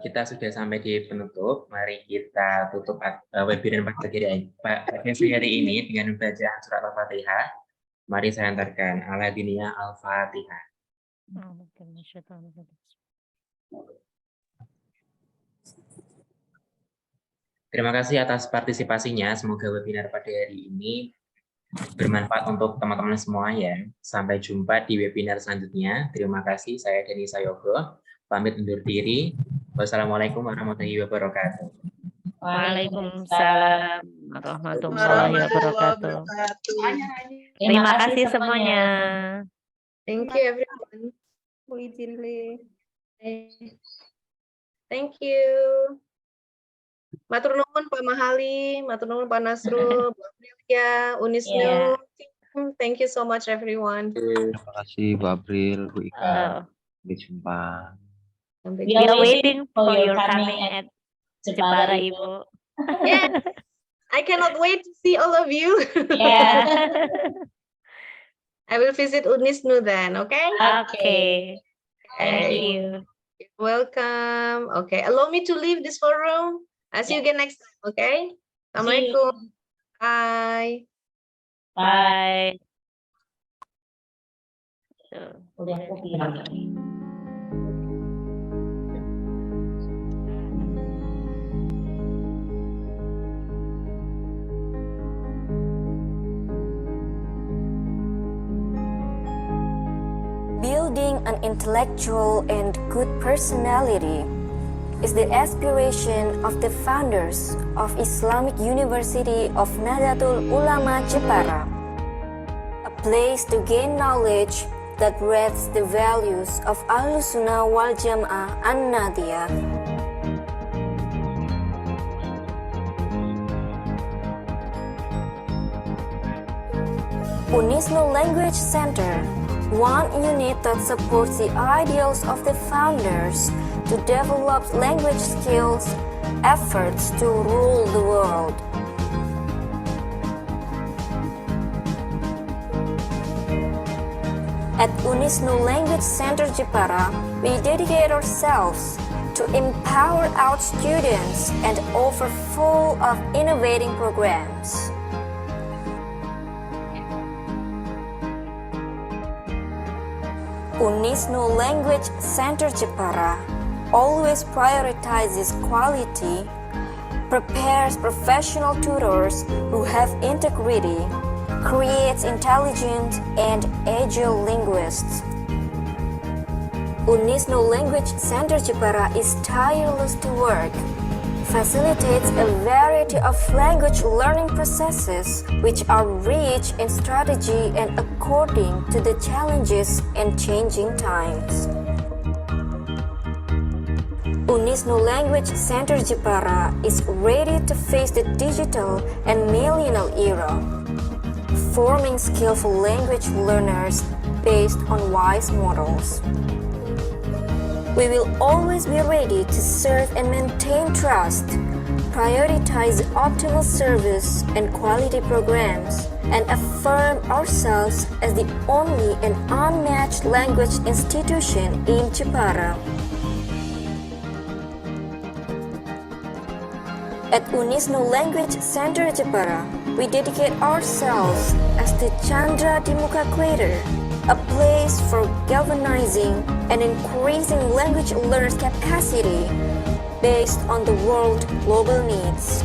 kita sudah sampai di penutup. Mari kita tutup webinar pada hari ini dengan bacaan surat Al-Fatihah. Mari saya antarkan Al-Adiniyah Al-Fatihah. Terima kasih atas partisipasinya. Semoga webinar pada hari ini bermanfaat untuk teman-teman semua ya. Sampai jumpa di webinar selanjutnya. Terima kasih. Saya Denny Sayogo. Pamit undur diri. Wassalamualaikum warahmatullahi wabarakatuh. Waalaikumsalam warahmatullahi wabarakatuh. Terima kasih semuanya. Thank you everyone. Bu izin, Li. Thank you. Matur nuwun Pak Mahali, matur nuwun Pak Nasrul, Bu Aprilia, Unisnu. Thank you so much everyone. Terima kasih Bu April, Bu Ika. Sampai jumpa. We are waiting for your coming at Jepara, Ibu. Yeah, I cannot wait to see all of you. Yeah. I will visit Unisnu then, okay? Okay. Thank you. You're welcome. Okay, allow me to leave this forum. I'll see you again next time, okay? Assalamualaikum. Bye. Bye. Building an intellectual and good personality is the aspiration of the founders of Islamic University of Nahdlatul Ulama Jepara, a place to gain knowledge that breathes the values of Ahlus Sunnah wal Jamaah An-Nahdiyah. Unisnu Language Center, one unit that supports the ideals of the founders to develop language skills, efforts to rule the world. At Unisnu Language Center Jepara, we dedicate ourselves to empower our students and offer full of innovating programs. Unisnu Language Center Jepara always prioritizes quality, prepares professional tutors who have integrity, creates intelligent and agile linguists. Unisnu Language Center Jepara is tireless to work, facilitates a variety of language learning processes which are rich in strategy and according to the challenges and changing times. Unisnu Language Center Jepara is ready to face the digital and millennial era, forming skillful language learners based on wise models. We will always be ready to serve and maintain trust, prioritize optimal service and quality programs, and affirm ourselves as the only and unmatched language institution in Jepara. At Unisnu Language Center Jepara, we dedicate ourselves as the Chandra di Muka Crater a place for galvanizing and increasing language learners' capacity based on the world global needs.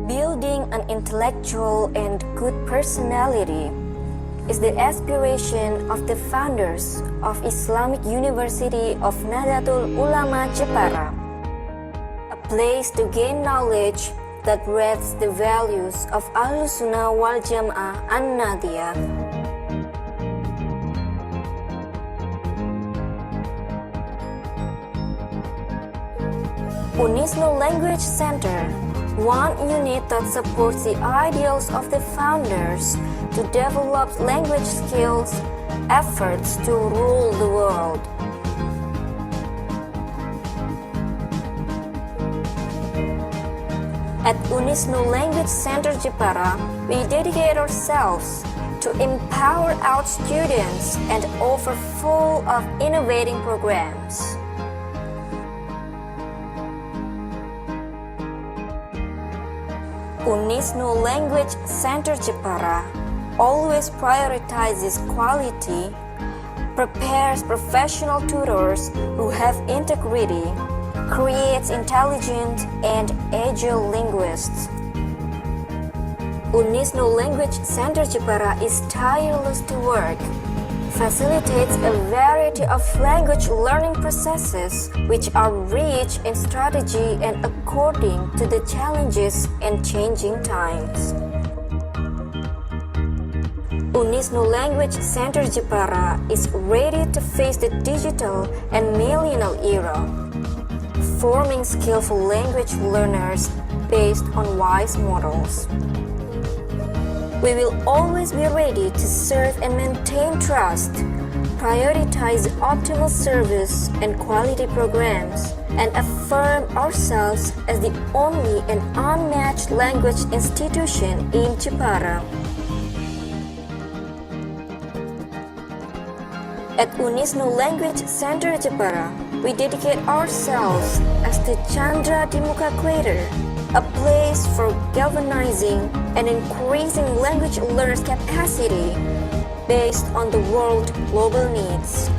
Building an intellectual and good personality is the aspiration of the founders of Islamic University of Nahdlatul Ulama Jepara, a place to gain knowledge that breathes the values of Ahlus Sunnah wal Jamaah An-Nahdliyah. Unisnu Language Center, one unit that supports the ideals of the founders to develop language skills, efforts to rule the world. At Unisnu Language Center Jepara, we dedicate ourselves to empower our students and offer full of innovating programs. Unisnu Language Center Jepara always prioritizes quality, prepares professional tutors who have integrity, creates intelligent and agile linguists. Unisnu Language Center Jepara is tireless to work, facilitates a variety of language learning processes which are rich in strategy and according to the challenges and changing times. Unisnu Language Center Jepara is ready to face the digital and millennial era, forming skillful language learners based on wise models. We will always be ready to serve and maintain trust, prioritize optimal service and quality programs, and affirm ourselves as the only and unmatched language institution in Jepara. At Unisnu Language Center Jepara, we dedicate ourselves as the Chandra di Muka Crater, a place for galvanizing and increasing language learners' capacity based on the world global needs.